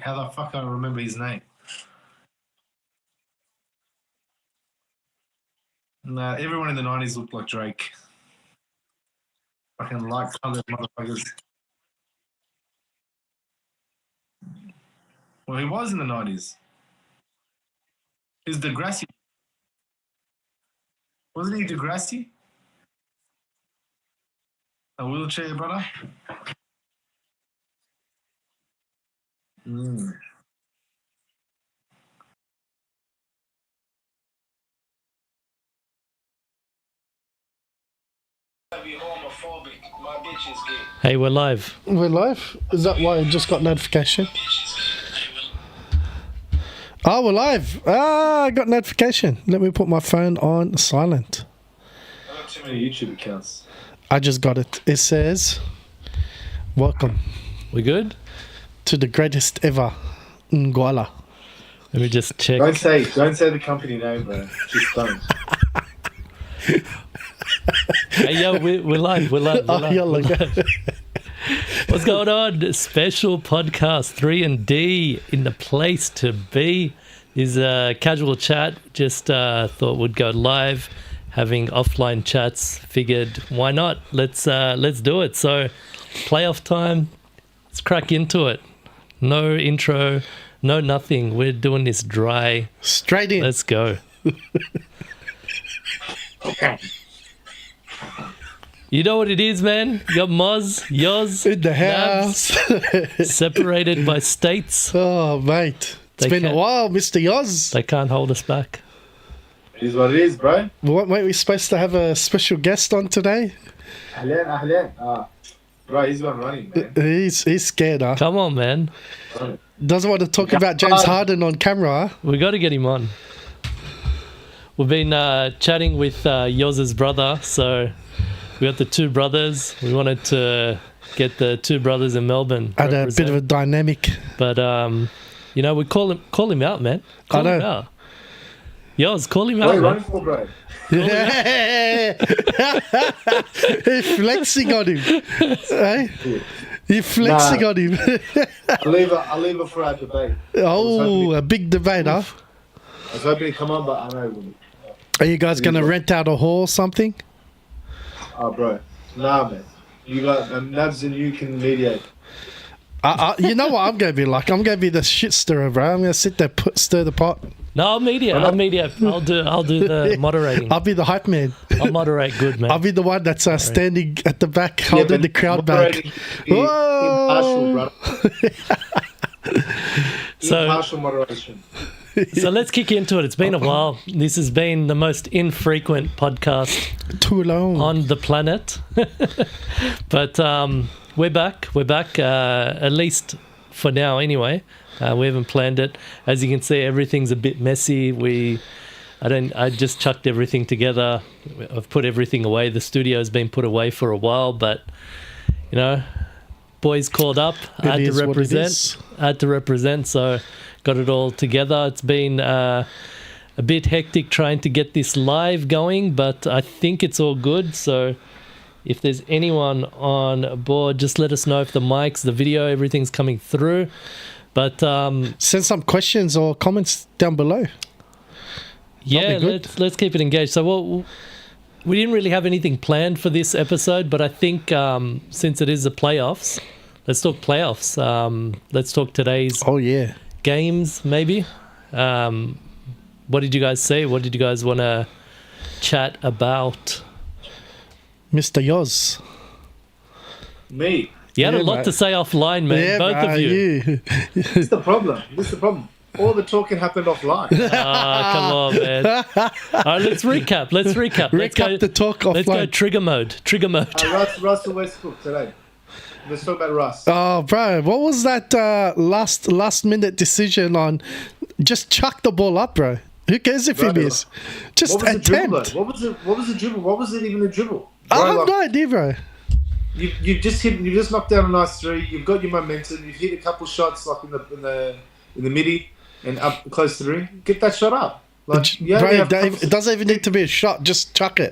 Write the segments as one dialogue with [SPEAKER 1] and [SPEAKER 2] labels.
[SPEAKER 1] How the fuck I remember his name? Nah, everyone in the 90s looked like Drake. Fucking light-colored motherfuckers. Well, he was in the 90s. He's Degrassi. Wasn't he Degrassi? A wheelchair brother?
[SPEAKER 2] Hey, we're live.
[SPEAKER 3] We're live? Is that why I just got notification? Oh, we're live. I got notification. Let me put my phone on silent.
[SPEAKER 1] I got too many YouTube accounts.
[SPEAKER 3] I just got it. It says, welcome
[SPEAKER 2] We good?
[SPEAKER 3] to the greatest ever Ngwala.
[SPEAKER 2] Let me just check.
[SPEAKER 1] Don't say the company name, bro. Just don't.
[SPEAKER 2] Hey, yo, we're live. We're live.
[SPEAKER 3] Oh, yeah, look.
[SPEAKER 2] What's going on? Special podcast 3&D in the place to be. Is a casual chat. Just thought we'd go live, having offline chats. Figured why not? Let's do it. So playoff time. Let's crack into it. No intro, no nothing. We're doing this dry.
[SPEAKER 3] Straight in.
[SPEAKER 2] Let's go.
[SPEAKER 1] Okay.
[SPEAKER 2] You know what it is, man? You got Moz, Yoz,
[SPEAKER 3] In the house.
[SPEAKER 2] Nabs, separated by states.
[SPEAKER 3] Oh, mate. It's
[SPEAKER 2] They
[SPEAKER 3] been a
[SPEAKER 2] can't-
[SPEAKER 3] while, Mr. Yoz.
[SPEAKER 2] They can't hold us back.
[SPEAKER 1] It is what it is, bro.
[SPEAKER 3] What, mate, we supposed to have a special guest on today?
[SPEAKER 1] Ahlan. Bro, he's gone running, man.
[SPEAKER 3] He's scared, huh?
[SPEAKER 2] Come on, man.
[SPEAKER 3] Doesn't want to talk about James Harden on camera, huh?
[SPEAKER 2] We got to get him on. We've been chatting with Yoz's brother, so we got the two brothers. We wanted to get the two brothers in Melbourne.
[SPEAKER 3] Had a bit of a dynamic.
[SPEAKER 2] But you know, we call him out, man. Call him
[SPEAKER 3] know.
[SPEAKER 2] out. Yoz, call him
[SPEAKER 1] What are
[SPEAKER 2] out,
[SPEAKER 1] you
[SPEAKER 2] man.
[SPEAKER 1] running for, bro?
[SPEAKER 3] Yeah. He's flexing on him. Hey? You're flexing on him.
[SPEAKER 1] I'll leave it for our debate.
[SPEAKER 3] Oh, a big debate, huh?
[SPEAKER 1] I was hoping he'd come on, but I know he wouldn't.
[SPEAKER 3] Are you guys going to rent out a hall or something?
[SPEAKER 1] Oh, bro. Nah, man. You got Nabs and you can mediate.
[SPEAKER 3] You know what I'm going to be like? I'm going to be the shit stirrer, bro. I'm going to sit there, stir the pot.
[SPEAKER 2] No, I'll mediate. I'll do the moderating.
[SPEAKER 3] I'll be the hype man.
[SPEAKER 2] I'll moderate good, man.
[SPEAKER 3] I'll be the one that's standing at the back, holding the crowd back.
[SPEAKER 1] Impartial, bro.
[SPEAKER 2] So-
[SPEAKER 1] Impartial moderation.
[SPEAKER 2] So let's kick into it. It's been a while. This has been the most infrequent podcast
[SPEAKER 3] Too long.
[SPEAKER 2] on the planet. But we're back. We're back, at least for now anyway. We haven't planned it. As you can see, everything's a bit messy. I just chucked everything together. I've put everything away. The studio's been put away for a while, but you know, boys called up. I had to represent. So got it all together. It's been a bit hectic trying to get this live going, but I think it's all good. So if there's anyone on board, just let us know if the mics, the video, everything's coming through. But
[SPEAKER 3] Send some questions or comments down below.
[SPEAKER 2] yeah,
[SPEAKER 3] be good.
[SPEAKER 2] let's keep it engaged. So we didn't really have anything planned for this episode, but I think since it is the playoffs, let's talk playoffs. Let's talk today's
[SPEAKER 3] Oh, yeah.
[SPEAKER 2] games, maybe. What did you guys say? What did you guys want to chat about?
[SPEAKER 3] Mr. Yoz.
[SPEAKER 1] Me.
[SPEAKER 2] You had
[SPEAKER 3] Yeah,
[SPEAKER 2] a lot
[SPEAKER 3] mate.
[SPEAKER 2] to say offline, man.
[SPEAKER 3] Yeah,
[SPEAKER 2] Both
[SPEAKER 3] bro,
[SPEAKER 2] of you.
[SPEAKER 1] This is the problem. All the talking happened offline.
[SPEAKER 2] Come on, man. All right, let's recap. Let's
[SPEAKER 3] Recap the talk offline.
[SPEAKER 2] Let's go trigger mode.
[SPEAKER 1] Russell Westbrook today. Let's talk about Russ.
[SPEAKER 3] Oh, bro, what was that last minute decision on just chuck the ball up, bro? Who cares if he
[SPEAKER 1] Bro,
[SPEAKER 3] misses? Just
[SPEAKER 1] What was the dribble?
[SPEAKER 3] attempt.
[SPEAKER 1] Though? What was the dribble? What was it even a dribble?
[SPEAKER 3] I
[SPEAKER 1] Bro,
[SPEAKER 3] have
[SPEAKER 1] like,
[SPEAKER 3] no idea, bro.
[SPEAKER 1] You've just knocked down a nice three. You've got your momentum. You've hit a couple shots like in the midi and up close to the ring. Get that shot up. Like, you only
[SPEAKER 3] Bro,
[SPEAKER 1] have
[SPEAKER 3] Dave,
[SPEAKER 1] couple-
[SPEAKER 3] it doesn't even need to be a shot. Just chuck it.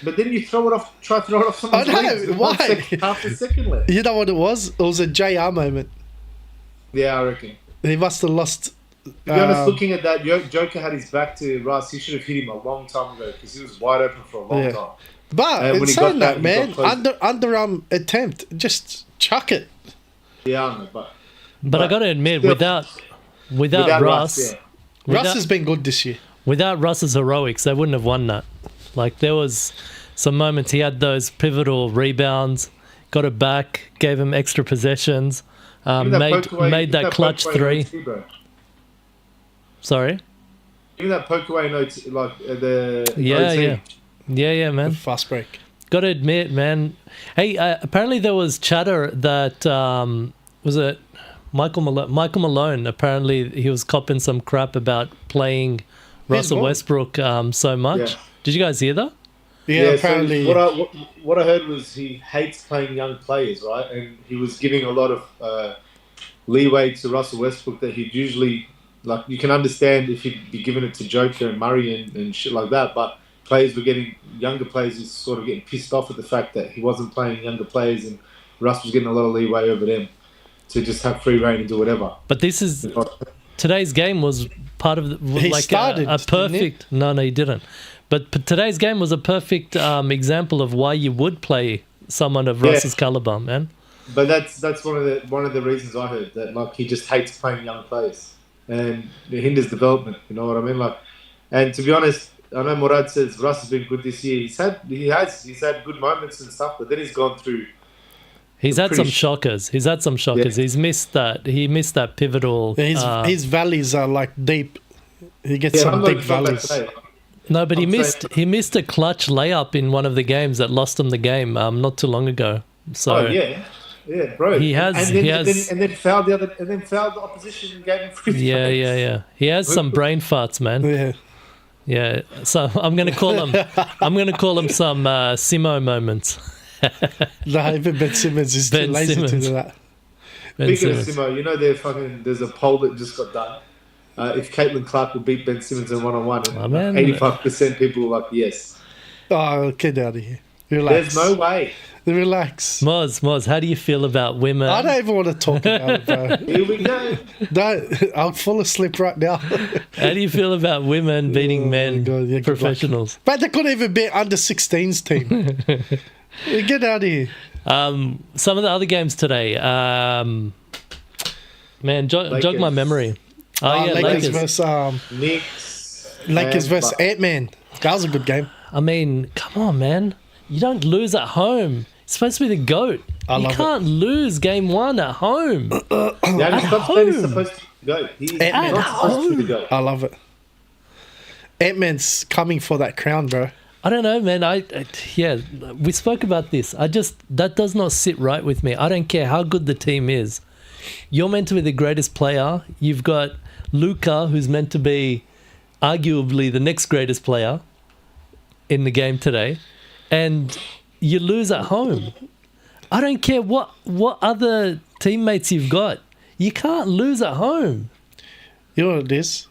[SPEAKER 1] But then you throw it off. Try to throw it off someone's
[SPEAKER 3] I know,
[SPEAKER 1] legs with
[SPEAKER 3] why?
[SPEAKER 1] half a second left.
[SPEAKER 3] You know what it was? It was a JR moment.
[SPEAKER 1] Yeah, I reckon.
[SPEAKER 3] He must have lost.
[SPEAKER 1] To be honest, looking at that, Joker had his back to Russ. He should have hit him a long time ago because he was wide open for a long time.
[SPEAKER 3] But
[SPEAKER 1] And
[SPEAKER 3] in saying that, man, underarm attempt, just chuck it.
[SPEAKER 1] Yeah, I know,
[SPEAKER 2] but I got to admit, without Russ,
[SPEAKER 1] yeah.
[SPEAKER 3] Russ has been good this year.
[SPEAKER 2] Without Russ's heroics, they wouldn't have won that. Like, there was some moments he had those pivotal rebounds, got it back, gave him extra possessions, made that clutch three. Sorry?
[SPEAKER 1] Even that poke away note, like the
[SPEAKER 2] Yeah, man.
[SPEAKER 3] Fast break.
[SPEAKER 2] Got to admit, man. Hey, apparently there was chatter that was it Michael Malone. Apparently he was copping some crap about playing Russell Westbrook so much.
[SPEAKER 1] Yeah.
[SPEAKER 2] Did you guys hear that?
[SPEAKER 3] Yeah, apparently.
[SPEAKER 1] So what I heard was he hates playing young players, right? And he was giving a lot of leeway to Russell Westbrook that he'd usually, like, you can understand if he'd be giving it to Joker and Murray and shit like that, but younger players was sort of getting pissed off at the fact that he wasn't playing younger players and Russ was getting a lot of leeway over them to just have free reign and do whatever.
[SPEAKER 2] But today's game was part of a perfect. No, he didn't. But today's game was a perfect example of why you would play someone of Russ's caliber, man.
[SPEAKER 1] But that's one of the reasons I heard that, like, he just hates playing young players and it hinders development. You know what I mean? Like, and to be honest, I know Murad says Russ has been good this year. He's had good moments and stuff, but then he's gone through.
[SPEAKER 2] He's had some shockers. Yeah. He missed that pivotal.
[SPEAKER 3] His valleys are like deep. He gets some deep valleys.
[SPEAKER 2] No, but he missed a clutch layup in one of the games that lost him the game not too long ago. So
[SPEAKER 1] bro.
[SPEAKER 2] And
[SPEAKER 1] then fouled the opposition and gave him free throws.
[SPEAKER 2] Yeah. He has some brain farts, man.
[SPEAKER 3] Yeah.
[SPEAKER 2] Yeah, so I'm gonna call him some Simo moments.
[SPEAKER 3] No, even Ben Simmons is too lazy to do that.
[SPEAKER 1] Speaking of Simo, there's a poll that just got done. If Caitlin Clark will beat Ben Simmons in 1-on-1, and 85% people are like yes.
[SPEAKER 3] Oh, get out of here! Relax.
[SPEAKER 1] There's no way.
[SPEAKER 3] Relax.
[SPEAKER 2] Moz, how do you feel about women?
[SPEAKER 3] I don't even want to talk about it, bro.
[SPEAKER 1] Here we go.
[SPEAKER 3] No, I'll fall asleep right now.
[SPEAKER 2] How do you feel about women beating men, professionals?
[SPEAKER 3] But they couldn't even beat under 16's team. Get out of here.
[SPEAKER 2] Some of the other games today. Man, jog my memory.
[SPEAKER 3] Lakers versus
[SPEAKER 1] Knicks.
[SPEAKER 3] Lakers versus Ant-Man. That was a good game.
[SPEAKER 2] I mean, come on, man. You don't lose at home. It's supposed to be the GOAT. You can't lose game one at home.
[SPEAKER 1] He's supposed to go. He's not supposed to be the GOAT.
[SPEAKER 3] I love it. Ant-Man's coming for that crown, bro.
[SPEAKER 2] I don't know, man. We spoke about this. That does not sit right with me. I don't care how good the team is. You're meant to be the greatest player. You've got Luka, who's meant to be arguably the next greatest player in the game today, and you lose at home. I don't care what other teammates you've got. You can't lose at home.
[SPEAKER 3] You know what it is?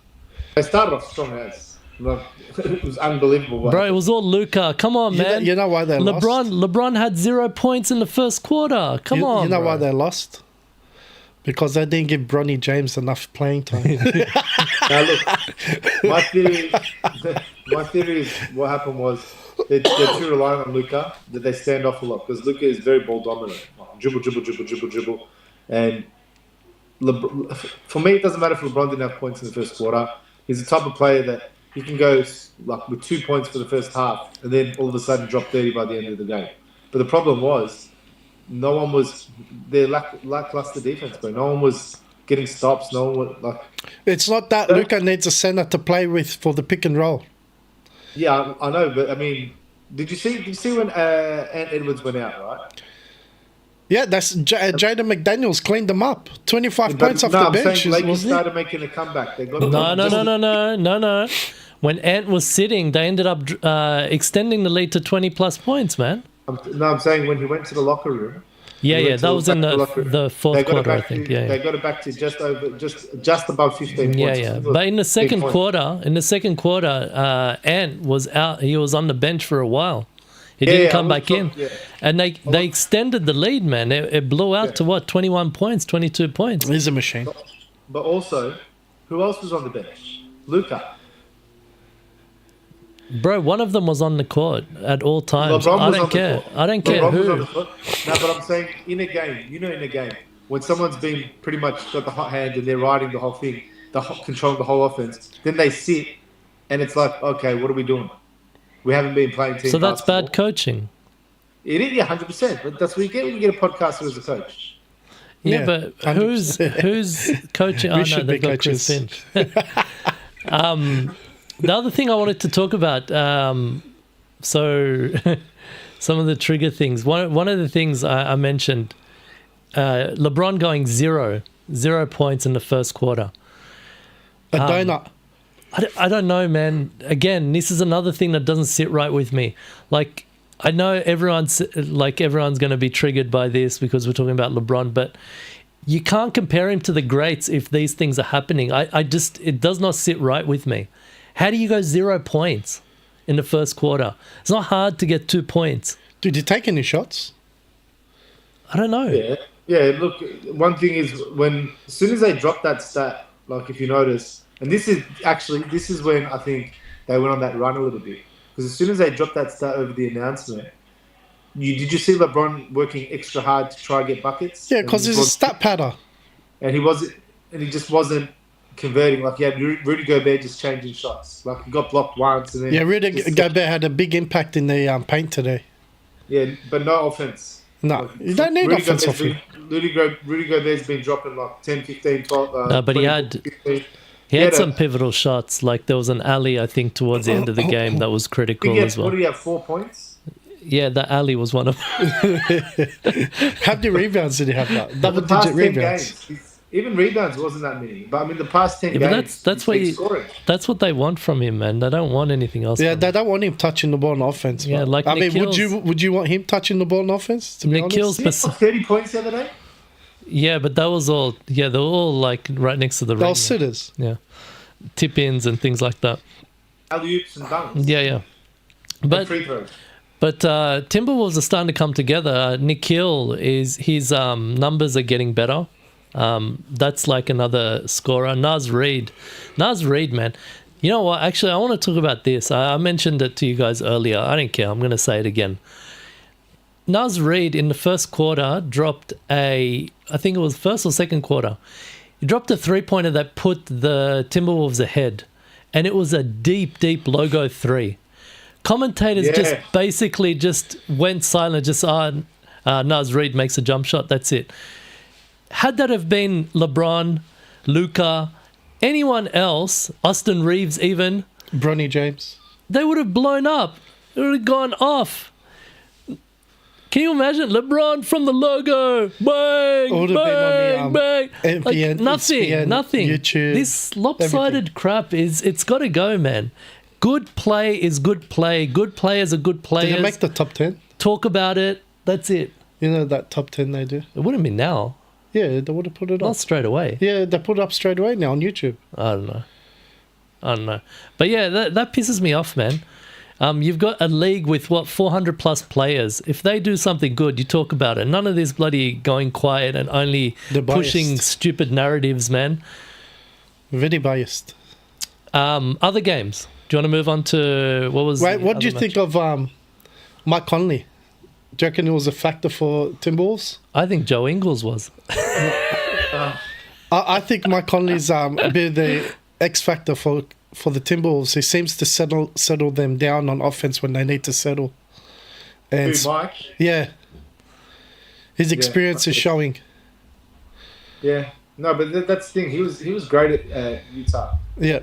[SPEAKER 1] They started off strong as. It was unbelievable.
[SPEAKER 2] Bro, it was all Luka. Come on, man.
[SPEAKER 3] You know why they lost?
[SPEAKER 2] LeBron had 0 points in the first quarter. Come on,
[SPEAKER 3] You know why they lost? Because they didn't give Bronny James enough playing time.
[SPEAKER 1] Now look, my theory is what happened was they're too reliant on Luka, that they stand off a lot because Luka is very ball dominant. Dribble. And for me, it doesn't matter if LeBron didn't have points in the first quarter. He's the type of player that he can go like with 2 points for the first half and then all of a sudden drop 30 by the end of the game. But the problem was no one was their lackluster defense, bro. No one was getting stops. No one was like.
[SPEAKER 3] It's not that Luka needs a center to play with for the pick and roll.
[SPEAKER 1] Yeah, I know, but I mean, did you see when Ant Edwards went out, right?
[SPEAKER 3] Yeah, that's Jaden McDaniels cleaned them up. 25 points off the bench.
[SPEAKER 1] Lakers started making a comeback. They got
[SPEAKER 2] No. When Ant was sitting, they ended up extending the lead to 20 plus points, man.
[SPEAKER 1] I'm saying when he went to the locker room.
[SPEAKER 2] Yeah, that was in the fourth quarter, I think.
[SPEAKER 1] They got it back to just above 15 points.
[SPEAKER 2] Yeah. But in the second quarter, Ant was out. He was on the bench for a while. He didn't
[SPEAKER 1] Yeah,
[SPEAKER 2] come
[SPEAKER 1] I was
[SPEAKER 2] back in.
[SPEAKER 1] talking- yeah.
[SPEAKER 2] And they extended the lead, man. It blew out
[SPEAKER 1] Yeah.
[SPEAKER 2] to what, 21 points, 22 points.
[SPEAKER 3] He's a machine.
[SPEAKER 1] But also, who else was on the bench? Luka.
[SPEAKER 2] Bro, one of them was on the court at all times.
[SPEAKER 1] LeBron
[SPEAKER 2] I
[SPEAKER 1] was
[SPEAKER 2] don't
[SPEAKER 1] on the
[SPEAKER 2] care.
[SPEAKER 1] court.
[SPEAKER 2] I don't care
[SPEAKER 1] LeBron was on the
[SPEAKER 2] who.
[SPEAKER 1] court. No, but I'm saying in a game, in a game, when someone's been pretty much got the hot hand and they're riding the whole thing, controlling the whole offense, then they sit and it's like, okay, what are we doing? We haven't been playing team
[SPEAKER 2] So that's
[SPEAKER 1] basketball.
[SPEAKER 2] bad coaching.
[SPEAKER 1] It is, yeah, 100%. But that's what you get when you get a podcaster as a coach.
[SPEAKER 2] Yeah,
[SPEAKER 3] Yeah,
[SPEAKER 2] but
[SPEAKER 3] 100%.
[SPEAKER 2] who's coaching?
[SPEAKER 3] We
[SPEAKER 2] Oh, no,
[SPEAKER 3] should be
[SPEAKER 2] they've got Chris
[SPEAKER 3] coaches.
[SPEAKER 2] Finch. The other thing I wanted to talk about, so some of the trigger things. One of the things I mentioned, LeBron going 0 points in the first quarter.
[SPEAKER 3] A donut.
[SPEAKER 2] I don't know, man. Again, this is another thing that doesn't sit right with me. Like, I know everyone's going to be triggered by this because we're talking about LeBron, but you can't compare him to the greats if these things are happening. It does not sit right with me. How do you go 0 points in the first quarter? It's not hard to get 2 points.
[SPEAKER 3] Did you take any shots?
[SPEAKER 2] I don't know.
[SPEAKER 1] Yeah. Look, one thing is as soon as they drop that stat, like if you notice, and this is when I think they went on that run a little bit. Because as soon as they dropped that stat over the announcement, did you see LeBron working extra hard to try and get buckets?
[SPEAKER 3] Yeah, because he's a stat padder.
[SPEAKER 1] And he just wasn't converting. Like, he had Rudy Gobert just changing shots. Like, he got blocked once. And then
[SPEAKER 3] Yeah, Rudy Gobert had a big impact in the paint today.
[SPEAKER 1] Yeah, but no offense.
[SPEAKER 3] No,
[SPEAKER 1] Like,
[SPEAKER 3] you don't need offense off him.
[SPEAKER 1] Rudy Gobert's been dropping like 10, 15, 12.
[SPEAKER 2] No, but
[SPEAKER 1] 20, 15.
[SPEAKER 2] He had
[SPEAKER 1] Yeah,
[SPEAKER 2] some pivotal shots. Like there was an alley, I think, towards the end of the game that was critical as well.
[SPEAKER 1] What do you have, 4 points?
[SPEAKER 2] Yeah, the alley was one of
[SPEAKER 3] How many rebounds did he have? That?
[SPEAKER 1] The past 10
[SPEAKER 3] Double-digit rebounds.
[SPEAKER 1] games, even rebounds wasn't that many. But I mean, the past 10
[SPEAKER 2] Yeah, but
[SPEAKER 1] games,
[SPEAKER 2] that's what
[SPEAKER 1] he's scoring.
[SPEAKER 2] that's what they want from him, man. They don't want anything else.
[SPEAKER 3] Yeah,
[SPEAKER 2] from
[SPEAKER 3] they
[SPEAKER 2] him.
[SPEAKER 3] don't want him touching the ball on offense.
[SPEAKER 2] Yeah,
[SPEAKER 3] but-
[SPEAKER 2] like
[SPEAKER 3] I
[SPEAKER 2] Nick
[SPEAKER 3] mean,
[SPEAKER 2] Hill's-
[SPEAKER 3] would you want him touching the ball on offense? To be
[SPEAKER 2] Nick
[SPEAKER 3] honest?
[SPEAKER 2] Hill's
[SPEAKER 1] He had 30 points the other day.
[SPEAKER 2] Yeah, but that was all. Yeah, they were all like right next to the
[SPEAKER 3] They
[SPEAKER 2] ring.
[SPEAKER 3] were sitters.
[SPEAKER 2] Yeah, tip ins and things like that.
[SPEAKER 1] Alley-oops and dunks.
[SPEAKER 2] Yeah.
[SPEAKER 1] And
[SPEAKER 2] But
[SPEAKER 1] free throws.
[SPEAKER 2] Timberwolves are starting to come together. Nick Hill his numbers are getting better. That's like another scorer. Naz Reid, man. You know what? Actually, I want to talk about this. I mentioned it to you guys earlier. I don't care. I'm going to say it again. Naz Reid in the first quarter dropped I think it was first or second quarter. He dropped a 3-pointer that put the Timberwolves ahead. And it was a deep, deep logo 3. Commentators just basically just went silent. Just Naz Reid makes a jump shot. That's it. Had that have been LeBron, Luka, anyone else, Austin Reeves even,
[SPEAKER 3] Bronny James.
[SPEAKER 2] they would have blown up. It would have gone off. Can you imagine LeBron from the logo? Bang,
[SPEAKER 3] It would have
[SPEAKER 2] bang,
[SPEAKER 3] been
[SPEAKER 2] bang.
[SPEAKER 3] on the
[SPEAKER 2] Like, nothing.
[SPEAKER 3] ESPN, YouTube,
[SPEAKER 2] This lopsided
[SPEAKER 3] everything.
[SPEAKER 2] crap it's got to go, man. Good play is good play. Good players are good
[SPEAKER 3] Did
[SPEAKER 2] players.
[SPEAKER 3] they make the top 10?
[SPEAKER 2] Talk about it. That's it.
[SPEAKER 3] You know that top 10 they do?
[SPEAKER 2] It wouldn't be now.
[SPEAKER 3] Yeah, they would have put it
[SPEAKER 2] Not
[SPEAKER 3] up.
[SPEAKER 2] straight away.
[SPEAKER 3] Yeah, they put it up straight away now on YouTube.
[SPEAKER 2] I don't know. But yeah, that pisses me off, man. You've got a league with 400 plus players. If they do something good, you talk about it. None of this bloody going quiet and only
[SPEAKER 3] They're
[SPEAKER 2] pushing
[SPEAKER 3] biased.
[SPEAKER 2] stupid narratives, man.
[SPEAKER 3] Very biased.
[SPEAKER 2] Other games. Do you want to move on to what was?
[SPEAKER 3] Wait,
[SPEAKER 2] the
[SPEAKER 3] what do you
[SPEAKER 2] other
[SPEAKER 3] think
[SPEAKER 2] match?
[SPEAKER 3] of Mike Conley? Do you reckon it was a factor for Timberwolves?
[SPEAKER 2] I think Joe Ingles was.
[SPEAKER 3] I think Mike Conley's a bit of the X factor for the Timberwolves. He seems to settle them down on offense when they need to settle. And
[SPEAKER 1] Who, Mike?
[SPEAKER 3] yeah, his experience is showing.
[SPEAKER 1] Yeah. No, but that's the thing. He was great at Utah.
[SPEAKER 3] Yeah,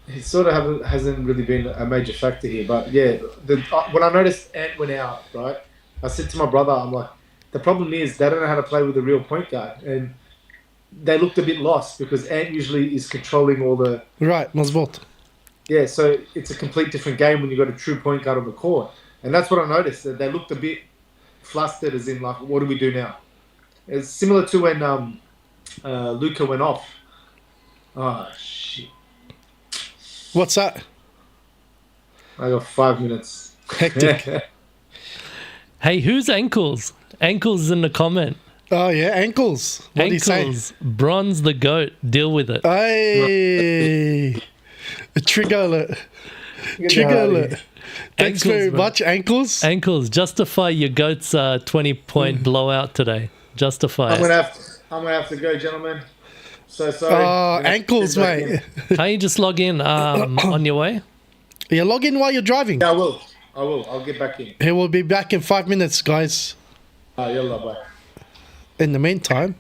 [SPEAKER 1] He sort of hasn't really been a major factor here. But yeah, when I noticed Ant went out, right, I said to my brother, I'm like, the problem is they don't know how to play with a real point guard. And they looked a bit lost because Ant usually is controlling all the...
[SPEAKER 3] right, Mazbot.
[SPEAKER 1] Yeah, so it's a complete different game when you've got a true point guard on the court. And that's what I noticed, that they looked a bit flustered, as in, like, what do we do now? It's similar to when Luka went off. Oh, shit.
[SPEAKER 3] What's that?
[SPEAKER 1] I got 5 minutes.
[SPEAKER 3] Hectic.
[SPEAKER 2] Hey, who's ankles? Ankles in the comment.
[SPEAKER 3] Oh yeah, ankles. What do you say?
[SPEAKER 2] Ankles. Bronze the goat. Deal with it.
[SPEAKER 3] Hey, a trigger alert. Trigger alert. Thanks
[SPEAKER 2] Ankles,
[SPEAKER 3] very
[SPEAKER 2] man.
[SPEAKER 3] much, ankles.
[SPEAKER 2] Ankles. Justify your goat's 20-point blowout today. Justify
[SPEAKER 1] I'm
[SPEAKER 2] it.
[SPEAKER 1] gonna have to go, gentlemen. So sorry.
[SPEAKER 3] Oh, ankles, mate.
[SPEAKER 2] Can't you just log in on your way?
[SPEAKER 3] Yeah, log in while you're driving.
[SPEAKER 1] Yeah, I will. I'll get back in.
[SPEAKER 3] He will be back in 5 minutes, guys.
[SPEAKER 1] Yalla, bye.
[SPEAKER 3] In the meantime,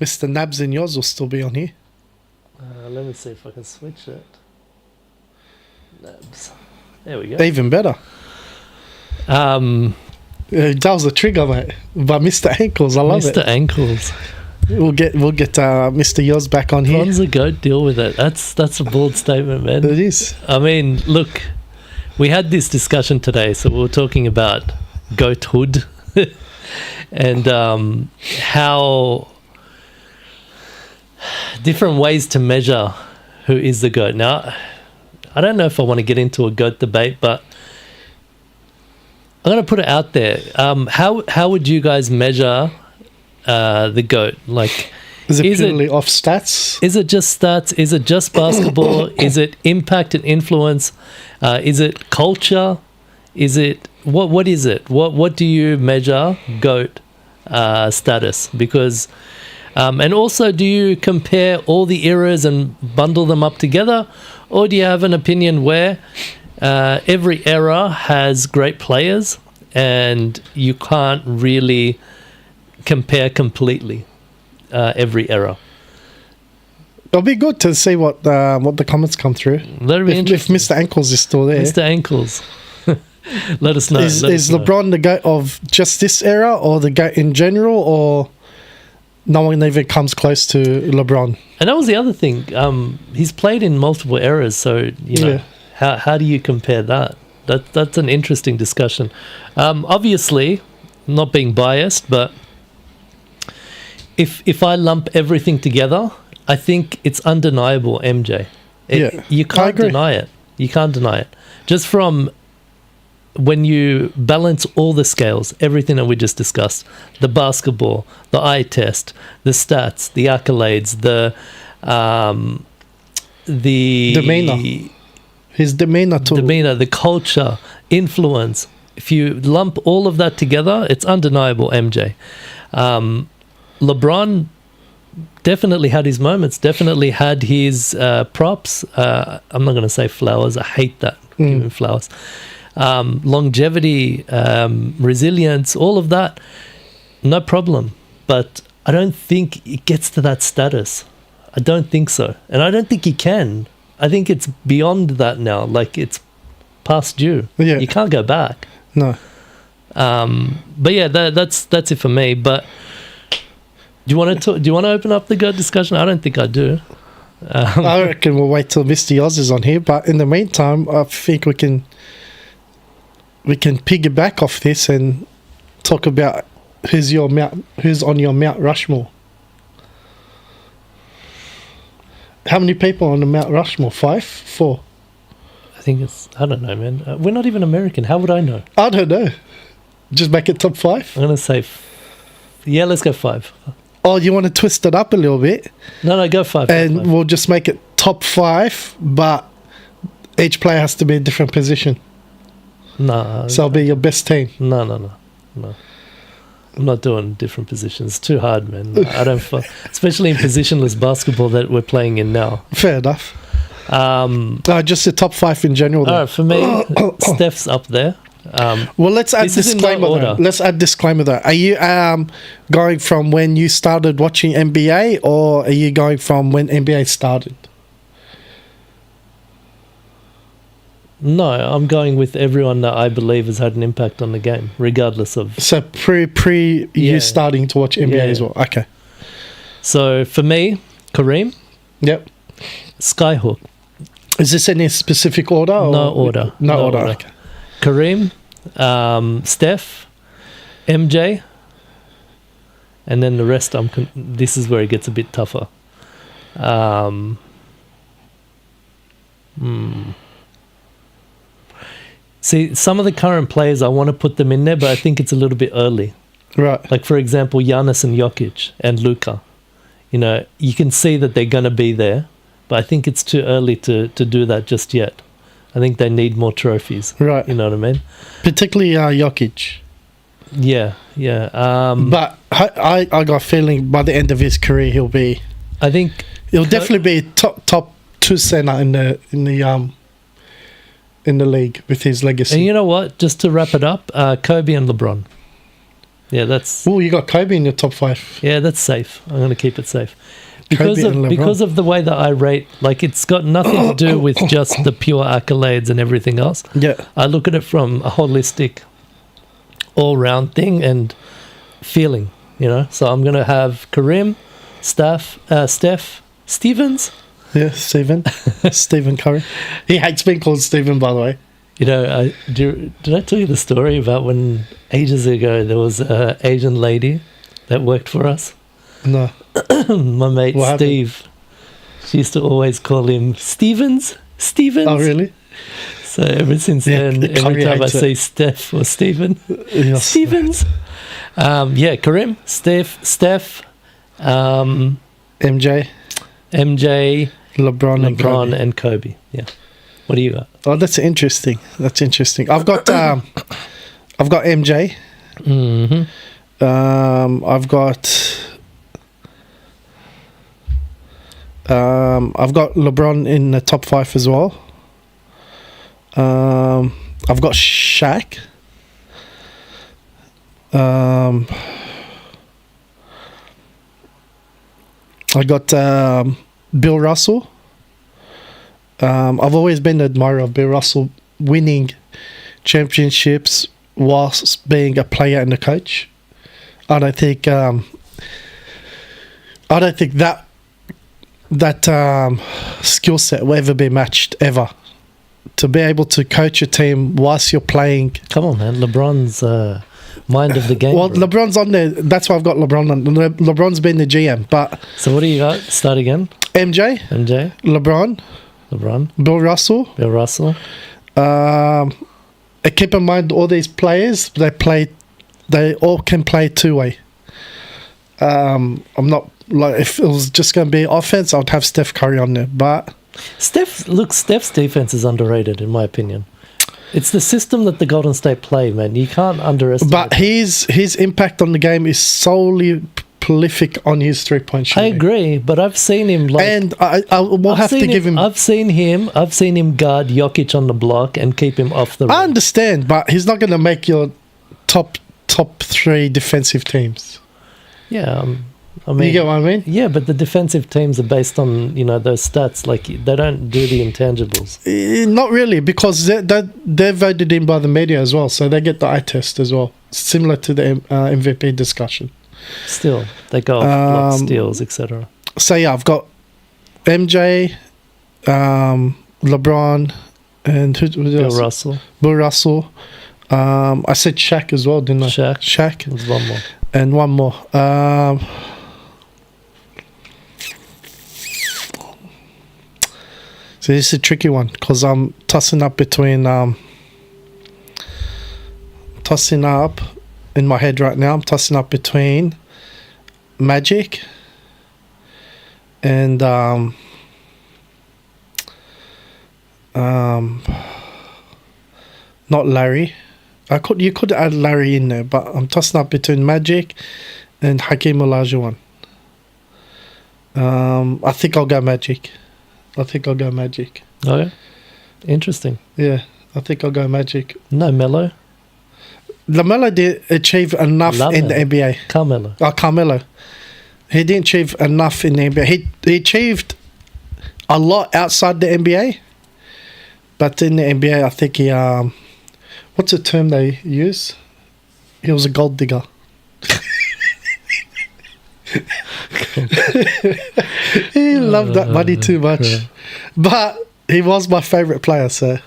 [SPEAKER 3] Mr. Nabs and yours will still be on here.
[SPEAKER 2] Let me see if I can switch it. Nabs. There we go.
[SPEAKER 3] Even better. That was a trigger, mate. But Mr. Ankles, I love
[SPEAKER 2] Mr.
[SPEAKER 3] it.
[SPEAKER 2] Ankles.
[SPEAKER 3] We'll get Mr. Yoz back on here.
[SPEAKER 2] Bronze the goat. Deal with it. That's a bold statement, man.
[SPEAKER 3] It is.
[SPEAKER 2] I mean, look, we had this discussion today, so we were talking about goathood and how different ways to measure who is the goat. Now, I don't know if I want to get into a goat debate, but I'm going to put it out there. How would you guys measure the GOAT? Like,
[SPEAKER 3] Is it
[SPEAKER 2] Is it-
[SPEAKER 3] purely off stats?
[SPEAKER 2] is it just stats? Is it just basketball? Is it impact and influence? Is it culture? Is it what is it? What do you measure GOAT status? Because and also, do you compare all the eras and bundle them up together, or do you have an opinion where every era has great players and you can't really compare completely every era?
[SPEAKER 3] It'll be good to see what the comments come through.
[SPEAKER 2] That'd be
[SPEAKER 3] If
[SPEAKER 2] interesting.
[SPEAKER 3] Mr. Ankles is still there.
[SPEAKER 2] Mr. Ankles. Let us know.
[SPEAKER 3] Is
[SPEAKER 2] let us know.
[SPEAKER 3] LeBron the GOAT of just this era, or the GOAT in general, or no one even comes close to LeBron?
[SPEAKER 2] And that was the other thing. He's played in multiple eras, so you know, how do you compare that? That's an interesting discussion. Obviously, not being biased, but if I lump everything together, I think it's undeniable. MJ,
[SPEAKER 3] Yeah,
[SPEAKER 2] you
[SPEAKER 3] I
[SPEAKER 2] can't
[SPEAKER 3] agree.
[SPEAKER 2] deny it. You can't deny it. Just from when you balance all the scales, everything that we just discussed, the basketball, the eye test, the stats, the accolades, the
[SPEAKER 3] Demeanor. His demeanor too.
[SPEAKER 2] demeanor, the culture, influence. If you lump all of that together, it's undeniable. MJ, LeBron definitely had his moments. Definitely had his props. I'm not going to say flowers. I hate that. Give him flowers. Longevity, resilience, all of that, no problem. But I don't think it gets to that status. I don't think so. And I don't think he can. I think it's beyond that now. Like, it's past due.
[SPEAKER 3] Yeah.
[SPEAKER 2] You can't go back.
[SPEAKER 3] No.
[SPEAKER 2] But yeah, that's it for me. But do you want to open up the GOAT discussion? I don't think I do.
[SPEAKER 3] I reckon we'll wait till Mr. Oz is on here. But in the meantime, I think we can piggyback off this and talk about who's on your Mount Rushmore. How many people on the Mount Rushmore? 5? 4?
[SPEAKER 2] I think it's, I don't know, man. We're not even American. How would I know?
[SPEAKER 3] I don't know. Just make it top 5?
[SPEAKER 2] I'm going to say, yeah, let's go 5.
[SPEAKER 3] Oh, you want to twist it up a little bit?
[SPEAKER 2] No, go 5.
[SPEAKER 3] And
[SPEAKER 2] 5.
[SPEAKER 3] we'll just make it top 5, but each player has to be in a different position.
[SPEAKER 2] No.
[SPEAKER 3] So it'll be your best team.
[SPEAKER 2] No. I'm not doing different positions. It's too hard, man. I don't, especially in positionless basketball that we're playing in now.
[SPEAKER 3] Fair enough. No, just the top 5 in general. Then.
[SPEAKER 2] All right, for me, Steph's up there.
[SPEAKER 3] Well, let's add
[SPEAKER 2] This is in no
[SPEAKER 3] disclaimer.
[SPEAKER 2] order.
[SPEAKER 3] Though. Let's add disclaimer though. Are you going from when you started watching NBA, or are you going from when NBA started?
[SPEAKER 2] No, I'm going with everyone that I believe has had an impact on the game, regardless of.
[SPEAKER 3] So pre
[SPEAKER 2] Yeah.
[SPEAKER 3] you starting to watch NBA
[SPEAKER 2] Yeah.
[SPEAKER 3] as well. Okay.
[SPEAKER 2] So for me, Kareem,
[SPEAKER 3] Yep.
[SPEAKER 2] Skyhook,
[SPEAKER 3] Is this in a specific order? Or?
[SPEAKER 2] No order.
[SPEAKER 3] No,
[SPEAKER 2] No
[SPEAKER 3] order.
[SPEAKER 2] order.
[SPEAKER 3] Okay.
[SPEAKER 2] Kareem, Steph, MJ, and then the rest. This is where it gets a bit tougher. See, some of the current players, I want to put them in there, but I think it's a little bit early.
[SPEAKER 3] Right.
[SPEAKER 2] Like, for example, Giannis and Jokic and Luka. You know, you can see that they're going to be there, but I think it's too early to do that just yet. I think they need more trophies.
[SPEAKER 3] Right.
[SPEAKER 2] You know what I mean?
[SPEAKER 3] Particularly Jokic.
[SPEAKER 2] Yeah.
[SPEAKER 3] But I got a feeling by the end of his career he'll definitely be top 2 center in the league with his legacy.
[SPEAKER 2] And you know what? Just to wrap it up, Kobe and LeBron. Yeah, that's...
[SPEAKER 3] Oh, you got Kobe in your top 5.
[SPEAKER 2] Yeah, that's safe. I'm going to keep it safe.
[SPEAKER 3] Kobe and LeBron.
[SPEAKER 2] Because of the way that I rate, like, it's got nothing to do with just the pure accolades and everything else.
[SPEAKER 3] Yeah.
[SPEAKER 2] I look at it from a holistic, all-round thing and feeling, you know? So I'm going to have Kareem, Steph, Stevens.
[SPEAKER 3] Yeah, Stephen Curry. He hates being called Stephen, by the way.
[SPEAKER 2] You know, did I tell you the story about when ages ago there was an Asian lady that worked for us?
[SPEAKER 3] No.
[SPEAKER 2] My mate
[SPEAKER 3] What
[SPEAKER 2] Steve.
[SPEAKER 3] happened?
[SPEAKER 2] She used to always call him Stevens.
[SPEAKER 3] Oh, really?
[SPEAKER 2] So ever since then, every time I say Steph or Stephen,
[SPEAKER 3] Yes.
[SPEAKER 2] Stevens. Kareem, Steph,
[SPEAKER 3] MJ, LeBron
[SPEAKER 2] and Kobe. Yeah. What do you got?
[SPEAKER 3] Oh, that's interesting. I've got MJ.
[SPEAKER 2] Mm-hmm.
[SPEAKER 3] I've got LeBron in the top 5 as well. I've got Shaq. I got Bill Russell. I've always been an admirer of Bill Russell winning championships whilst being a player and a coach. I don't think that skill set will ever be matched ever. To be able to coach a team whilst you're playing.
[SPEAKER 2] Come on, man. LeBron's mind of the game.
[SPEAKER 3] Well,
[SPEAKER 2] bro.
[SPEAKER 3] LeBron's on there. That's why I've got LeBron on. LeBron's been the GM. But
[SPEAKER 2] So what do you got? Start again.
[SPEAKER 3] MJ, LeBron, Bill Russell. Keep in mind all these players, they all can play two-way. I'm not like, if it was just going to be offense, I'd have Steph Curry on there. But
[SPEAKER 2] Steph's defense is underrated in my opinion. It's the system that the Golden State play, man. You can't underestimate.
[SPEAKER 3] But his impact on the game is solely prolific on his 3-point
[SPEAKER 2] I
[SPEAKER 3] shooting.
[SPEAKER 2] agree, but I've seen him
[SPEAKER 3] And I will have to give him.
[SPEAKER 2] I've seen him guard Jokic on the block and keep him off the rim.
[SPEAKER 3] I understand, but he's not going to make your top 3 defensive teams.
[SPEAKER 2] Yeah, I mean,
[SPEAKER 3] You get what I mean?
[SPEAKER 2] yeah, but the defensive teams are based on those stats. Like they don't do the intangibles.
[SPEAKER 3] Not really, because they're voted in by the media as well, so they get the eye test as well. Similar to the MVP discussion.
[SPEAKER 2] Still, they go off block steals, etc.
[SPEAKER 3] So yeah, I've got MJ, LeBron, and who
[SPEAKER 2] Bill
[SPEAKER 3] else?
[SPEAKER 2] Russell,
[SPEAKER 3] Bill Russell. I said Shaq as well, didn't I? Shaq.
[SPEAKER 2] There's one more.
[SPEAKER 3] And one more. So this is a tricky one because I'm tossing up between tossing up in my head right now. I'm tossing up between Magic and not Larry. You could add Larry in there, but I'm tossing up between Magic and Hakeem Olajuwon. I think I'll go Magic.
[SPEAKER 2] Okay, interesting.
[SPEAKER 3] Yeah, I think I'll go Magic.
[SPEAKER 2] No Melo.
[SPEAKER 3] LaMelo did achieve enough in the NBA.
[SPEAKER 2] Carmelo.
[SPEAKER 3] He didn't achieve enough in the NBA. He achieved a lot outside the NBA, but in the NBA, I think he what's the term they use? He was a gold digger. He loved that money too much.
[SPEAKER 2] Yeah.
[SPEAKER 3] But he was my favourite player, so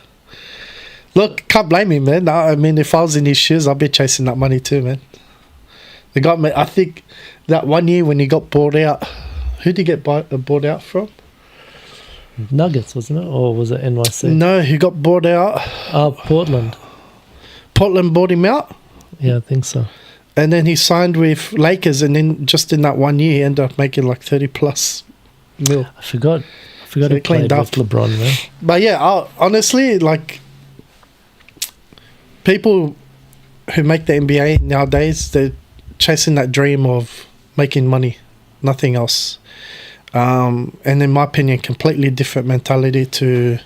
[SPEAKER 3] look, can't blame him, man. I mean, if I was in his shoes, I'd be chasing that money too, man. They got me. I think that one year when he got bought out, who did he get bought out from?
[SPEAKER 2] Nuggets, wasn't it? Or was it NYC?
[SPEAKER 3] No, he got bought out.
[SPEAKER 2] Portland.
[SPEAKER 3] Portland bought him out,
[SPEAKER 2] Yeah, I think so.
[SPEAKER 3] and then he signed with Lakers, and then just in that 1 year, he ended up making like 30 plus mil.
[SPEAKER 2] I forgot
[SPEAKER 3] So
[SPEAKER 2] he
[SPEAKER 3] he cleaned
[SPEAKER 2] played
[SPEAKER 3] up.
[SPEAKER 2] with LeBron, man.
[SPEAKER 3] But yeah, honestly, like people who make the NBA nowadays, they're chasing that dream of making money, nothing else. And in my opinion, completely different mentality to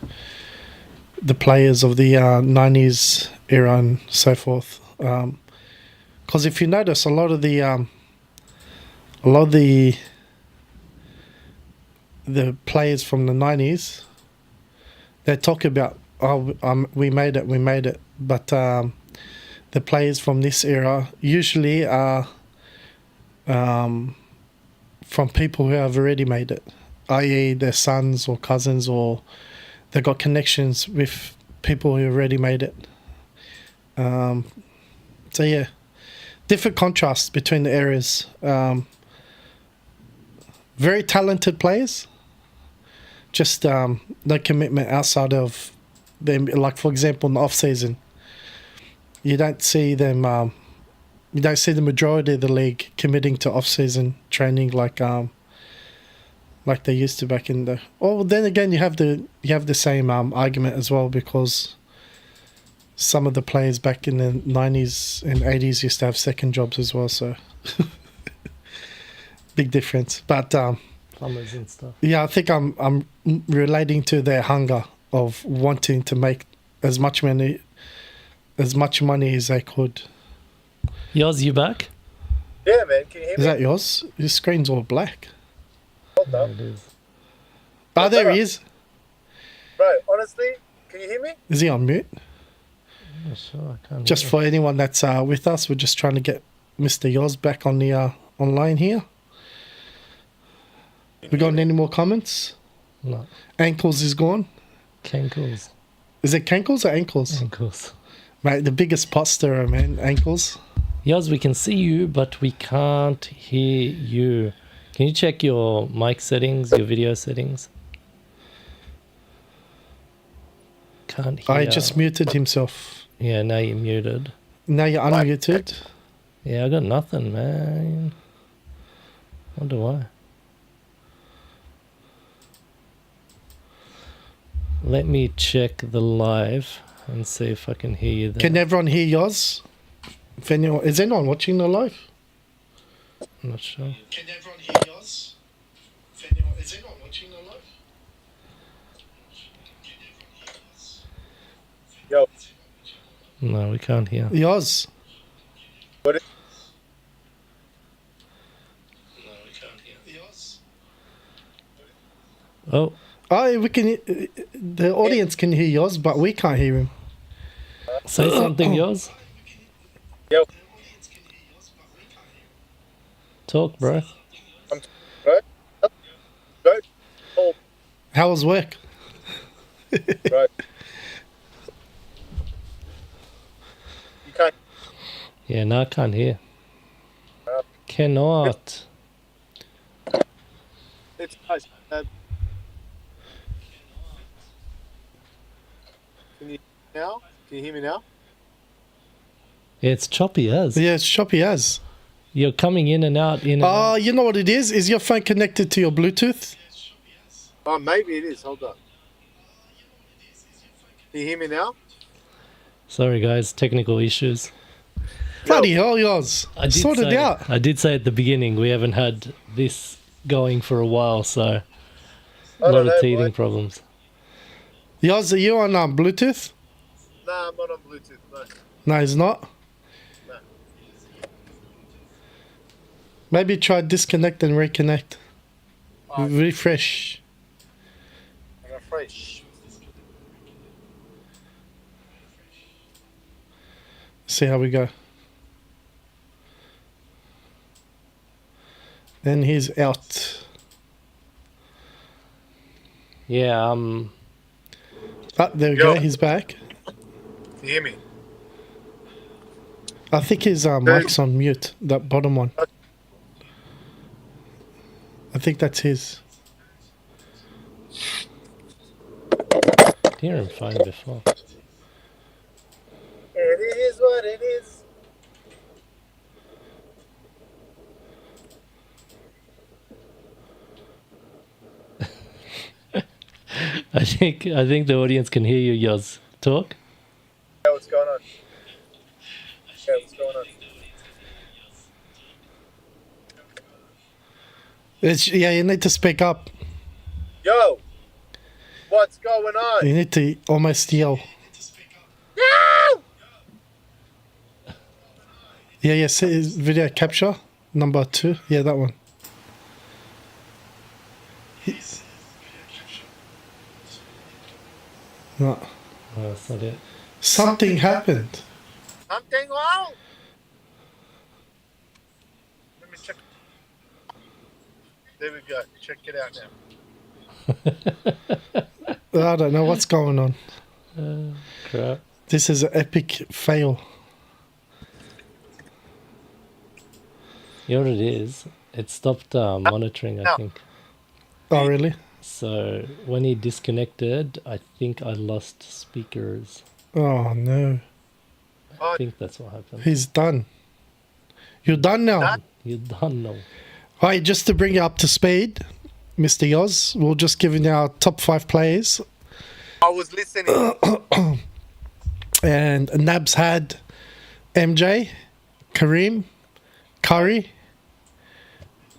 [SPEAKER 3] the players of the 90s era and so forth. Because if you notice, a lot of the players from the 90s, they talk about, we made it, but the players from this era usually are from people who have already made it, i.e. their sons or cousins, or they got connections with people who already made it. So yeah, different contrasts between the eras. Very talented players, just no commitment outside of them. Like for example, in the off season, you don't see them. You don't see the majority of the league committing to off season training like they used to back in the. Oh, then again, you have the same argument as well, because some of the players back in the 90s and 80s used to have second jobs as well. So big difference, but.
[SPEAKER 2] Plumbers and stuff.
[SPEAKER 3] Yeah, I think I'm relating to their hunger of wanting to make as much money as they could.
[SPEAKER 2] Yoz, you back?
[SPEAKER 1] Yeah, man. Can you hear
[SPEAKER 3] Is that yours? Your screen's all black.
[SPEAKER 2] Yeah, it is.
[SPEAKER 3] Oh, there he is.
[SPEAKER 1] Bro, honestly, can you hear me?
[SPEAKER 3] Is he on mute?
[SPEAKER 2] I'm not sure. I can't.
[SPEAKER 3] Just
[SPEAKER 2] hear.
[SPEAKER 3] for anyone that's with us, we're just trying to get Mr. Yoz back on the online here. We got any more comments?
[SPEAKER 2] No.
[SPEAKER 3] Ankles is gone.
[SPEAKER 2] Cankles.
[SPEAKER 3] Is it cankles or ankles?
[SPEAKER 2] Ankles.
[SPEAKER 3] Mate, the biggest pot stirrer, man. Ankles.
[SPEAKER 2] Yoz, we can see you, but we can't hear you. Can you check your mic settings, your video settings? Can't hear.
[SPEAKER 3] I just muted himself.
[SPEAKER 2] Yeah, now you're muted.
[SPEAKER 3] Now you're unmuted.
[SPEAKER 2] Yeah, I got nothing, man. Wonder why. Let me check the live and see if I can hear you there.
[SPEAKER 3] Can everyone hear yours? If anyone, is anyone watching the live?
[SPEAKER 2] I'm not sure.
[SPEAKER 3] Can everyone hear yours? Is anyone watching the live?
[SPEAKER 1] Yo.
[SPEAKER 2] No, we can't hear.
[SPEAKER 3] Yours.
[SPEAKER 1] What is-
[SPEAKER 3] No, we can't hear. Yours.
[SPEAKER 2] Oh,
[SPEAKER 3] Oh, we can. The audience can hear yours, but we can't hear him.
[SPEAKER 2] say something, Yoz.
[SPEAKER 1] Yo.
[SPEAKER 2] Talk, bro.
[SPEAKER 1] Right? Right? Oh,
[SPEAKER 3] How was work?
[SPEAKER 1] right. You can't.
[SPEAKER 2] Yeah, no, I can't hear. Cannot.
[SPEAKER 1] It's nice. Can you now? Can you hear me now?
[SPEAKER 2] Yeah, it's choppy as.
[SPEAKER 3] Yeah, it's choppy as.
[SPEAKER 2] You're coming in and out, in and
[SPEAKER 3] Oh,
[SPEAKER 2] out.
[SPEAKER 3] you know what it is? Is your phone connected to your Bluetooth?
[SPEAKER 1] Oh, maybe it is. Hold on. Can you hear me now?
[SPEAKER 2] Sorry, guys, technical issues.
[SPEAKER 3] Bloody hell, yours.
[SPEAKER 2] I did
[SPEAKER 3] Sort it
[SPEAKER 2] say,
[SPEAKER 3] out.
[SPEAKER 2] I did say at the beginning we haven't had this going for a while, so
[SPEAKER 1] I
[SPEAKER 2] a
[SPEAKER 1] don't
[SPEAKER 2] lot of
[SPEAKER 1] know,
[SPEAKER 2] teething
[SPEAKER 1] boy.
[SPEAKER 2] problems.
[SPEAKER 3] Yours, are you on Bluetooth?
[SPEAKER 1] Nah, I'm not on Bluetooth. No.
[SPEAKER 3] No, he's not.
[SPEAKER 1] No.
[SPEAKER 3] Maybe try disconnect and reconnect.
[SPEAKER 1] Oh,
[SPEAKER 3] Refresh.
[SPEAKER 1] refresh.
[SPEAKER 3] See how we go. Then he's out.
[SPEAKER 2] Yeah,
[SPEAKER 3] Ah, there we
[SPEAKER 1] Yo.
[SPEAKER 3] go. He's back.
[SPEAKER 1] Can you hear me?
[SPEAKER 3] I think his mic's on mute. That bottom one. I think that's his.
[SPEAKER 2] hear him fine before.
[SPEAKER 1] It is what
[SPEAKER 2] I think the audience can hear you, Yoz. Talk.
[SPEAKER 4] Yeah, what's going on? Yeah, what's going on?
[SPEAKER 3] You need to speak up.
[SPEAKER 4] Yo, what's going on?
[SPEAKER 3] You need to almost yell.
[SPEAKER 4] No!
[SPEAKER 3] Yeah, see video capture number 2. Yeah, that one. No.
[SPEAKER 2] Oh, that's not it.
[SPEAKER 3] Something happened.
[SPEAKER 4] Something wrong? Let me check. There we go. Check it out now.
[SPEAKER 3] I don't know what's going on.
[SPEAKER 2] Crap.
[SPEAKER 3] This is an epic fail.
[SPEAKER 2] You know what it is? It stopped monitoring, I think.
[SPEAKER 3] Oh, really?
[SPEAKER 2] So when he disconnected, I think I lost speakers.
[SPEAKER 3] Oh, no.
[SPEAKER 2] I think that's what happened.
[SPEAKER 3] He's done. You're done now.
[SPEAKER 4] Done?
[SPEAKER 2] You're done now.
[SPEAKER 3] Alright, just to bring you up to speed, Mr. Yoz, we'll just give you our top 5 players.
[SPEAKER 4] I was listening.
[SPEAKER 3] And Nabs had MJ, Kareem, Curry,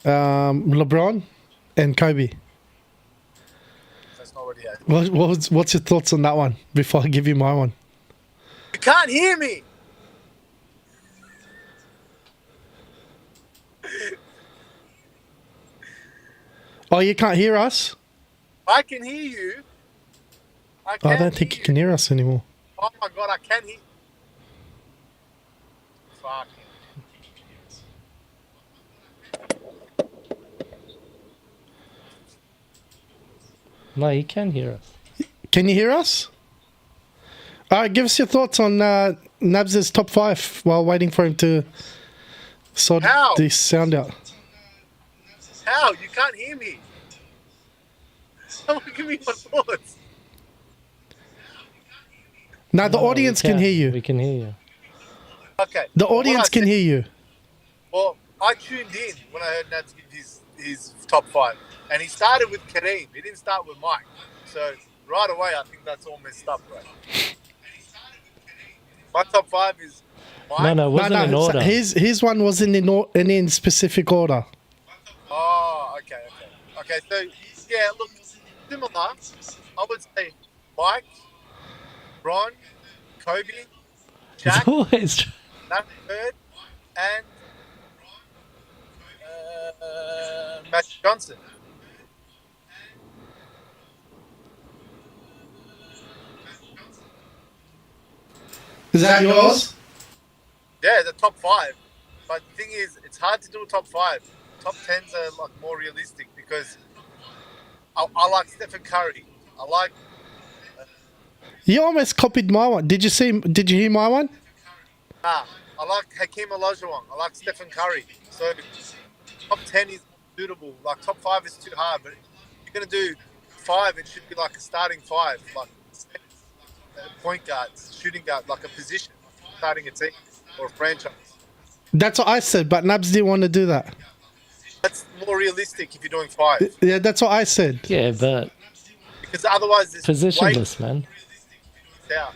[SPEAKER 3] LeBron, and Kobe.
[SPEAKER 4] That's not what he had.
[SPEAKER 3] What's your thoughts on that one before I give you my one?
[SPEAKER 4] You can't hear me.
[SPEAKER 3] Oh, you can't hear us?
[SPEAKER 4] I can hear you. I
[SPEAKER 3] don't think you can hear us anymore.
[SPEAKER 4] Oh my god, I can hear. Fuck.
[SPEAKER 2] No, he can hear us.
[SPEAKER 3] Can you hear us? Alright, give us your thoughts on Nabs' top 5 while waiting for him to sort
[SPEAKER 4] How?
[SPEAKER 3] this sound out.
[SPEAKER 4] How? You can't hear me. Someone give me my thoughts.
[SPEAKER 3] Now the
[SPEAKER 2] No, we
[SPEAKER 3] audience can hear you.
[SPEAKER 2] We can hear you.
[SPEAKER 4] Okay.
[SPEAKER 3] The
[SPEAKER 4] Well,
[SPEAKER 3] audience
[SPEAKER 4] what I
[SPEAKER 3] can
[SPEAKER 4] said-
[SPEAKER 3] hear you.
[SPEAKER 4] Well, I tuned in when I heard Nats give his top 5. And he started with Kareem. He didn't start with Mike. So right away, I think that's all messed up, right? My top 5 is Mike.
[SPEAKER 2] No, it wasn't in order.
[SPEAKER 3] His one wasn't in specific order.
[SPEAKER 4] Oh, okay. Okay, so, yeah, look, similar. I would say Mike, Ron, Kobe,
[SPEAKER 2] It's
[SPEAKER 4] Jack,
[SPEAKER 2] always
[SPEAKER 4] Nat Bird, and Matt Johnson.
[SPEAKER 3] Is that yours?
[SPEAKER 4] Yeah, the top 5. But the thing is, it's hard to do a top 5. Top 10s are like more realistic because I like Stephen Curry. I like
[SPEAKER 3] You almost copied my one. Did you hear my one?
[SPEAKER 4] I like Hakeem Olajuwon. I like Stephen Curry. So top 10 is suitable. Like top 5 is too hard, but if you're gonna do 5, it should be like a starting 5, like point guards, shooting guard, like a position, starting a team or a franchise.
[SPEAKER 3] That's what I said, but Nabs didn't want to do that.
[SPEAKER 4] That's more realistic if you're doing 5,
[SPEAKER 3] Yeah, that's what I said.
[SPEAKER 2] yeah, but
[SPEAKER 4] because otherwise there's
[SPEAKER 2] positionless, man.
[SPEAKER 4] out.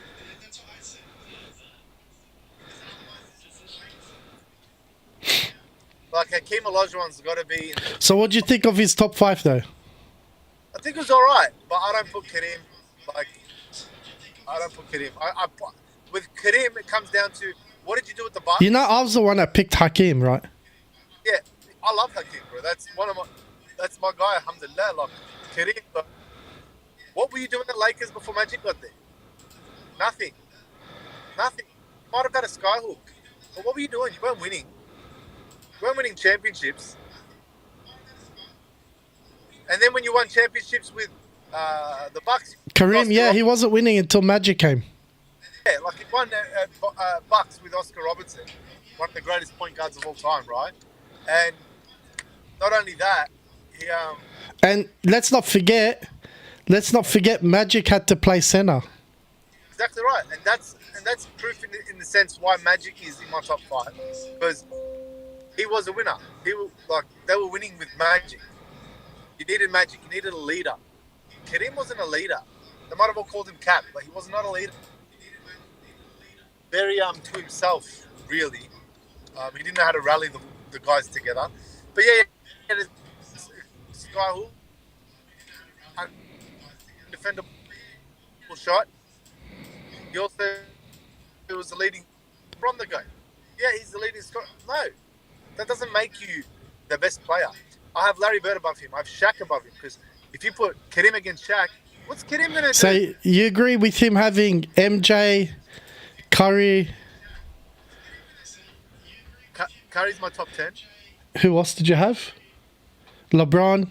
[SPEAKER 4] Like Hakeem Olajuwon's got to be.
[SPEAKER 3] So what do you think of his top 5 though?
[SPEAKER 4] I think it was all right, but I don't put Kareem. Like, I don't put Kareem. With Kareem, it comes down to what did you do with the Bucks?
[SPEAKER 3] You know, I was the one that picked Hakeem, right?
[SPEAKER 4] Yeah, I love Hakeem, bro. That's my guy. Alhamdulillah, like Kareem. But what were you doing at Lakers before Magic got there? Nothing. Might have got a skyhook, but what were you doing? You weren't winning. You weren't winning championships. And then when you won championships with the Bucks,
[SPEAKER 3] Kareem, yeah, he wasn't winning until Magic came.
[SPEAKER 4] yeah, like he won Bucks with Oscar Robertson, one of the greatest point guards of all time, right? And not only that, he
[SPEAKER 3] And let's not forget, Magic had to play center.
[SPEAKER 4] exactly right, and that's proof in the sense why Magic is in my top 5 because he was a winner. They were winning with Magic. You needed Magic. You needed a leader. Kareem wasn't a leader. They might have all called him Cap, but he was not a leader. Very to himself, really. He didn't know how to rally the guys together. But yeah, Skyhook, defendable shot. He also was the leading from the go. Yeah, he's the leading scorer. No, that doesn't make you the best player. I have Larry Bird above him. I have Shaq above him because if you put Kareem against Shaq, what's Kareem going to do?
[SPEAKER 3] So you agree with him having MJ, Curry?
[SPEAKER 4] Curry's my top 10.
[SPEAKER 3] Who else did you have? LeBron.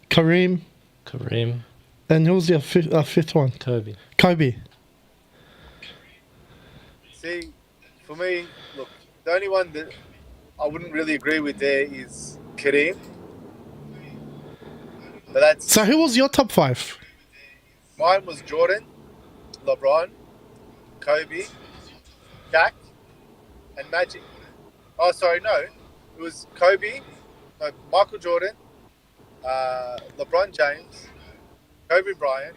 [SPEAKER 3] Kareem. And who's your fifth one? Kobe.
[SPEAKER 4] See, for me, look, the only one that I wouldn't really agree with there is Kareem. But that's...
[SPEAKER 3] So who was your top 5?
[SPEAKER 4] Mine was Jordan, LeBron, Kobe, Shaq, and Magic. Oh, sorry, no. It was Kobe, Michael Jordan, LeBron James, Kobe Bryant,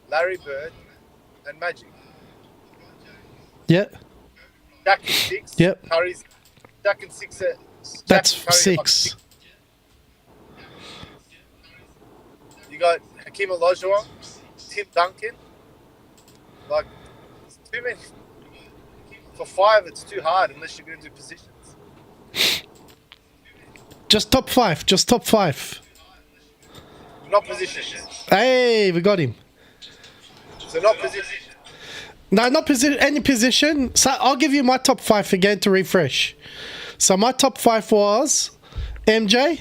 [SPEAKER 4] Larry Bird, and Magic.
[SPEAKER 3] Yeah.
[SPEAKER 4] Shaq is 6.
[SPEAKER 3] Yep.
[SPEAKER 4] Curry's Shaq and 6.
[SPEAKER 3] That's
[SPEAKER 4] Curry
[SPEAKER 3] 6.
[SPEAKER 4] You got Hakeem Olajuwon, Tim Duncan. Like, it's too many. For 5, it's too hard unless you're going to do positions.
[SPEAKER 3] Just top 5.
[SPEAKER 4] Not positions.
[SPEAKER 3] Hey, we got him.
[SPEAKER 4] So not positions.
[SPEAKER 3] No, not any position. So I'll give you my top 5 again to refresh. So my top 5 was MJ,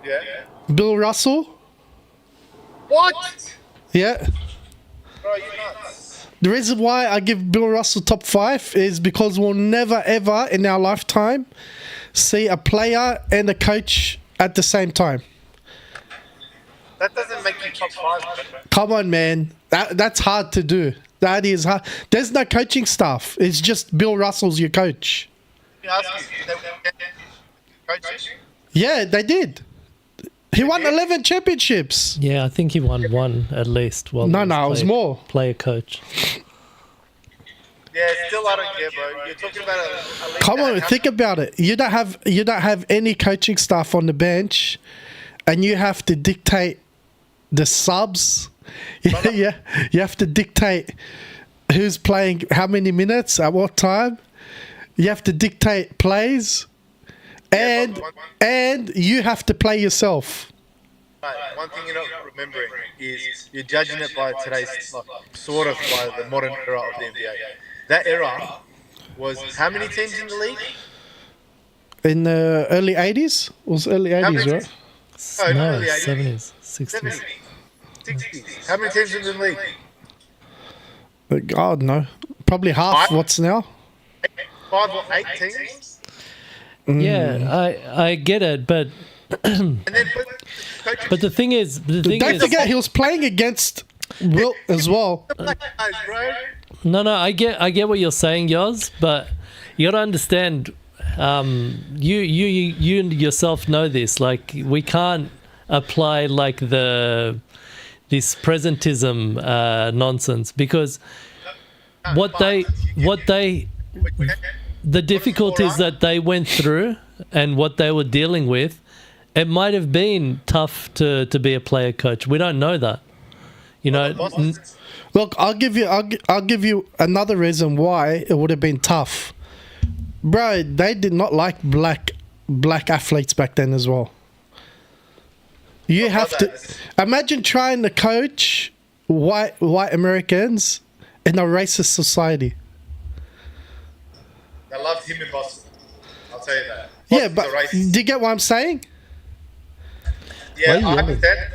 [SPEAKER 4] Yeah.
[SPEAKER 3] Bill Russell.
[SPEAKER 4] What?
[SPEAKER 3] Yeah.
[SPEAKER 4] Bro, you nuts.
[SPEAKER 3] The reason why I give Bill Russell top 5 is because we'll never ever in our lifetime see a player and a coach at the same time.
[SPEAKER 4] That doesn't make you top 5.
[SPEAKER 3] Come on, man. That's hard to do. That is hard. There's no coaching staff. It's just Bill Russell's your coach.
[SPEAKER 4] Let me ask you, coaching?
[SPEAKER 3] Yeah, they did. He won 11 championships.
[SPEAKER 2] Yeah, I think he won 1 at least. Well,
[SPEAKER 3] No, it was more.
[SPEAKER 2] Player coach.
[SPEAKER 4] Yeah, still I don't care, bro. You're talking about a league
[SPEAKER 3] Come
[SPEAKER 4] that
[SPEAKER 3] on,
[SPEAKER 4] has-
[SPEAKER 3] think about it. You don't have any coaching staff on the bench, and you have to dictate the subs. Yeah, you have to dictate who's playing how many minutes at what time. You have to dictate plays, and you have to play yourself.
[SPEAKER 4] Right, one thing you're not remembering is you're judging it by today's, sort of by the modern era of the NBA. That era was how many teams in the league?
[SPEAKER 3] In the early 80s? It was early 80s,
[SPEAKER 4] many-
[SPEAKER 3] right?
[SPEAKER 2] No,
[SPEAKER 4] early 80s.
[SPEAKER 2] 70s, 60s.
[SPEAKER 4] 70s, 60s. How many teams in the league?
[SPEAKER 3] God, no. Probably half what's now.
[SPEAKER 4] 5 or 8 teams?
[SPEAKER 2] Yeah, I get it, but
[SPEAKER 4] And then coaches.
[SPEAKER 2] the thing is,
[SPEAKER 3] Don't forget, he was playing against Wilt as well.
[SPEAKER 4] Guys, bro.
[SPEAKER 2] No, I get what you're saying, Yoz, but you got to understand. You yourself know this. Like, we can't apply like this presentism nonsense, because the difficulties that they went through and what they were dealing with, it might have been tough to be a player coach. We don't know that. You know,
[SPEAKER 3] Look, I'll give you another reason why it would have been tough. Bro, they did not like black athletes back then as well. You have to imagine trying to coach white Americans in a racist society.
[SPEAKER 4] I loved him in Boston. I'll tell you that.
[SPEAKER 3] Yeah,
[SPEAKER 4] Boston's
[SPEAKER 3] but
[SPEAKER 4] a racist.
[SPEAKER 3] do you get what I'm saying?
[SPEAKER 4] Yeah,
[SPEAKER 2] Why are you
[SPEAKER 4] I
[SPEAKER 2] yelling?
[SPEAKER 4] understand.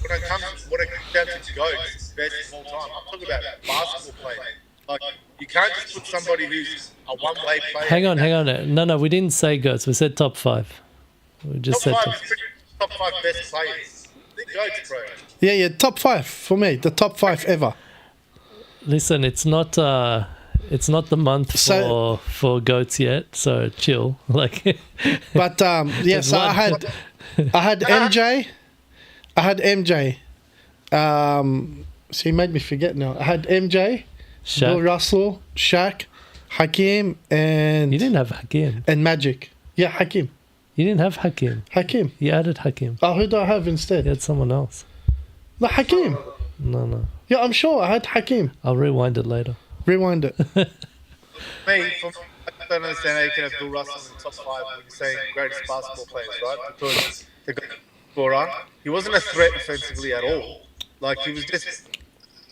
[SPEAKER 4] When it comes down to GOATs, best of all time, I'm talking about basketball players. Like, you can't just put somebody who's a one-way player.
[SPEAKER 2] hang on. No, we didn't say goats. We said top 5. We just said
[SPEAKER 4] Top
[SPEAKER 2] top.
[SPEAKER 4] 5 is top 5 best players. The GOATs, bro.
[SPEAKER 3] Yeah, top 5 for me. The top 5 ever.
[SPEAKER 2] Listen, it's not It's not the month
[SPEAKER 3] So-
[SPEAKER 2] for goats yet, so chill. Like,
[SPEAKER 3] But yeah, so I had MJ. I had MJ. So you made me forget now. I had MJ, Bill
[SPEAKER 2] Shaq.
[SPEAKER 3] Russell, Shaq, Hakim, and
[SPEAKER 2] You didn't have Hakim.
[SPEAKER 3] and Magic. Yeah, Hakim.
[SPEAKER 2] You didn't have Hakim.
[SPEAKER 3] Hakim.
[SPEAKER 2] You added Hakim.
[SPEAKER 3] Oh, who do I have instead?
[SPEAKER 2] You had someone else.
[SPEAKER 3] No, Hakim.
[SPEAKER 2] No.
[SPEAKER 3] Yeah, I'm sure I had Hakim.
[SPEAKER 2] I'll rewind it later.
[SPEAKER 3] Rewind it.
[SPEAKER 4] Me, I don't understand how you can have Bill Russell in the top 5 when you're saying greatest basketball players, right? Because the guy scorer, he wasn't a threat offensively at all. Like, he was just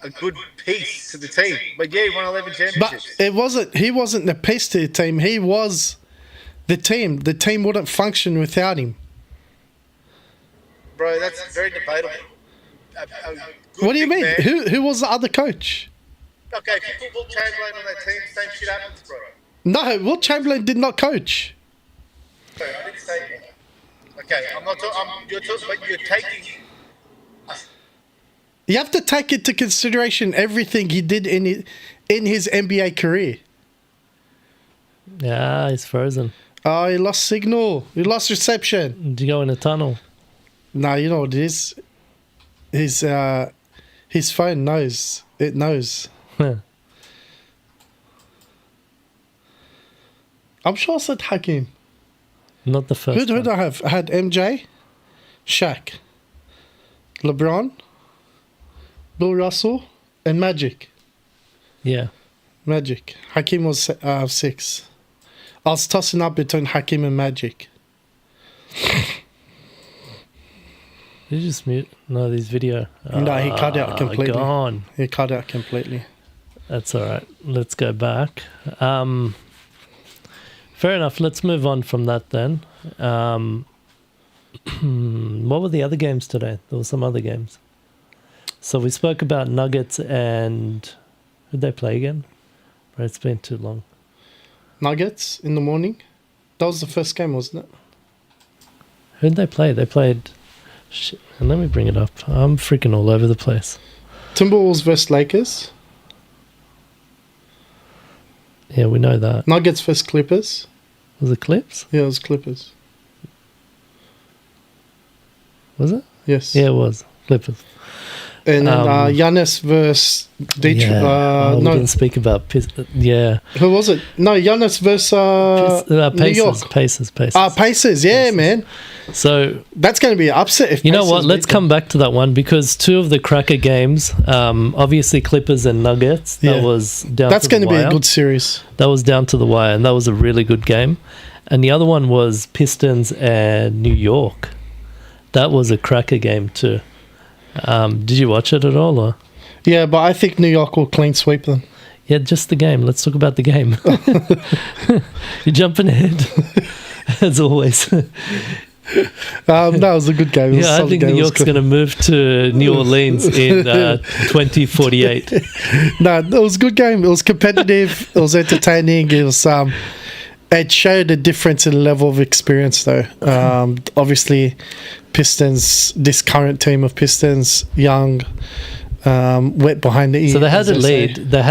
[SPEAKER 4] a good piece to the team. But yeah, he won 11 championships.
[SPEAKER 3] But he wasn't the piece to the team. He was the team. The team wouldn't function without him.
[SPEAKER 4] Bro, that's very debatable.
[SPEAKER 3] What do you mean? Who was the other coach?
[SPEAKER 4] Okay, if you put Will Chamberlain on that team, same shit happens, bro.
[SPEAKER 3] No, Will Chamberlain did not coach.
[SPEAKER 4] Bro, I didn't say that. Okay, I'm not talking, but you're taking...
[SPEAKER 3] You have to take into consideration everything he did in his NBA career.
[SPEAKER 2] Yeah, he's frozen.
[SPEAKER 3] Oh, he lost signal. He lost reception.
[SPEAKER 2] Did you go in a tunnel?
[SPEAKER 3] No, you know what it is? His phone knows. It knows.
[SPEAKER 2] Huh.
[SPEAKER 3] I'm sure I said Hakim.
[SPEAKER 2] Not the first
[SPEAKER 3] Who did I have? I had MJ, Shaq, LeBron, Bill Russell, and Magic.
[SPEAKER 2] Yeah.
[SPEAKER 3] Magic. Hakim was 6. I was tossing up between Hakim and Magic.
[SPEAKER 2] Did you just mute? No, this video.
[SPEAKER 3] No, he cut out completely.
[SPEAKER 2] Gone.
[SPEAKER 3] He cut out completely.
[SPEAKER 2] That's all right. Let's go back. Fair enough. Let's move on from that then. What were the other games today? There were some other games. So we spoke about Nuggets and... Who'd they play again? Right, it's been too long.
[SPEAKER 3] Nuggets in the morning. That was the first game, wasn't it?
[SPEAKER 2] Who'd they play? They played... Shit. And let me bring it up. I'm freaking all over the place.
[SPEAKER 3] Timberwolves versus Lakers.
[SPEAKER 2] Yeah, we know that.
[SPEAKER 3] Nuggets versus Clippers.
[SPEAKER 2] Was it Clips?
[SPEAKER 3] Yeah, it was Clippers.
[SPEAKER 2] Was it?
[SPEAKER 3] Yes.
[SPEAKER 2] Yeah, it was. Clippers.
[SPEAKER 3] And then Giannis versus Detroit.
[SPEAKER 2] Yeah. We
[SPEAKER 3] No,
[SPEAKER 2] didn't speak about... Yeah.
[SPEAKER 3] who was it? No, Giannis versus New York.
[SPEAKER 2] Pacers.
[SPEAKER 3] Pacers. Yeah, man.
[SPEAKER 2] So...
[SPEAKER 3] That's going to be an upset if
[SPEAKER 2] You know
[SPEAKER 3] Pacers
[SPEAKER 2] what? Let's
[SPEAKER 3] beat
[SPEAKER 2] come back to that one because 2 of the cracker games, obviously Clippers and Nuggets, that
[SPEAKER 3] Yeah.
[SPEAKER 2] was down
[SPEAKER 3] That's
[SPEAKER 2] to
[SPEAKER 3] going
[SPEAKER 2] the
[SPEAKER 3] to be
[SPEAKER 2] wire.
[SPEAKER 3] a good series.
[SPEAKER 2] That was down to the wire, and that was a really good game. And the other one was Pistons and New York. That was a cracker game too. Did you watch it at all? Or?
[SPEAKER 3] Yeah, but I think New York will clean sweep them.
[SPEAKER 2] Yeah, just the game. Let's talk about the game. You're jumping ahead, as always.
[SPEAKER 3] No, it was a good game. It was a
[SPEAKER 2] Yeah, I
[SPEAKER 3] solid
[SPEAKER 2] think
[SPEAKER 3] game.
[SPEAKER 2] New
[SPEAKER 3] It was
[SPEAKER 2] York's
[SPEAKER 3] good.
[SPEAKER 2] going to move to New Orleans in 2048.
[SPEAKER 3] No, it was a good game. It was competitive. It was entertaining. It was it showed a difference in level of experience, though. Obviously, Pistons. This current team of Pistons, young, wet behind the ears.
[SPEAKER 2] So they had
[SPEAKER 3] as
[SPEAKER 2] a
[SPEAKER 3] they
[SPEAKER 2] lead.
[SPEAKER 3] say.
[SPEAKER 2] They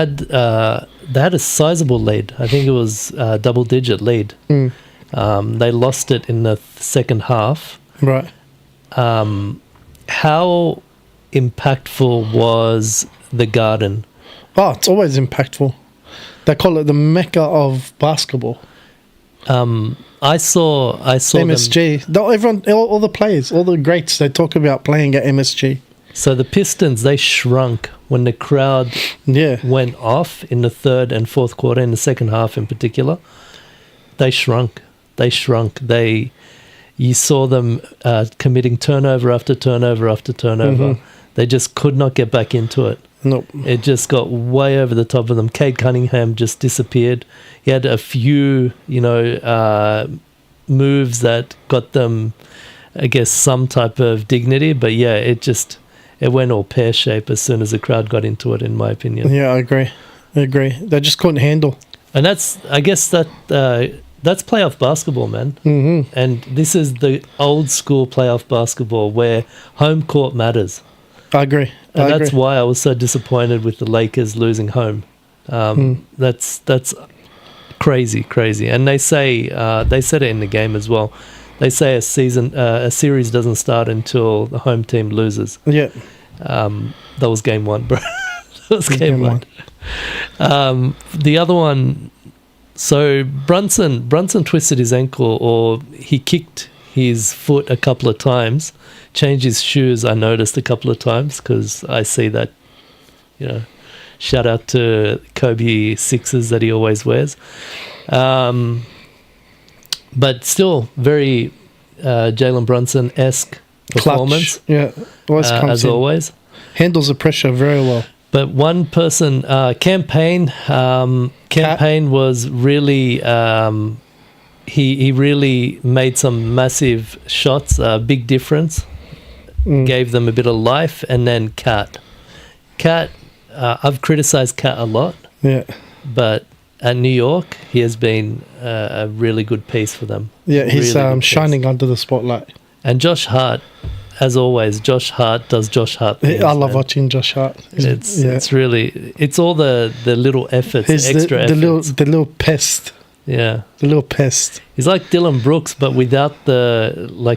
[SPEAKER 2] had a sizable lead. I think it was a double-digit lead. They lost it in the second half.
[SPEAKER 3] Right.
[SPEAKER 2] How impactful was the Garden?
[SPEAKER 3] Oh, it's always impactful. They call it the Mecca of basketball.
[SPEAKER 2] I saw
[SPEAKER 3] MSG. Everyone, all the players, all the greats, they talk about playing at MSG.
[SPEAKER 2] So the Pistons, they shrunk when the crowd
[SPEAKER 3] Yeah.
[SPEAKER 2] went off in the third and fourth quarter, in the second half in particular. They shrunk. You saw them committing turnover after turnover after turnover. They just could not get back into it.
[SPEAKER 3] Nope.
[SPEAKER 2] It just got way over the top of them. Cade Cunningham just disappeared. He had a few, moves that got them, I guess, some type of dignity. But yeah, it went all pear-shaped as soon as the crowd got into it, in my opinion.
[SPEAKER 3] Yeah, I agree. They just couldn't handle.
[SPEAKER 2] And that's playoff basketball, man.
[SPEAKER 3] Mm-hmm.
[SPEAKER 2] And this is the old school playoff basketball where home court matters.
[SPEAKER 3] I agree.
[SPEAKER 2] And that's why I was so disappointed with the Lakers losing home. That's crazy. And they say they said it in the game as well. They say a series doesn't start until the home team loses.
[SPEAKER 3] Yeah.
[SPEAKER 2] That was game one, bro. That was game one. The other one, so Brunson twisted his ankle, or he kicked his foot a couple of times, changed his shoes, I noticed a couple of times, because I see that, shout out to Kobe 6s that he always wears. But still, very Jalen Brunson-esque performance.
[SPEAKER 3] Clutch. Yeah. Always comes
[SPEAKER 2] as
[SPEAKER 3] in.
[SPEAKER 2] always.
[SPEAKER 3] Handles the pressure very well.
[SPEAKER 2] But one person, Campaign was really, he really made some massive shots, big difference, gave them a bit of life. And then Cat, I've criticized Cat a lot.
[SPEAKER 3] Yeah.
[SPEAKER 2] But at New York, he has been a really good piece for them.
[SPEAKER 3] Yeah, he's
[SPEAKER 2] really
[SPEAKER 3] shining under the spotlight.
[SPEAKER 2] And Josh Hart, as always, Josh Hart does Josh Hart things.
[SPEAKER 3] I love watching Josh Hart.
[SPEAKER 2] It's really, it's all the little efforts,
[SPEAKER 3] He's
[SPEAKER 2] extra efforts.
[SPEAKER 3] The little pest.
[SPEAKER 2] Yeah.
[SPEAKER 3] The little pest.
[SPEAKER 2] He's like Dylan Brooks, but without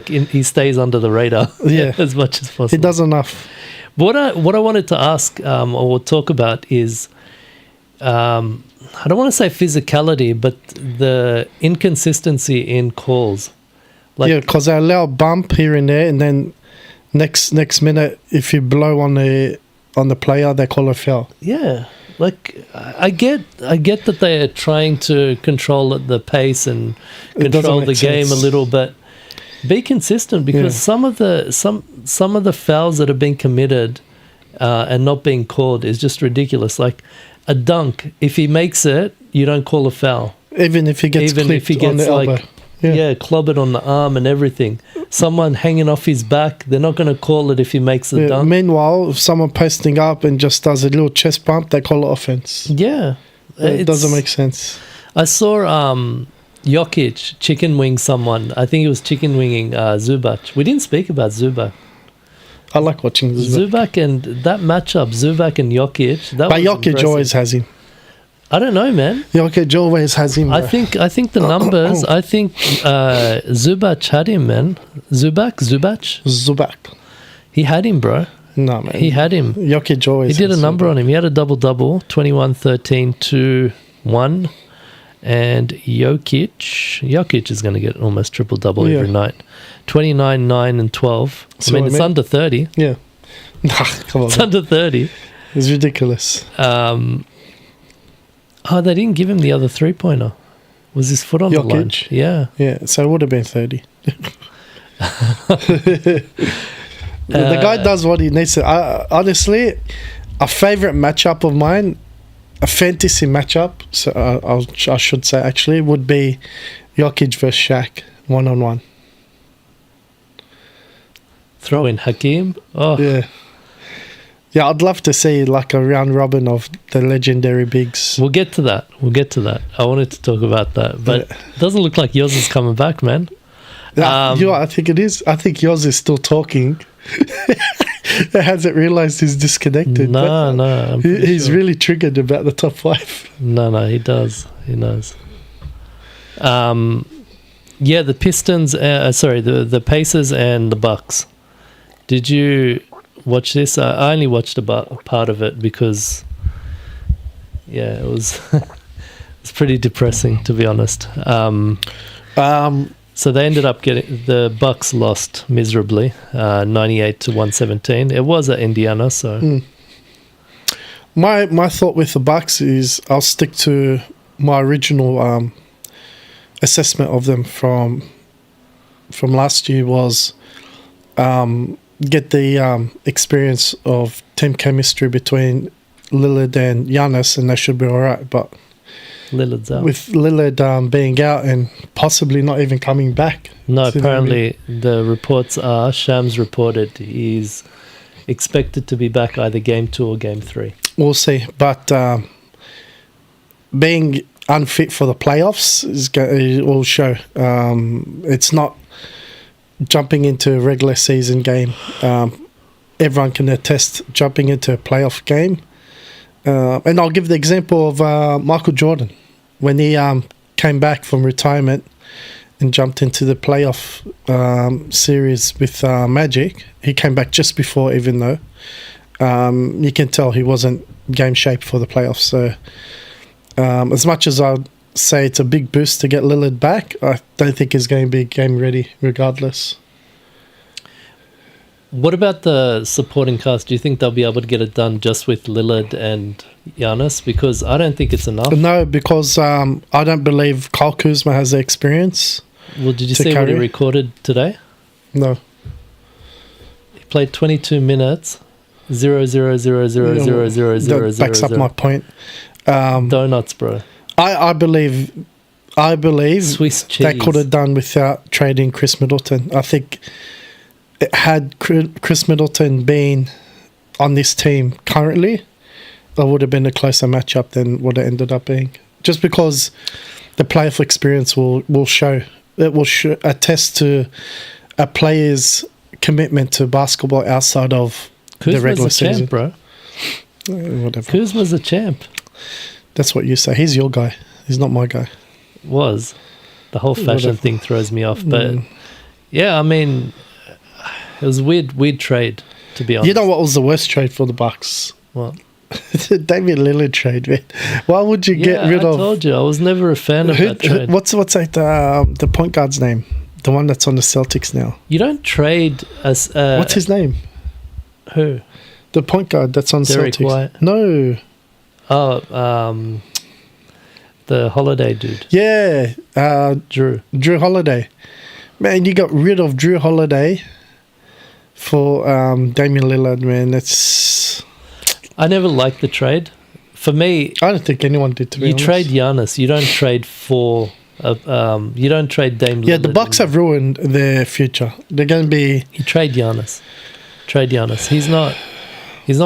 [SPEAKER 2] he stays under the radar as much as possible.
[SPEAKER 3] He does enough.
[SPEAKER 2] What I wanted to ask or talk about is, I don't want to say physicality, but the inconsistency in calls.
[SPEAKER 3] Because they allow a bump here and there, and then next minute, if you blow on the player, they call a foul.
[SPEAKER 2] Yeah, I get that they are trying to control the pace and control the game a little, but be consistent, because some of the fouls that have been committed and not being called is just ridiculous. Like a dunk, if he makes it, you don't call a foul.
[SPEAKER 3] Even if he gets clipped on the elbow.
[SPEAKER 2] Clobbered on the arm and everything. Someone hanging off his back, they're not going to call it if he makes the dunk.
[SPEAKER 3] Meanwhile, if someone posting up and just does a little chest bump, they call it offense.
[SPEAKER 2] Yeah.
[SPEAKER 3] It doesn't make sense.
[SPEAKER 2] I saw Jokic chicken wing someone. I think he was chicken winging Zubac. We didn't speak about Zubac.
[SPEAKER 3] I like watching
[SPEAKER 2] Zubac and that matchup, Zubac and Jokic.
[SPEAKER 3] But Jokic
[SPEAKER 2] impressive.
[SPEAKER 3] always has him.
[SPEAKER 2] I don't know, man.
[SPEAKER 3] Jokic always has him. Bro.
[SPEAKER 2] I think the numbers. I think Zubac had him, man. Zubac. He had him, bro.
[SPEAKER 3] No, man.
[SPEAKER 2] He had him.
[SPEAKER 3] Jokic always.
[SPEAKER 2] He did a number on him. He had a double, 21, 13, 2, 1. And Jokic is going to get almost triple-double every night. 29, 9, and 12.
[SPEAKER 3] So
[SPEAKER 2] it's under 30.
[SPEAKER 3] Yeah. Come on.
[SPEAKER 2] It's under 30.
[SPEAKER 3] It's ridiculous.
[SPEAKER 2] They didn't give him the other three-pointer. Was his foot on the line? Yeah.
[SPEAKER 3] Yeah, so it would have been 30. The guy does what he needs to. Honestly, a favourite matchup of mine, a fantasy matchup, so I should say actually, would be Jokic versus Shaq, 1-on-1.
[SPEAKER 2] Throw in Hakeem. Oh.
[SPEAKER 3] Yeah. Yeah, I'd love to see like a round robin of the legendary bigs.
[SPEAKER 2] We'll get to that. I wanted to talk about that. But it doesn't look like yours is coming back, man.
[SPEAKER 3] I think it is. I think yours is still talking. He hasn't realised he's disconnected.
[SPEAKER 2] No.
[SPEAKER 3] He's really triggered about the top 5.
[SPEAKER 2] No, he does. He knows. The Pistons, the Pacers and the Bucks. Did you watch this? I only watched about part of it because, it was it's pretty depressing, to be honest. So they ended up the Bucks lost miserably, 98 to 117. It was at Indiana, so.
[SPEAKER 3] My thought with the Bucks is I'll stick to my original assessment of them from last year was get the experience of team chemistry between Lillard and Giannis, and they should be all right. But
[SPEAKER 2] Lillard's out.
[SPEAKER 3] With Lillard being out and possibly not even coming back.
[SPEAKER 2] No, apparently the reports are, Shams reported he's expected to be back either game 2 or game 3.
[SPEAKER 3] We'll see. But being unfit for the playoffs will show. It's not jumping into a regular season game. Everyone can attest jumping into a playoff game. And I'll give the example of Michael Jordan when he came back from retirement and jumped into the playoff series with Magic. He came back just before, even though you can tell he wasn't game shape for the playoffs. So as much as I'd say it's a big boost to get Lillard back, I don't think he's going to be game ready regardless.
[SPEAKER 2] What about the supporting cast? Do you think they'll be able to get it done just with Lillard and Giannis? Because I don't think it's enough.
[SPEAKER 3] No, because I don't believe Kyle Kuzma has the experience.
[SPEAKER 2] Well, did you
[SPEAKER 3] to
[SPEAKER 2] see what he
[SPEAKER 3] carry.
[SPEAKER 2] recorded today?
[SPEAKER 3] No.
[SPEAKER 2] He played 22 minutes. 0.000000000.
[SPEAKER 3] That backs up my point.
[SPEAKER 2] Donuts, bro.
[SPEAKER 3] I believe
[SPEAKER 2] Swiss cheese.
[SPEAKER 3] they could have done without trading Chris Middleton. I think had Chris Middleton been on this team currently, it would have been a closer matchup than what it ended up being. Just because the playoff experience will show. It will attest to a player's commitment to basketball outside of the regular
[SPEAKER 2] Kuzma's a
[SPEAKER 3] season.
[SPEAKER 2] champ, bro.
[SPEAKER 3] Whatever.
[SPEAKER 2] Kuzma's a champ.
[SPEAKER 3] That's what you say. He's your guy. He's not my guy.
[SPEAKER 2] Was. The whole fashion
[SPEAKER 3] Whatever.
[SPEAKER 2] thing throws me off. But, yeah, I mean, it was a weird trade, to be honest.
[SPEAKER 3] You know what was the worst trade for the Bucks?
[SPEAKER 2] What?
[SPEAKER 3] The Damian Lillard trade, man. Why would you get rid
[SPEAKER 2] I
[SPEAKER 3] of...
[SPEAKER 2] told you. I was never a fan of that trade.
[SPEAKER 3] What's like the point guard's name? The one that's on the Celtics now.
[SPEAKER 2] You don't trade as...
[SPEAKER 3] What's his name?
[SPEAKER 2] Who?
[SPEAKER 3] The point guard that's on
[SPEAKER 2] Derek
[SPEAKER 3] Celtics.
[SPEAKER 2] White?
[SPEAKER 3] No.
[SPEAKER 2] Oh, the Holiday dude.
[SPEAKER 3] Yeah.
[SPEAKER 2] Drew.
[SPEAKER 3] Drew Holiday. Man, you got rid of Drew Holiday for Damian Lillard, man. That's...
[SPEAKER 2] I never liked the trade. For me,
[SPEAKER 3] I don't think anyone did, to be honest.
[SPEAKER 2] you trade Giannis. You don't trade for... you don't trade Dame Lillard.
[SPEAKER 3] Yeah, the Bucks have ruined their future. They're going to be...
[SPEAKER 2] You trade Giannis. Trade Giannis. He's not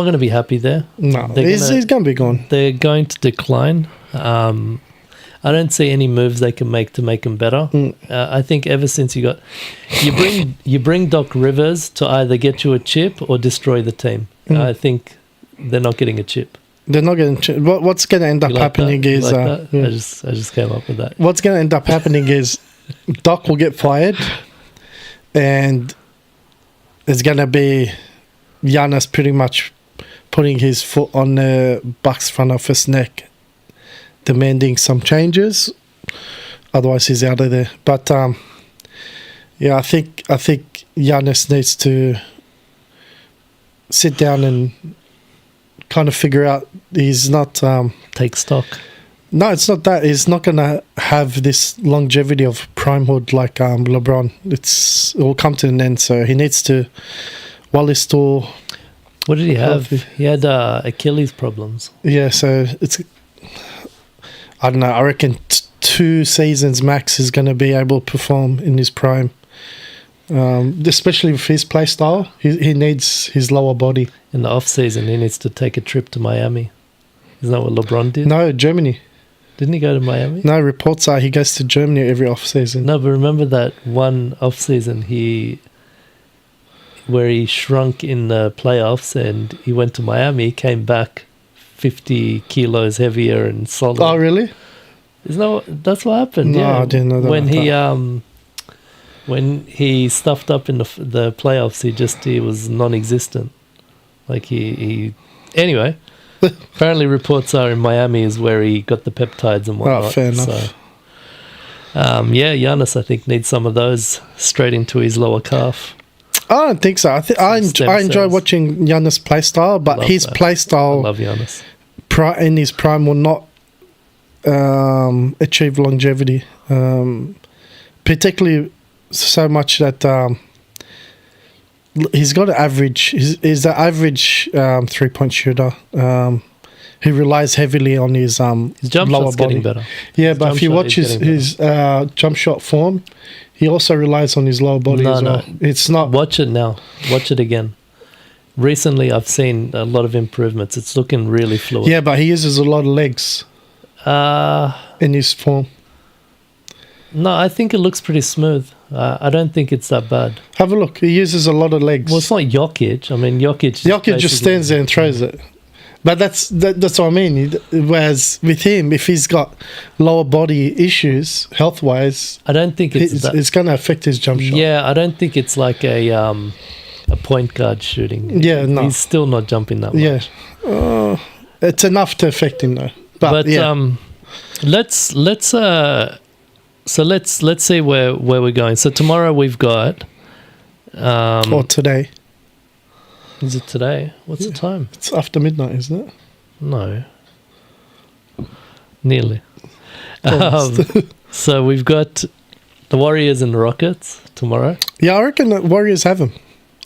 [SPEAKER 2] going to be happy there.
[SPEAKER 3] No, he's going to be gone.
[SPEAKER 2] They're going to decline. I don't see any moves they can make to make him better. I think ever since you bring Doc Rivers to either get you a chip or destroy the team. I think they're not getting a chip.
[SPEAKER 3] They're not getting... What's going to end up
[SPEAKER 2] You like
[SPEAKER 3] happening
[SPEAKER 2] that? You
[SPEAKER 3] is...
[SPEAKER 2] like that?
[SPEAKER 3] yeah.
[SPEAKER 2] I just came up with that.
[SPEAKER 3] What's going to end up happening is Doc will get fired and it's going to be Giannis pretty much putting his foot on the Bucks front office neck, demanding some changes. Otherwise, he's out of there. But yeah, I think Giannis needs to sit down and kind of figure out he's not...
[SPEAKER 2] Take stock.
[SPEAKER 3] No, it's not that. He's not going to have this longevity of primehood like LeBron. It will come to an end, so he needs to... While he's still...
[SPEAKER 2] What did he have? He had Achilles problems.
[SPEAKER 3] Yeah, so it's... I don't know. I reckon 2 seasons max is going to be able to perform in his prime. Especially with his play style. He needs his lower body.
[SPEAKER 2] In the off-season, he needs to take a trip to Miami. Isn't that what LeBron did?
[SPEAKER 3] No, Germany.
[SPEAKER 2] Didn't he go to Miami?
[SPEAKER 3] No, reports are he goes to Germany every off-season.
[SPEAKER 2] No, but remember that one off-season where he shrunk in the playoffs and he went to Miami, came back 50 kilos heavier and solid.
[SPEAKER 3] Oh, really?
[SPEAKER 2] That's what happened.
[SPEAKER 3] No,
[SPEAKER 2] yeah.
[SPEAKER 3] I didn't know that.
[SPEAKER 2] When he stuffed up in the playoffs, he was non-existent. Like he anyway. Apparently, reports are in Miami is where he got the peptides and whatnot.
[SPEAKER 3] Oh, fair enough.
[SPEAKER 2] So, yeah, Giannis, I think, needs some of those straight into his lower calf.
[SPEAKER 3] I don't think so. I enjoy
[SPEAKER 2] cells.
[SPEAKER 3] watching Giannis' play style, but
[SPEAKER 2] Love
[SPEAKER 3] his
[SPEAKER 2] that.
[SPEAKER 3] play
[SPEAKER 2] I
[SPEAKER 3] style
[SPEAKER 2] love Giannis.
[SPEAKER 3] in his prime will not achieve longevity. Particularly so much that he's got an average. He's the average 3-point shooter. He relies heavily on his
[SPEAKER 2] Jump
[SPEAKER 3] lower
[SPEAKER 2] shot's
[SPEAKER 3] body.
[SPEAKER 2] getting better.
[SPEAKER 3] Yeah,
[SPEAKER 2] His
[SPEAKER 3] but
[SPEAKER 2] jump
[SPEAKER 3] if you
[SPEAKER 2] shot
[SPEAKER 3] watch
[SPEAKER 2] is getting
[SPEAKER 3] his jump shot form, he also relies on his lower body as well. It's not...
[SPEAKER 2] Watch it now. Watch it again. Recently, I've seen a lot of improvements. It's looking really fluid.
[SPEAKER 3] Yeah, but he uses a lot of legs in his form.
[SPEAKER 2] No, I think it looks pretty smooth. I don't think it's that bad.
[SPEAKER 3] Have a look. He uses a lot of legs.
[SPEAKER 2] Well, it's not Jokic. I mean, Jokic
[SPEAKER 3] Jokic just stands there and throws it. But that's what I mean. Whereas with him, if he's got lower body issues, health wise,
[SPEAKER 2] I don't think
[SPEAKER 3] it's going to affect his jump shot.
[SPEAKER 2] Yeah, I don't think it's like a point guard shooting.
[SPEAKER 3] Yeah, no.
[SPEAKER 2] He's still not jumping that much.
[SPEAKER 3] Yeah, it's enough to affect him though. But yeah.
[SPEAKER 2] Let's see where we're going. So tomorrow we've got.
[SPEAKER 3] Or today.
[SPEAKER 2] Is it today? What's the time?
[SPEAKER 3] It's after midnight, isn't it?
[SPEAKER 2] No. Nearly.
[SPEAKER 3] Almost.
[SPEAKER 2] So we've got the Warriors and the Rockets tomorrow.
[SPEAKER 3] Yeah, I reckon the Warriors have him.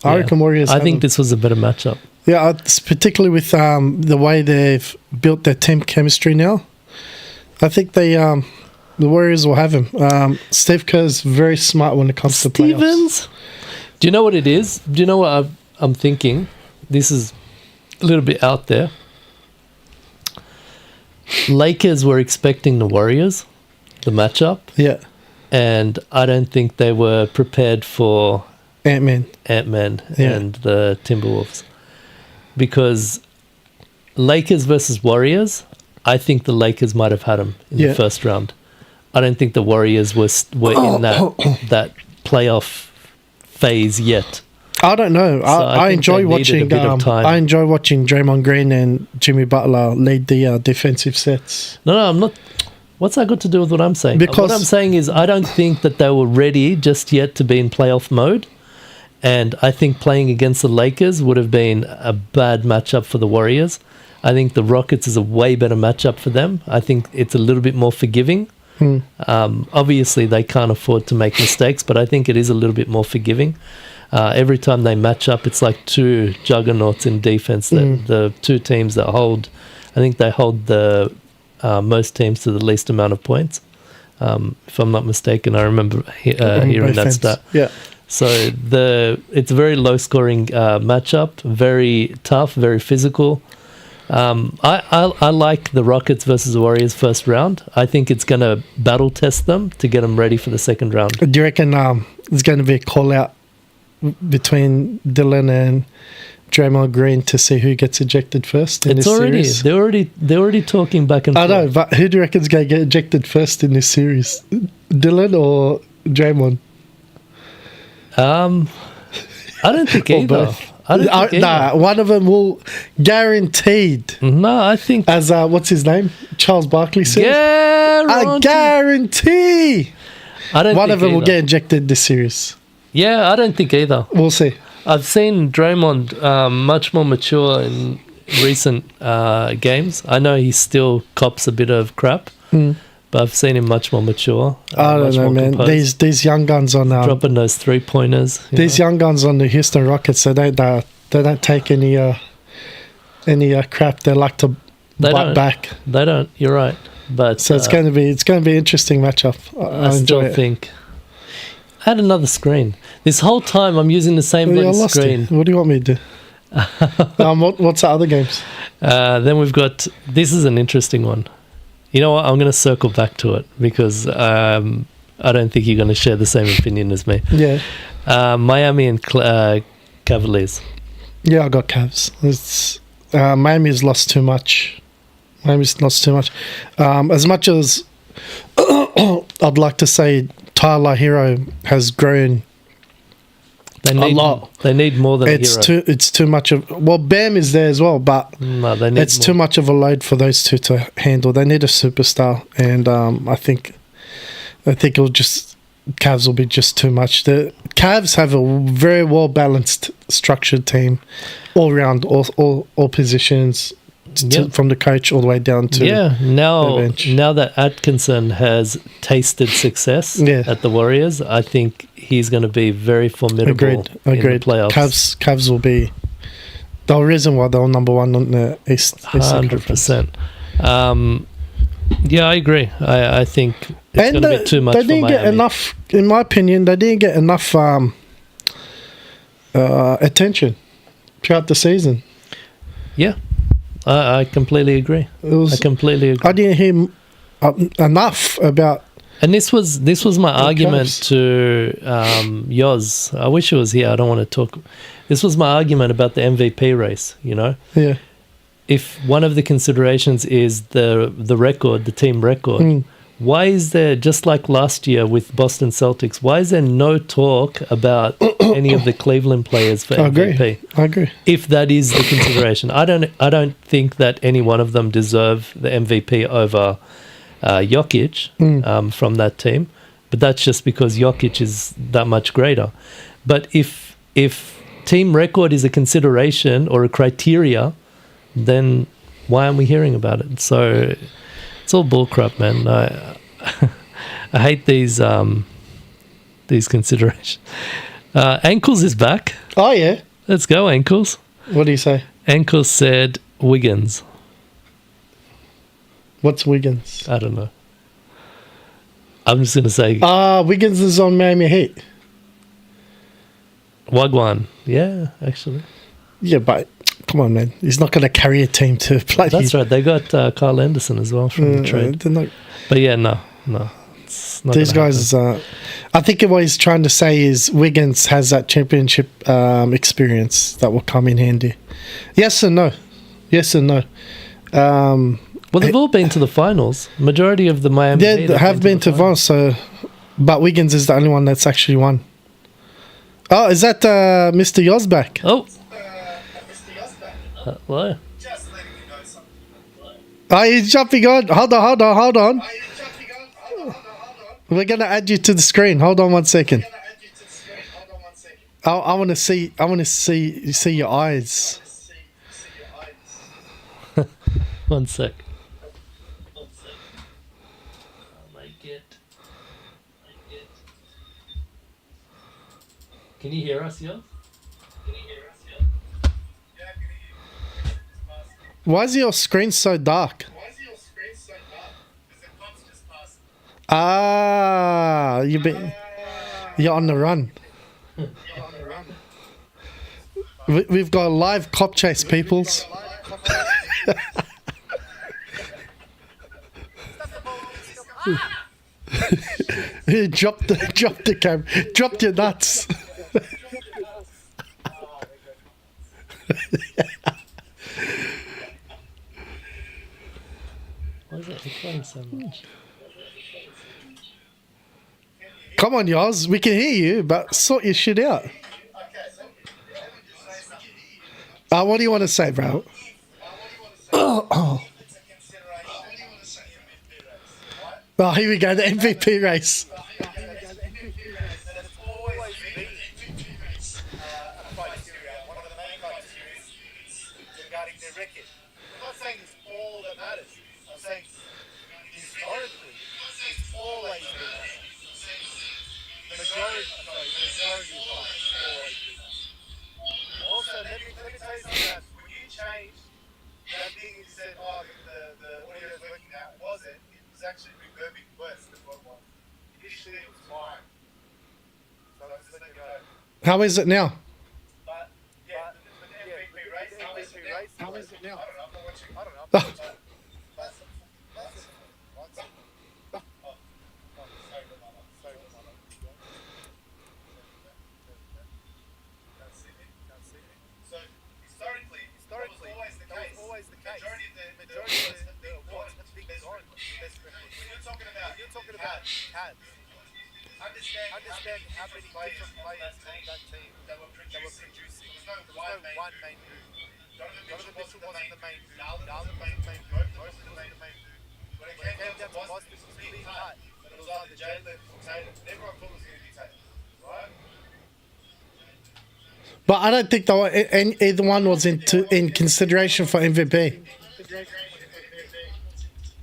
[SPEAKER 3] I reckon Warriors
[SPEAKER 2] I
[SPEAKER 3] have
[SPEAKER 2] think
[SPEAKER 3] him.
[SPEAKER 2] this was a better matchup.
[SPEAKER 3] Yeah, it's particularly with the way they've built their team chemistry now. I think the Warriors will have him. Steve Kerr's very smart when it comes to playoffs.
[SPEAKER 2] Stevens? Do you know what it is? Do you know what I'm thinking? This is a little bit out there. Lakers were expecting the Warriors, the matchup.
[SPEAKER 3] Yeah.
[SPEAKER 2] And I don't think they were prepared for
[SPEAKER 3] Ant-Man
[SPEAKER 2] and the Timberwolves. Because Lakers versus Warriors, I think the Lakers might have had them in the first round. I don't think the Warriors were in that playoff phase yet.
[SPEAKER 3] I don't know.
[SPEAKER 2] So
[SPEAKER 3] I enjoy watching. I
[SPEAKER 2] I
[SPEAKER 3] enjoy watching Draymond Green and Jimmy Butler lead the defensive sets.
[SPEAKER 2] No, I'm not. What's that got to do with what I'm saying?
[SPEAKER 3] Because
[SPEAKER 2] what I'm saying is I don't think that they were ready just yet to be in playoff mode. And I think playing against the Lakers would have been a bad matchup for the Warriors. I think the Rockets is a way better matchup for them. I think it's a little bit more forgiving. Obviously, they can't afford to make mistakes, but I think it is a little bit more forgiving. Every time they match up, it's like two juggernauts in defense. The two teams that hold, I think they hold the most teams to the least amount of points. If I'm not mistaken, I remember hearing that stat.
[SPEAKER 3] Yeah.
[SPEAKER 2] So it's a very low scoring matchup, very tough, very physical. I like the Rockets versus the Warriors first round. I think it's going to battle test them to get them ready for the second round.
[SPEAKER 3] Do you reckon there's going to be a call out between Dylan and Draymond Green to see who gets ejected first in this series?
[SPEAKER 2] They're already talking back and forth.
[SPEAKER 3] I know, but who do you reckon's going to get ejected first in this series? Dylan or Draymond?
[SPEAKER 2] I don't think either.
[SPEAKER 3] Nah, one of them will guaranteed.
[SPEAKER 2] No, I think
[SPEAKER 3] as what's his name? Charles Barkley says. I guarantee. One of them will get ejected this series.
[SPEAKER 2] Yeah, I don't think either.
[SPEAKER 3] We'll see.
[SPEAKER 2] I've seen Draymond much more mature in recent games. I know he still cops a bit of crap, but I've seen him much more mature.
[SPEAKER 3] I don't know, man.
[SPEAKER 2] Composed.
[SPEAKER 3] These young guns on
[SPEAKER 2] dropping those 3-pointers.
[SPEAKER 3] These young guns on the Houston Rockets, they don't take any crap. They like to bite back.
[SPEAKER 2] They don't. You're right. But
[SPEAKER 3] so it's going to be an interesting matchup. I
[SPEAKER 2] still think. Add another screen. This whole time I'm using the same screen.
[SPEAKER 3] What do you want me to do? What's the other games?
[SPEAKER 2] Then we've got. This is an interesting one. You know what? I'm going to circle back to it because I don't think you're going to share the same opinion as me.
[SPEAKER 3] Yeah.
[SPEAKER 2] Miami and Cavaliers.
[SPEAKER 3] Yeah, I got Cavs. Miami's lost too much. As much as I'd like to say Tyler Hero has grown a lot.
[SPEAKER 2] They need more than Hero.
[SPEAKER 3] It's too much of... Well, Bam is there as well, but it's too much of a load for those two to handle. They need a superstar, and I think it'll just... Cavs will be just too much. The Cavs have a very well-balanced, structured team all around, all positions, from the coach all the way down to
[SPEAKER 2] now
[SPEAKER 3] the bench.
[SPEAKER 2] Now that Atkinson has tasted success at the Warriors, I think he's going to be very formidable in the playoffs.
[SPEAKER 3] Cavs will be the reason why they're number one on the East.
[SPEAKER 2] 100%. Yeah, I agree. I think it's going to be too much. They didn't get
[SPEAKER 3] enough, in my opinion. They didn't get enough attention throughout the season.
[SPEAKER 2] Yeah. I completely agree. I completely agree.
[SPEAKER 3] I didn't hear enough about.
[SPEAKER 2] And this was my argument to Yoz. I wish he was here. I don't want to talk. This was my argument about the MVP race. You know.
[SPEAKER 3] Yeah.
[SPEAKER 2] if one of the considerations is the record, the team record, why is there, just like last year with Boston Celtics, why is there no talk about any of the Cleveland players for MVP?
[SPEAKER 3] I agree.
[SPEAKER 2] If that is the consideration, I don't think that any one of them deserve the MVP over Jokic from that team, but that's just because Jokic is that much greater. But if team record is a consideration or a criteria, then why aren't we hearing about it? So it's all bullcrap, man. I hate these considerations. Ankles is back.
[SPEAKER 3] Oh, yeah.
[SPEAKER 2] Let's go, Ankles.
[SPEAKER 3] What do you say?
[SPEAKER 2] Ankles said Wiggins.
[SPEAKER 3] What's Wiggins?
[SPEAKER 2] I don't know. I'm just going to say
[SPEAKER 3] Wiggins is on Miami Heat.
[SPEAKER 2] Wagwan. Yeah, actually.
[SPEAKER 3] Yeah, but come on, man. He's not going to carry a team to play.
[SPEAKER 2] That's right. They got Kyle Anderson as well from the trade.
[SPEAKER 3] They're not,
[SPEAKER 2] But yeah, no. It's not
[SPEAKER 3] these
[SPEAKER 2] gonna
[SPEAKER 3] guys, I think what he's trying to say is Wiggins has that championship experience that will come in handy. Yes and no. Yes and no.
[SPEAKER 2] Well, they've all been to the finals. Majority of the Miami Heat
[SPEAKER 3] have been to finals. So, but Wiggins is the only one that's actually won. Oh, is that Mr. Yozbak?
[SPEAKER 2] Oh. Hello.
[SPEAKER 3] Oh, he's jumping on. Hold on. We're gonna add you to the screen. Hold on 1 second. I want to see your eyes.
[SPEAKER 2] 1 sec. I'll make it. Can you hear us, Yoz?
[SPEAKER 3] Why is your screen so dark? Ah, you're on the run. We've got a live cop chase, peoples. Drop the camera. Drop your nuts.
[SPEAKER 2] Why is it echoing so much?
[SPEAKER 3] Come on, Yoz. We can hear you, but sort your shit out. What do you want to say, bro? Oh, here we go. The MVP race.
[SPEAKER 4] Regarding their record. I'm not saying it's all that matters. I'm saying historically, it's always been the majority of time, always been. Also, let me tell you something that when you change that thing you said, the audio is working out, wasn't. It was actually reverbing worse than what it was. Initially, it was fine. So let's let it go.
[SPEAKER 3] How is it now?
[SPEAKER 4] How is it now? I don't know. I'm not watching. I don't know. So historically, that was always the case. Majority of the awards have been gone. When you're talking about CAD, understand how many different players on that team that were producing. There was no one main dude. Donovan Mitchell wasn't the main dude. Darwin wasn't the main dude. Moses wasn't the main dude. When it came down to Boston, it was really hard. But it was either Jalen or Tatum. Everyone thought it was going to be Tatum, right?
[SPEAKER 3] But I don't think either one was in consideration for MVP.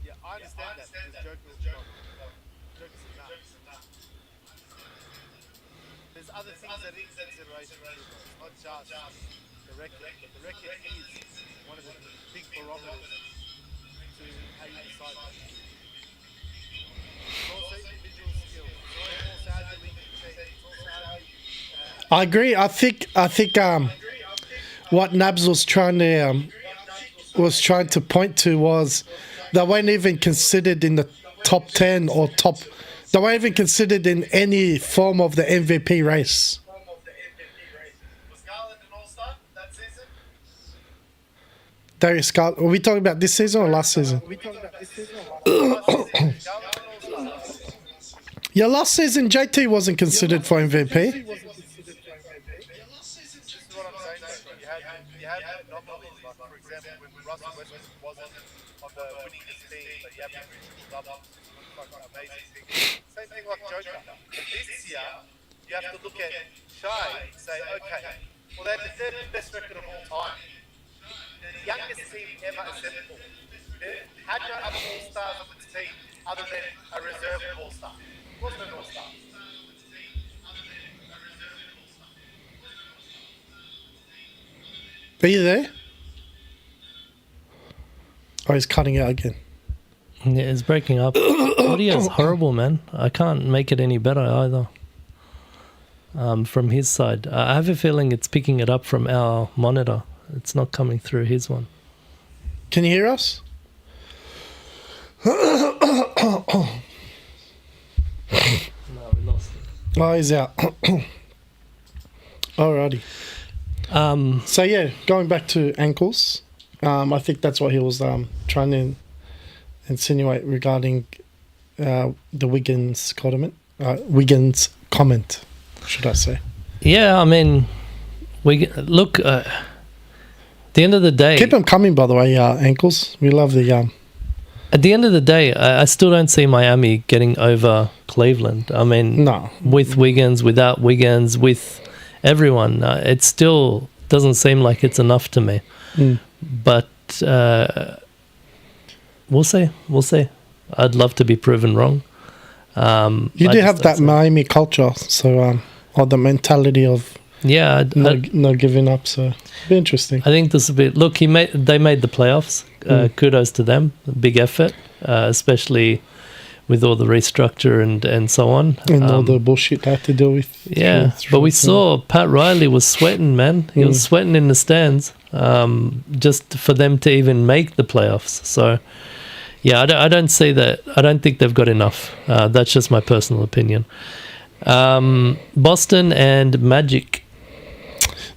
[SPEAKER 4] Yeah, I understand that. Because Joker's not. There's other things that are in consideration. Not just the record. The record is one of the big barometers to how you decide that. It's also individual skill. It's also how you link the team. It's also how you...
[SPEAKER 3] I agree. I think what Nabs was trying to point to was they weren't even considered in the top 10 or top. They weren't even considered in any form of the MVP race.
[SPEAKER 4] Was Garland an all-star that season?
[SPEAKER 3] Darius Scott. Are we talking about this season or last season? Yeah, last season JT wasn't considered for MVP.
[SPEAKER 4] This is what I'm saying. Though. You had anomalies, like for example, when Russell Westbrook wasn't on the winningest team, but you have him triple doubles, fucking amazing thing. Same thing like Joker. This year, you have to look at Shai and say, okay, well they're the third best record of all time, the youngest team ever assembled. They had no other all-stars on this team other than a reserve all-star. There was no all-star.
[SPEAKER 3] Are you there? Oh, he's cutting out again.
[SPEAKER 2] Yeah, it's breaking up. Audio is horrible, man. I can't make it any better either. From his side, I have a feeling it's picking it up from our monitor. It's not coming through his one.
[SPEAKER 3] Can you hear us?
[SPEAKER 2] No, we lost it.
[SPEAKER 3] Oh, he's out. Alrighty. So yeah, going back to ankles, I think that's what he was trying to insinuate regarding the Wiggins comment, should I say?
[SPEAKER 2] Yeah, I mean, look. At the end of the day,
[SPEAKER 3] Keep them coming, by the way. Ankles, we love the.
[SPEAKER 2] At the end of the day, I still don't see Miami getting over Cleveland. I mean,
[SPEAKER 3] No.
[SPEAKER 2] with Wiggins, without Wiggins, with everyone, it still doesn't seem like it's enough to me. But we'll see. We'll see. I'd love to be proven wrong.
[SPEAKER 3] You do have that Miami culture, so or the mentality of no giving up. So it'll be interesting.
[SPEAKER 2] I think this will be. Look, they made the playoffs. Kudos to them. Big effort, especially with all the restructure and so on.
[SPEAKER 3] And all the bullshit they had to deal with.
[SPEAKER 2] Yeah, but we saw Pat Riley was sweating, man. He was sweating in the stands just for them to even make the playoffs. So, yeah, I don't see that. I don't think they've got enough. That's just my personal opinion. Boston and Magic.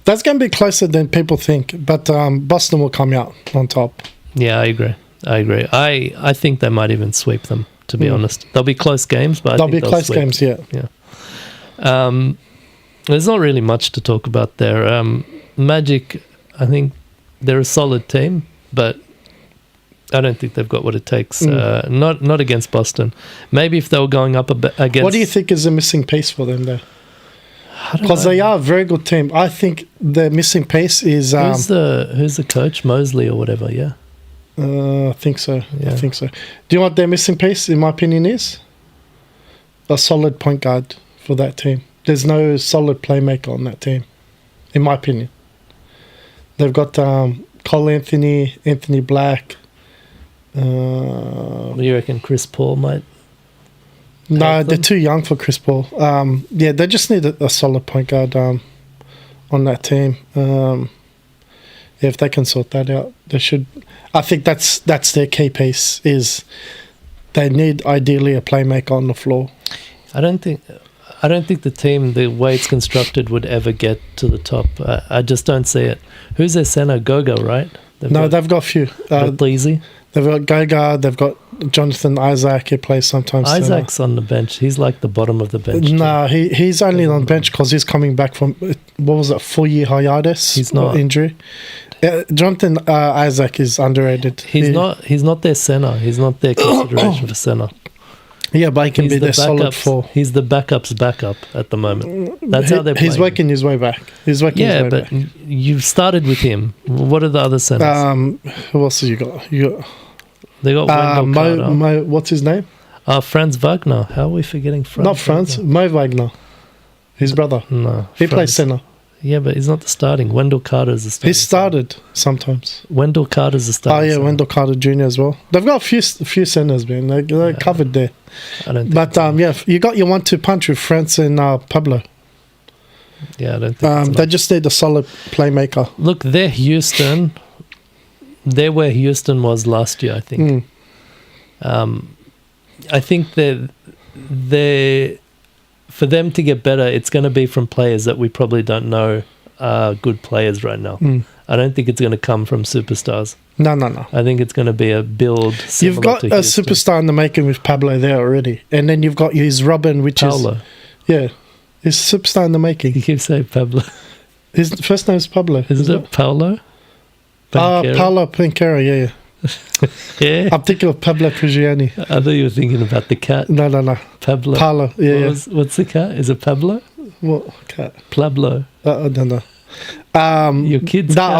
[SPEAKER 3] That's going to be closer than people think, but Boston will come out on top.
[SPEAKER 2] Yeah, I agree. I think they might even sweep them, to be honest. They'll be close games, but
[SPEAKER 3] They'll be close games, yeah.
[SPEAKER 2] There's not really much to talk about there. Magic, I think they're a solid team, but I don't think they've got what it takes. Not against Boston. Maybe if they were going up against...
[SPEAKER 3] What do you think is the missing piece for them there? Because they are a very good team. I think the missing piece is...
[SPEAKER 2] who's the coach? Mosley or whatever, yeah?
[SPEAKER 3] I think so.
[SPEAKER 2] Yeah.
[SPEAKER 3] I think so. Do you know what their missing piece, in my opinion, is? A solid point guard for that team. There's no solid playmaker on that team, in my opinion. They've got Cole Anthony, Anthony Black.
[SPEAKER 2] What do you reckon Chris Paul might...
[SPEAKER 3] No, they're too young for Chris Paul. Yeah, they just need a solid point guard on that team. If they can sort that out, they should. I think that's their key piece. Is they need ideally a playmaker on the floor.
[SPEAKER 2] I don't think the team, the way it's constructed, would ever get to the top. I just don't see it. Who's their center? Gogo, right?
[SPEAKER 3] They've got a few.
[SPEAKER 2] Easy.
[SPEAKER 3] They've got Gogo. They've got Jonathan Isaac. He plays sometimes.
[SPEAKER 2] Isaac's on the bench. He's like the bottom of the bench.
[SPEAKER 3] No, he's only on the bench because he's coming back from, what was it, 4-year hiatus?
[SPEAKER 2] He's not
[SPEAKER 3] injury. Jonathan Isaac is underrated.
[SPEAKER 2] He's not their center. He's not their consideration for center.
[SPEAKER 3] Yeah, but he can be their solid four.
[SPEAKER 2] He's the backup's backup at the moment. That's how they're playing.
[SPEAKER 3] He's working his way back.
[SPEAKER 2] Yeah, but you started with him. What are the other centers?
[SPEAKER 3] Who else have you got?
[SPEAKER 2] They got Wendell Carter.
[SPEAKER 3] What's his name?
[SPEAKER 2] Franz Wagner. How are we forgetting Franz?
[SPEAKER 3] Not Franz. Mo Wagner. His brother.
[SPEAKER 2] No.
[SPEAKER 3] He plays center.
[SPEAKER 2] Yeah, but he's not the starting. Wendell Carter is the starting.
[SPEAKER 3] He started sometimes.
[SPEAKER 2] Wendell Carter's the starting.
[SPEAKER 3] Oh, yeah, Wendell Carter Jr. as well. They've got a few centers, man. They're covered there.
[SPEAKER 2] I don't think
[SPEAKER 3] But, yeah, you got your 1-2 punch with Franz and Pablo.
[SPEAKER 2] Yeah, I don't think
[SPEAKER 3] they just need a solid playmaker.
[SPEAKER 2] Look, they're Houston. They're where Houston was last year, I think. I think they're for them to get better, it's going to be from players that we probably don't know are good players right now. I don't think it's going to come from superstars.
[SPEAKER 3] No.
[SPEAKER 2] I think it's going to be a build.
[SPEAKER 3] You've got
[SPEAKER 2] to
[SPEAKER 3] a
[SPEAKER 2] Houston.
[SPEAKER 3] superstar in the making with Pablo there already. And then you've got his Robin, which
[SPEAKER 2] Paolo.
[SPEAKER 3] is... Yeah. He's a superstar in the making.
[SPEAKER 2] You keep saying Pablo.
[SPEAKER 3] His first name is Pablo.
[SPEAKER 2] Isn't it Paolo? Banchero?
[SPEAKER 3] Paolo Pancaro, yeah.
[SPEAKER 2] Yeah.
[SPEAKER 3] I'm thinking of Pablo Prigiani.
[SPEAKER 2] I thought you were thinking about the cat.
[SPEAKER 3] No.
[SPEAKER 2] Pablo.
[SPEAKER 3] Paolo, yeah.
[SPEAKER 2] What's the cat? Is it Pablo?
[SPEAKER 3] What cat?
[SPEAKER 2] Pablo.
[SPEAKER 3] I don't know.
[SPEAKER 2] Your kid's
[SPEAKER 3] no,
[SPEAKER 2] cat.
[SPEAKER 3] I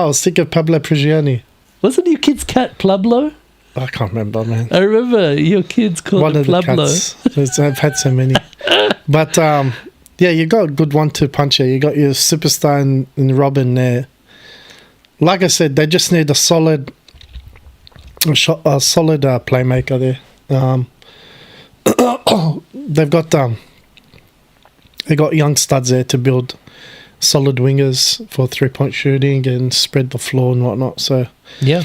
[SPEAKER 3] was thinking of Pablo Prigiani.
[SPEAKER 2] Wasn't your kid's cat Pablo?
[SPEAKER 3] I can't remember, man.
[SPEAKER 2] I remember your kids called
[SPEAKER 3] One
[SPEAKER 2] it
[SPEAKER 3] of the
[SPEAKER 2] Pablo.
[SPEAKER 3] cats. I've had so many. But, yeah, you got a good 1-2 puncher. You got your superstar in Robin there. Like I said, they just need a solid playmaker there. They got young studs there to build solid wingers for 3-point shooting and spread the floor and whatnot. So
[SPEAKER 2] Yeah.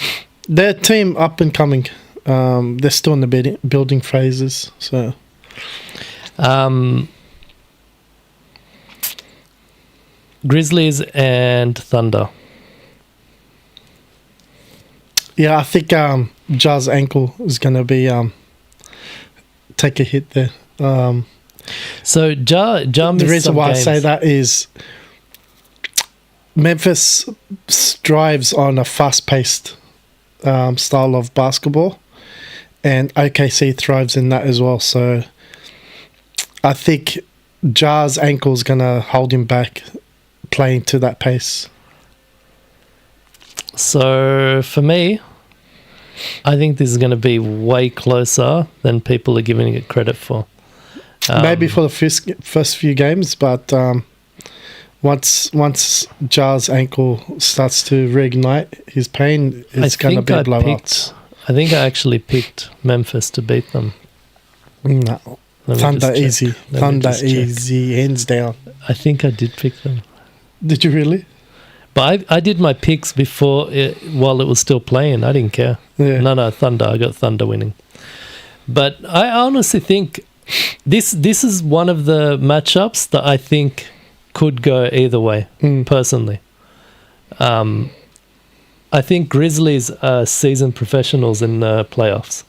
[SPEAKER 3] their team up and coming. They're still in the building phases. So
[SPEAKER 2] Grizzlies and Thunder.
[SPEAKER 3] yeah, I think Ja's ankle is going to be take a hit there.
[SPEAKER 2] So Ja missed
[SPEAKER 3] The reason
[SPEAKER 2] some
[SPEAKER 3] why
[SPEAKER 2] games.
[SPEAKER 3] I say that is Memphis strives on a fast-paced style of basketball, and OKC thrives in that as well. So I think Ja's ankle is going to hold him back playing to that pace.
[SPEAKER 2] So for me, I think this is going to be way closer than people are giving it credit for.
[SPEAKER 3] Maybe for the first few games, but once Ja's ankle starts to reignite his pain, it's going to be a blowout.
[SPEAKER 2] I think I actually picked Memphis to beat them.
[SPEAKER 3] No.
[SPEAKER 2] Let me
[SPEAKER 3] Thunder
[SPEAKER 2] just check.
[SPEAKER 3] easy.
[SPEAKER 2] Let me
[SPEAKER 3] Thunder
[SPEAKER 2] just check.
[SPEAKER 3] easy, hands down.
[SPEAKER 2] I think I did pick them.
[SPEAKER 3] Did you really?
[SPEAKER 2] But I did my picks before while it was still playing. I didn't care.
[SPEAKER 3] Yeah.
[SPEAKER 2] No, Thunder. I got Thunder winning. But I honestly think this is one of the matchups that I think could go either way, personally. I think Grizzlies are seasoned professionals in the playoffs.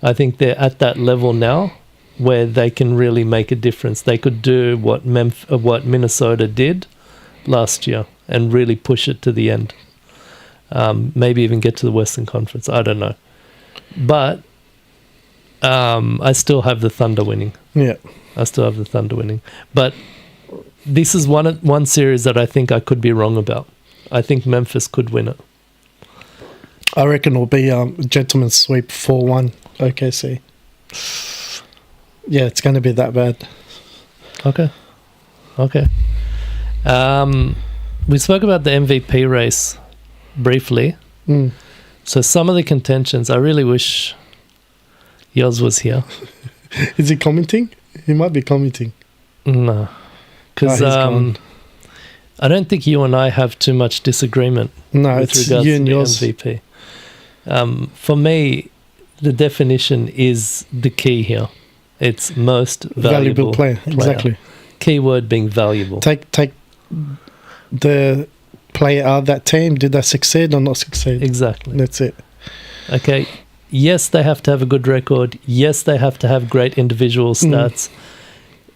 [SPEAKER 2] I think they're at that level now where they can really make a difference. They could do what Minnesota did last year and really push it to the end. Maybe even get to the Western Conference. I don't know. But I still have the Thunder winning.
[SPEAKER 3] Yeah.
[SPEAKER 2] I still have the Thunder winning. But this is one series that I think I could be wrong about. I think Memphis could win it.
[SPEAKER 3] I reckon it'll be a gentleman's sweep 4-1 OKC. Yeah, it's going to be that bad.
[SPEAKER 2] Okay. We spoke about the MVP race briefly. So some of the contentions, I really wish Yoz was here.
[SPEAKER 3] Is he commenting? He might be commenting.
[SPEAKER 2] No. Because
[SPEAKER 3] he's gone.
[SPEAKER 2] I don't think you and I have too much disagreement
[SPEAKER 3] No,
[SPEAKER 2] with
[SPEAKER 3] it's
[SPEAKER 2] regards
[SPEAKER 3] you
[SPEAKER 2] to
[SPEAKER 3] and
[SPEAKER 2] the
[SPEAKER 3] yours.
[SPEAKER 2] MVP. For me, the definition is the key here. It's most valuable
[SPEAKER 3] player. Exactly.
[SPEAKER 2] Keyword being valuable.
[SPEAKER 3] Take the player out of that team. Did they succeed or not succeed?
[SPEAKER 2] Exactly.
[SPEAKER 3] That's it.
[SPEAKER 2] Okay. Yes, they have to have a good record. Yes, they have to have great individual stats.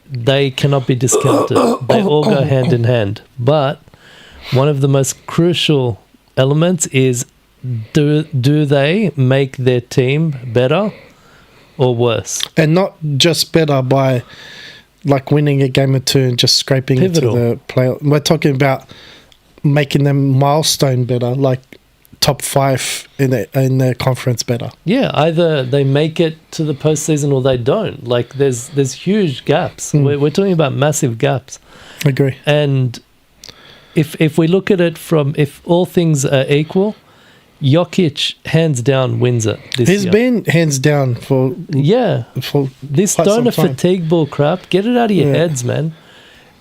[SPEAKER 2] They cannot be discounted. They all go hand in hand. But one of the most crucial elements is do they make their team better or worse?
[SPEAKER 3] And not just better by like winning a game or two and just scraping
[SPEAKER 2] Pivotal.
[SPEAKER 3] into the play. We're talking about making them milestone better, like top 5 in their conference better.
[SPEAKER 2] Yeah, either they make it to the postseason or they don't. Like there's huge gaps. We're talking about massive gaps.
[SPEAKER 3] Agree.
[SPEAKER 2] And if we look at it from if all things are equal, Jokic hands down wins it this
[SPEAKER 3] He's
[SPEAKER 2] year.
[SPEAKER 3] been hands down for
[SPEAKER 2] This
[SPEAKER 3] quite some
[SPEAKER 2] donor
[SPEAKER 3] time.
[SPEAKER 2] fatigue bull crap, get it out of your heads, man.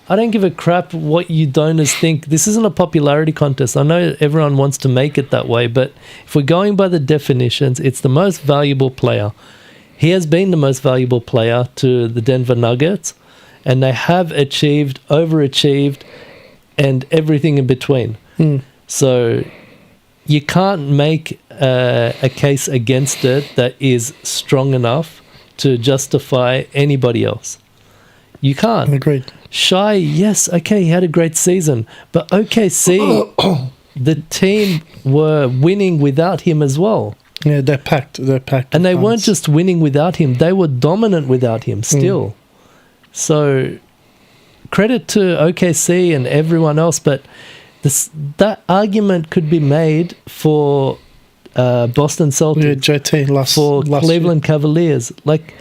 [SPEAKER 2] I don't give a crap what you donors think. This isn't a popularity contest. I know everyone wants to make it that way, but if we're going by the definitions, it's the most valuable player. He has been the most valuable player to the Denver Nuggets, and they have overachieved and everything in between. So you can't make a case against it that is strong enough to justify anybody else. You can't.
[SPEAKER 3] Agreed.
[SPEAKER 2] Shai, yes, okay, he had a great season, but OKC, the team were winning without him as well.
[SPEAKER 3] Yeah, they're packed.
[SPEAKER 2] And they weren't just winning without him, they were dominant without him still. So credit to OKC and everyone else, but that argument could be made for Boston Celtics,
[SPEAKER 3] JT last
[SPEAKER 2] Cleveland Cavaliers. Like,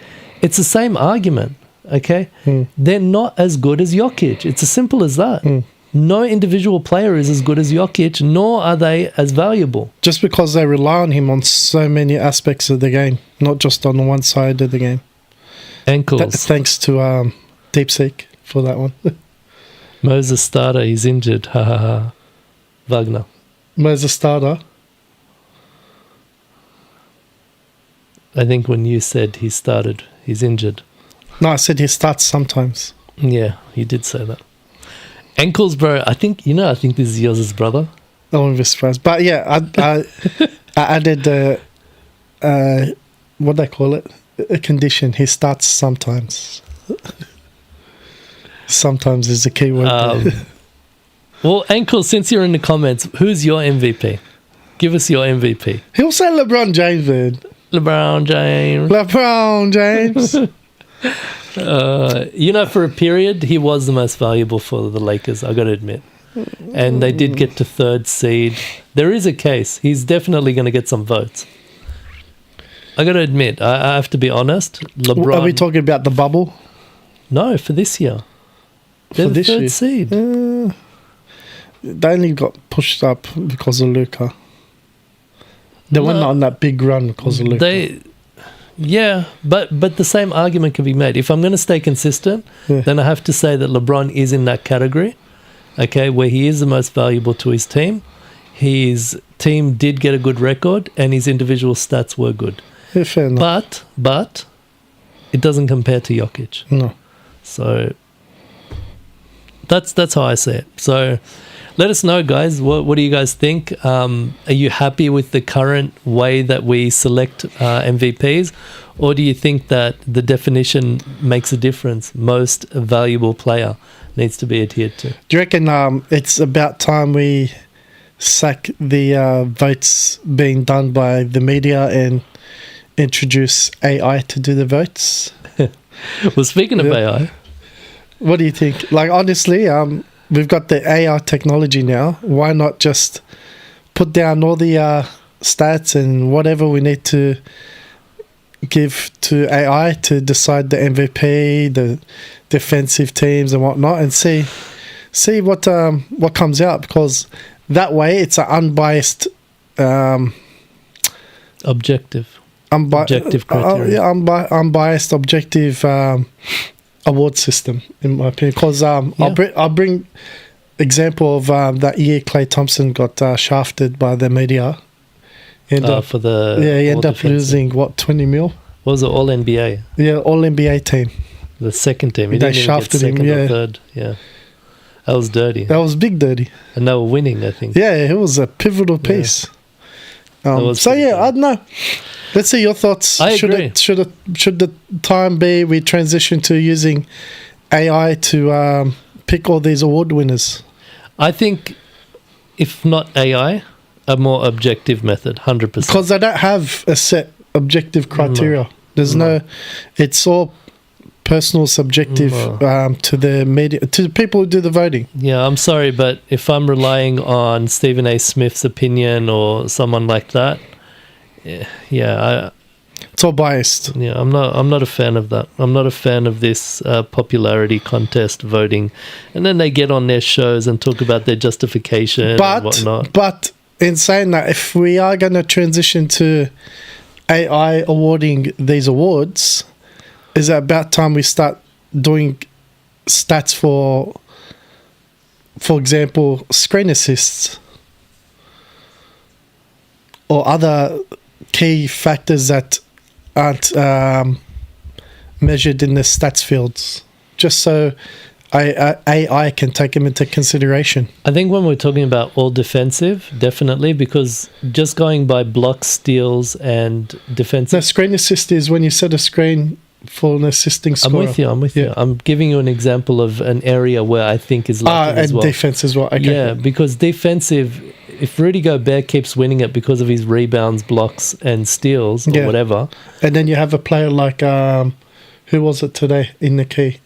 [SPEAKER 2] it's the same argument, okay? They're not as good as Jokic. It's as simple as that. No individual player is as good as Jokic, nor are they as valuable.
[SPEAKER 3] Just because they rely on him on so many aspects of the game, not just on one side of the game.
[SPEAKER 2] Ankles.
[SPEAKER 3] Thanks to DeepSeek for that one.
[SPEAKER 2] Moses Starter, he's injured. Ha ha ha. Wagner.
[SPEAKER 3] Moses Starter.
[SPEAKER 2] I think when you said he started, he's injured.
[SPEAKER 3] No, I said he starts sometimes.
[SPEAKER 2] Yeah, he did say that. Ankles, bro. I think this is yours, brother.
[SPEAKER 3] I won't be surprised. But yeah, I added what they call it, a condition. He starts sometimes. Sometimes is the key word.
[SPEAKER 2] Well, Ankles, since you're in the comments, who's your MVP? Give us your MVP.
[SPEAKER 3] He'll say LeBron James, man.
[SPEAKER 2] LeBron James.
[SPEAKER 3] LeBron James.
[SPEAKER 2] For a period, he was the most valuable for the Lakers, I got to admit. And they did get to third seed. There is a case. He's definitely going to get some votes. I got to admit, I have to be honest. LeBron.
[SPEAKER 3] Are we talking about the bubble?
[SPEAKER 2] No, for this year. They're the third seed.
[SPEAKER 3] They only got pushed up because of Luka. They went on that big run because of Luka.
[SPEAKER 2] Yeah, but the same argument can be made. If I'm going to stay consistent, then I have to say that LeBron is in that category, okay, where he is the most valuable to his team. His team did get a good record, and his individual stats were good.
[SPEAKER 3] Yeah, fair enough.
[SPEAKER 2] But it doesn't compare to Jokic.
[SPEAKER 3] No.
[SPEAKER 2] So that's how I see it. So let us know, guys. What do you guys think? Are you happy with the current way that we select MVPs? Or do you think that the definition makes a difference? Most valuable player needs to be adhered to.
[SPEAKER 3] Do you reckon it's about time we sack the votes being done by the media and introduce AI to do the votes?
[SPEAKER 2] Well, speaking of AI...
[SPEAKER 3] What do you think? Like, honestly, we've got the AI technology now. Why not just put down all the stats and whatever we need to give to AI to decide the MVP, the defensive teams and whatnot, and see what comes out, because that way it's an unbiased
[SPEAKER 2] objective criteria.
[SPEAKER 3] Unbiased objective award system, in my opinion, because I'll bring example of that year Klay Thompson got shafted by the media. He ended up losing 20 mil.
[SPEAKER 2] What was it, All NBA?
[SPEAKER 3] Yeah, All NBA team.
[SPEAKER 2] The second team.
[SPEAKER 3] They shafted him.
[SPEAKER 2] Or third. Yeah, that was dirty.
[SPEAKER 3] That was big dirty.
[SPEAKER 2] And they were winning, I think.
[SPEAKER 3] Yeah, it was a pivotal piece. I don't know. Let's see your thoughts.
[SPEAKER 2] I agree.
[SPEAKER 3] Should the time be we transition to using AI to pick all these award winners?
[SPEAKER 2] I think, if not AI, a more objective method, 100%.
[SPEAKER 3] Because they don't have a set objective criteria. There's no. It's all personal, subjective to the media, to the people who do the voting.
[SPEAKER 2] Yeah, I'm sorry, but if I'm relying on Stephen A. Smith's opinion or someone like that,
[SPEAKER 3] it's all biased.
[SPEAKER 2] Yeah, I'm not a fan of that. I'm not a fan of this popularity contest voting, and then they get on their shows and talk about their justification and whatnot.
[SPEAKER 3] But in saying that, if we are going to transition to AI awarding these awards, is it about time we start doing stats for example, screen assists or other key factors that aren't measured in the stats fields, just so AI can take them into consideration.
[SPEAKER 2] I think when we're talking about all defensive, definitely, because just going by blocks, steals, and
[SPEAKER 3] No,
[SPEAKER 2] defensive.
[SPEAKER 3] screen assist is when you set a screen for an assisting
[SPEAKER 2] I'm
[SPEAKER 3] scorer.
[SPEAKER 2] with you. I'm with you.
[SPEAKER 3] Yeah.
[SPEAKER 2] I'm giving you an example of an area where I think is lacking as
[SPEAKER 3] And
[SPEAKER 2] well.
[SPEAKER 3] defense as well. Okay.
[SPEAKER 2] Yeah, because defensive, if Rudy Gobert keeps winning it because of his rebounds, blocks, and steals, or
[SPEAKER 3] Yeah.
[SPEAKER 2] whatever,
[SPEAKER 3] And then you have a player like who was it today in the key?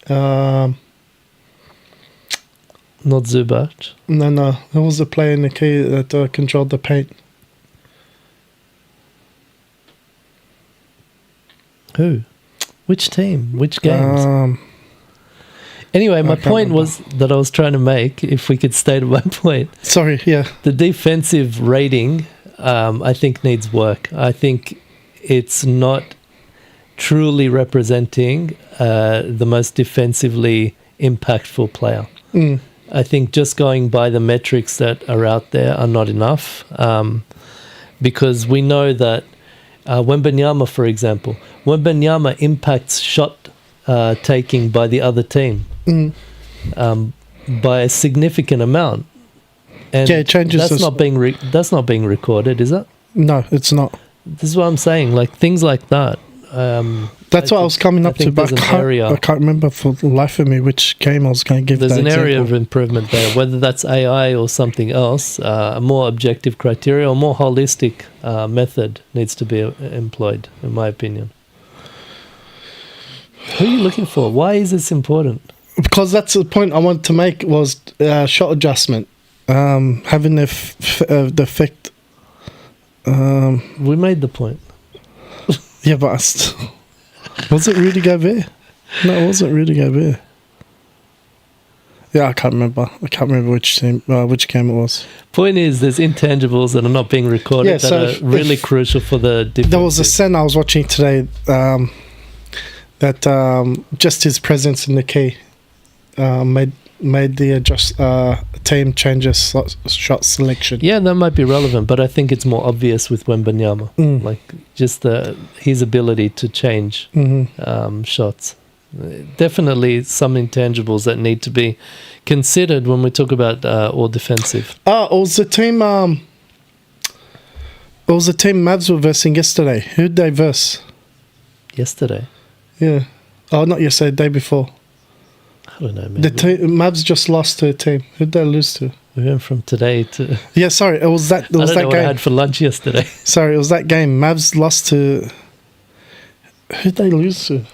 [SPEAKER 2] not Zubac.
[SPEAKER 3] No. Who was the player in the key that controlled the paint?
[SPEAKER 2] Who? Which team? Which games? Anyway, my
[SPEAKER 3] can't
[SPEAKER 2] point
[SPEAKER 3] remember.
[SPEAKER 2] was that I was trying to make, if we could state my point,
[SPEAKER 3] Sorry, yeah.
[SPEAKER 2] the defensive rating, I think, needs work. I think it's not truly representing the most defensively impactful player.
[SPEAKER 3] Mm.
[SPEAKER 2] I think just going by the metrics that are out there are not enough, because we know that Wembanyama, for example, Wembanyama impacts shot taking by the other team by a significant amount, and
[SPEAKER 3] Yeah, it changes
[SPEAKER 2] that's
[SPEAKER 3] this-
[SPEAKER 2] not being recorded, is it?
[SPEAKER 3] No, it's not.
[SPEAKER 2] This is what I'm saying. Like things like that.
[SPEAKER 3] That's what I was coming up to,
[SPEAKER 2] think
[SPEAKER 3] but
[SPEAKER 2] there's an area.
[SPEAKER 3] I can't remember for the life of me which game I was going to give
[SPEAKER 2] There's
[SPEAKER 3] that
[SPEAKER 2] an
[SPEAKER 3] example.
[SPEAKER 2] area of improvement there, whether that's AI or something else. A more objective criteria or more holistic method needs to be employed, in my opinion. Who are you looking for? Why is this important?
[SPEAKER 3] Because that's the point I wanted to make was shot adjustment. Having the effect.
[SPEAKER 2] We made the point.
[SPEAKER 3] Yeah, but was it Rudy Gobert? No, it wasn't Rudy Gobert. Yeah, I can't remember. I can't remember which game it was.
[SPEAKER 2] Point is, there's intangibles that are not being recorded
[SPEAKER 3] Yeah,
[SPEAKER 2] that
[SPEAKER 3] so
[SPEAKER 2] are really crucial for the defense.
[SPEAKER 3] There was a scene I was watching today that just his presence in the key made the team change a shot selection.
[SPEAKER 2] Yeah, that might be relevant, but I think it's more obvious with Wembanyama. Like just his ability to change shots. Definitely some intangibles that need to be considered when we talk about all defensive.
[SPEAKER 3] It was the team. It was the team Mavs were versing yesterday. Who'd they verse?
[SPEAKER 2] Yesterday,
[SPEAKER 3] Yeah. Oh, not yesterday. Day before.
[SPEAKER 2] I don't know, man.
[SPEAKER 3] The Mavs just lost to a team. Who'd they lose to?
[SPEAKER 2] We went from today to.
[SPEAKER 3] Yeah, sorry. It was that. It
[SPEAKER 2] I
[SPEAKER 3] was
[SPEAKER 2] don't
[SPEAKER 3] that
[SPEAKER 2] know what I
[SPEAKER 3] game.
[SPEAKER 2] had for lunch yesterday.
[SPEAKER 3] Sorry, it was that game. Mavs lost to. Who'd they lose to?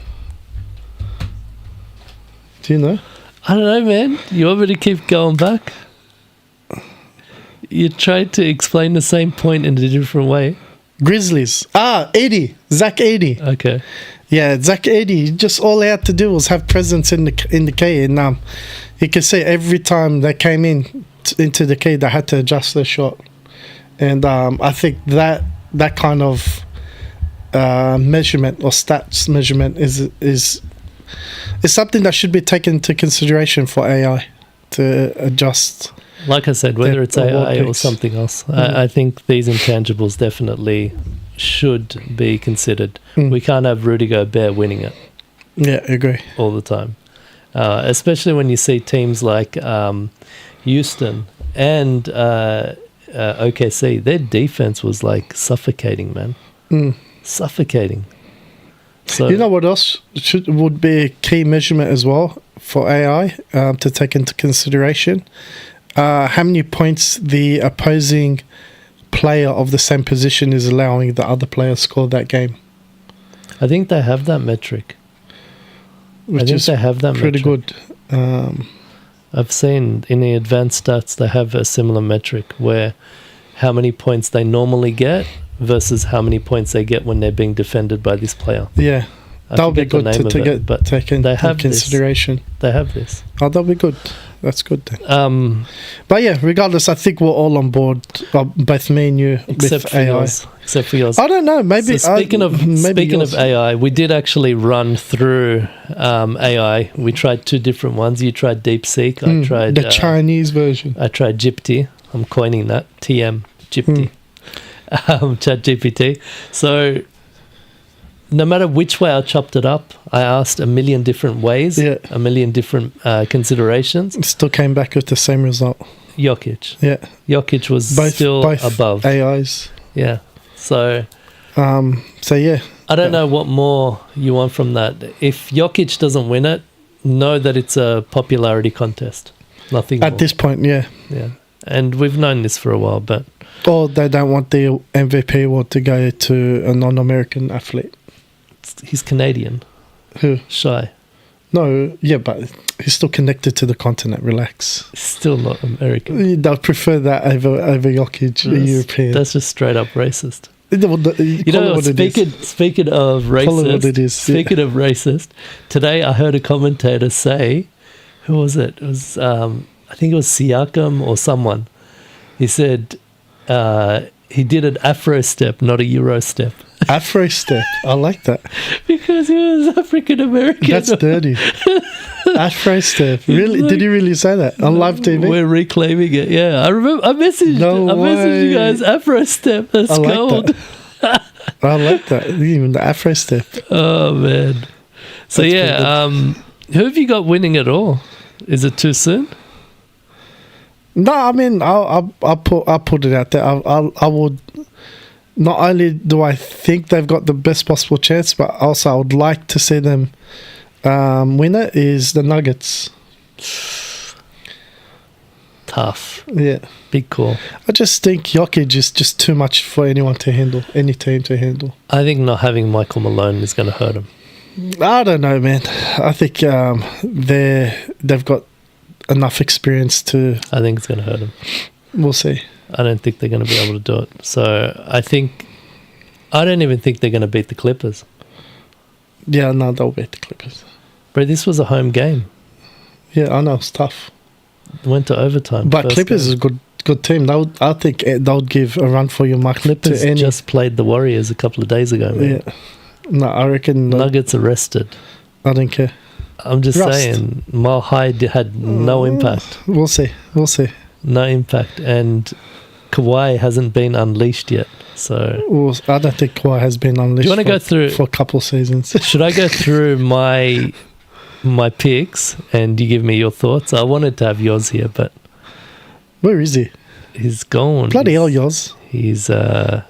[SPEAKER 3] Do you know?
[SPEAKER 2] I don't know, man. You want me to keep going back? You tried to explain the same point in a different way.
[SPEAKER 3] Grizzlies. Eddie. Zach Eddie.
[SPEAKER 2] Okay.
[SPEAKER 3] Yeah, Zach Eddie. Just all they had to do was have presence in the key, and you can see every time they came into the key, they had to adjust their shot, and I think that kind of measurement or stats measurement is something that should be taken into consideration for AI to adjust.
[SPEAKER 2] Like I said, whether it's
[SPEAKER 3] award
[SPEAKER 2] AI or
[SPEAKER 3] picks.
[SPEAKER 2] something else, I think these intangibles definitely should be considered. We can't have Rudy Gobert winning it
[SPEAKER 3] Yeah, I agree.
[SPEAKER 2] all the time, especially when you see teams like Houston and OKC. Their defense was like suffocating, man. Suffocating. So
[SPEAKER 3] You know what else would be a key measurement as well for AI to take into consideration? How many points the opposing player of the same position is allowing the other player score that game,
[SPEAKER 2] I think they have that metric.
[SPEAKER 3] which
[SPEAKER 2] I think
[SPEAKER 3] is
[SPEAKER 2] they have that
[SPEAKER 3] pretty
[SPEAKER 2] metric.
[SPEAKER 3] good.
[SPEAKER 2] I've seen in the advanced stats they have a similar metric where how many points they normally get versus how many points they get when they're being defended by this player.
[SPEAKER 3] Yeah,
[SPEAKER 2] I
[SPEAKER 3] that'll be
[SPEAKER 2] forget the
[SPEAKER 3] good
[SPEAKER 2] name of
[SPEAKER 3] to
[SPEAKER 2] it,
[SPEAKER 3] get
[SPEAKER 2] but
[SPEAKER 3] taken
[SPEAKER 2] they
[SPEAKER 3] into
[SPEAKER 2] have this.
[SPEAKER 3] consideration.
[SPEAKER 2] They have this.
[SPEAKER 3] Oh, that'll be good. That's good then. But yeah, regardless, I think we're all on board, both me and you,
[SPEAKER 2] Except
[SPEAKER 3] with
[SPEAKER 2] for
[SPEAKER 3] AI.
[SPEAKER 2] yours. Except for yours.
[SPEAKER 3] I don't know. Maybe
[SPEAKER 2] So speaking
[SPEAKER 3] yours.
[SPEAKER 2] of AI, we did actually run through AI. We tried two different ones. You tried DeepSeek. I tried
[SPEAKER 3] the Chinese version.
[SPEAKER 2] I tried Gypty. I'm coining that. TM Gypty. ChatGPT. So no matter which way I chopped it up, I asked a million different ways,
[SPEAKER 3] Yeah.
[SPEAKER 2] a million different considerations.
[SPEAKER 3] Still came back with the same result.
[SPEAKER 2] Jokic.
[SPEAKER 3] Yeah.
[SPEAKER 2] Jokic was
[SPEAKER 3] Both
[SPEAKER 2] above.
[SPEAKER 3] AIs.
[SPEAKER 2] Yeah. So
[SPEAKER 3] So yeah.
[SPEAKER 2] I don't know what more you want from that. If Jokic doesn't win it, know that it's a popularity contest. Nothing
[SPEAKER 3] At
[SPEAKER 2] more.
[SPEAKER 3] this point, yeah.
[SPEAKER 2] Yeah. And we've known this for a while, but
[SPEAKER 3] Or they don't want the MVP award to go to a non-American athlete.
[SPEAKER 2] he's Canadian.
[SPEAKER 3] Who?
[SPEAKER 2] Shy.
[SPEAKER 3] No, yeah, but he's still connected to the continent. Relax.
[SPEAKER 2] Still not American.
[SPEAKER 3] They'll prefer that over Jokic, a European.
[SPEAKER 2] That's just straight up racist.
[SPEAKER 3] You know,
[SPEAKER 2] speaking of
[SPEAKER 3] Call it what it
[SPEAKER 2] racist,
[SPEAKER 3] is,
[SPEAKER 2] speaking of racist, today I heard a commentator say, who was it? It was, I think it was Siakam or someone. He said he did an Afro step, not a Euro step.
[SPEAKER 3] Afro step. I like that.
[SPEAKER 2] Because he was African American.
[SPEAKER 3] That's dirty. Afro step. Really?
[SPEAKER 2] like-
[SPEAKER 3] Did he really say that on live TV?
[SPEAKER 2] We're reclaiming it. Yeah, I remember. I messaged you guys. Afro step. That's
[SPEAKER 3] I like
[SPEAKER 2] gold.
[SPEAKER 3] that. I like that. Even the Afro step.
[SPEAKER 2] Oh man. So
[SPEAKER 3] That's
[SPEAKER 2] yeah, who have you got winning it all? Is it too soon?
[SPEAKER 3] No, I mean, I'll put it out there. I would. Not only do I think they've got the best possible chance, but also I would like to see them win it. Is the Nuggets?
[SPEAKER 2] Tough.
[SPEAKER 3] Yeah,
[SPEAKER 2] Big call.
[SPEAKER 3] I just think Jokic is just too much for anyone to handle, any team to handle.
[SPEAKER 2] I think not having Michael Malone is going to hurt him.
[SPEAKER 3] I don't know, man. I think they've got enough experience to.
[SPEAKER 2] I think it's going to hurt him.
[SPEAKER 3] We'll see.
[SPEAKER 2] I don't think they're going to be able to do it. So I don't even think they're going to beat the Clippers.
[SPEAKER 3] Yeah, no, they'll beat the Clippers.
[SPEAKER 2] But this was a home game.
[SPEAKER 3] Yeah, I know it's tough,
[SPEAKER 2] It went to overtime.
[SPEAKER 3] but
[SPEAKER 2] first
[SPEAKER 3] Clippers
[SPEAKER 2] game.
[SPEAKER 3] is a good team. I think they'll give a run for your mark.
[SPEAKER 2] Clippers
[SPEAKER 3] to any.
[SPEAKER 2] just played the Warriors a couple of days ago, man.
[SPEAKER 3] Yeah. No, I reckon.
[SPEAKER 2] Nuggets arrested.
[SPEAKER 3] I don't care.
[SPEAKER 2] I'm just
[SPEAKER 3] Rust.
[SPEAKER 2] saying, Mile High had no impact.
[SPEAKER 3] We'll see. We'll see.
[SPEAKER 2] No impact. And Kawhi hasn't been unleashed yet. So
[SPEAKER 3] I don't think Kawhi has been unleashed.
[SPEAKER 2] Do you wanna go through-
[SPEAKER 3] for a couple of seasons?
[SPEAKER 2] should I go through my picks and you give me your thoughts? I wanted to have yours here, but
[SPEAKER 3] Where is he?
[SPEAKER 2] he's gone.
[SPEAKER 3] Bloody hell, yours.
[SPEAKER 2] He's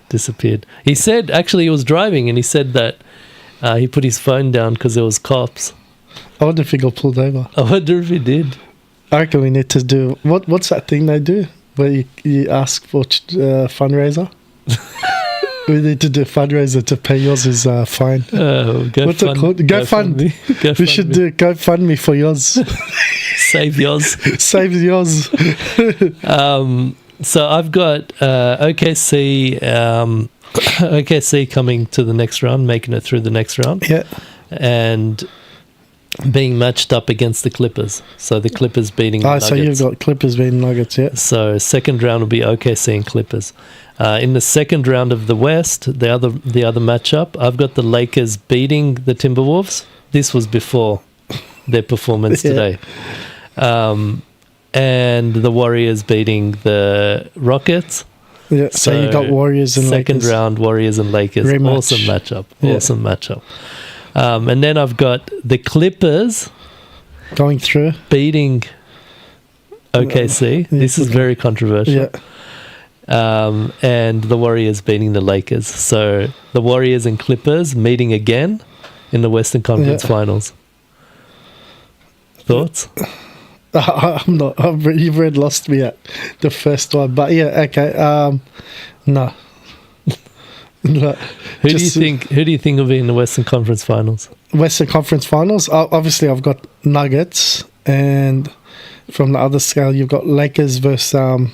[SPEAKER 2] disappeared. He said, actually, he was driving and he said that he put his phone down because there was cops.
[SPEAKER 3] I wonder if he got pulled over.
[SPEAKER 2] I wonder if he did.
[SPEAKER 3] I reckon we need to do what's that thing they do where you ask for fundraiser. We need to do a fundraiser to pay yours is fine. What's it called? GoFund. We should do GoFundMe for yours.
[SPEAKER 2] Save yours.
[SPEAKER 3] Save yours.
[SPEAKER 2] So I've got OKC OKC coming to the next round, making it through the next round,
[SPEAKER 3] Yeah.
[SPEAKER 2] and being matched up against the Clippers. So the Clippers beating the Nuggets.
[SPEAKER 3] So you've got Clippers beating Nuggets, yeah.
[SPEAKER 2] So second round will be OKC and Clippers. In the second round of the West, the other matchup, I've got the Lakers beating the Timberwolves. This was before their performance
[SPEAKER 3] Yeah.
[SPEAKER 2] today. And the Warriors beating the Rockets.
[SPEAKER 3] Yeah. So you got Warriors and
[SPEAKER 2] second
[SPEAKER 3] Lakers.
[SPEAKER 2] round Warriors and Lakers.
[SPEAKER 3] Rematch.
[SPEAKER 2] Awesome matchup.
[SPEAKER 3] Yeah.
[SPEAKER 2] Awesome matchup. And then I've got the Clippers
[SPEAKER 3] Going through.
[SPEAKER 2] beating OKC. This is very controversial.
[SPEAKER 3] Yeah.
[SPEAKER 2] And the Warriors beating the Lakers. So the Warriors and Clippers meeting again in the Western Conference
[SPEAKER 3] Yeah.
[SPEAKER 2] Finals. Thoughts?
[SPEAKER 3] I'm not. You've already lost me at the first one, but yeah, okay. No. No.
[SPEAKER 2] Who do you think will be in the Western Conference Finals?
[SPEAKER 3] Western Conference Finals? Obviously, I've got Nuggets, and from the other scale, you've got Lakers versus.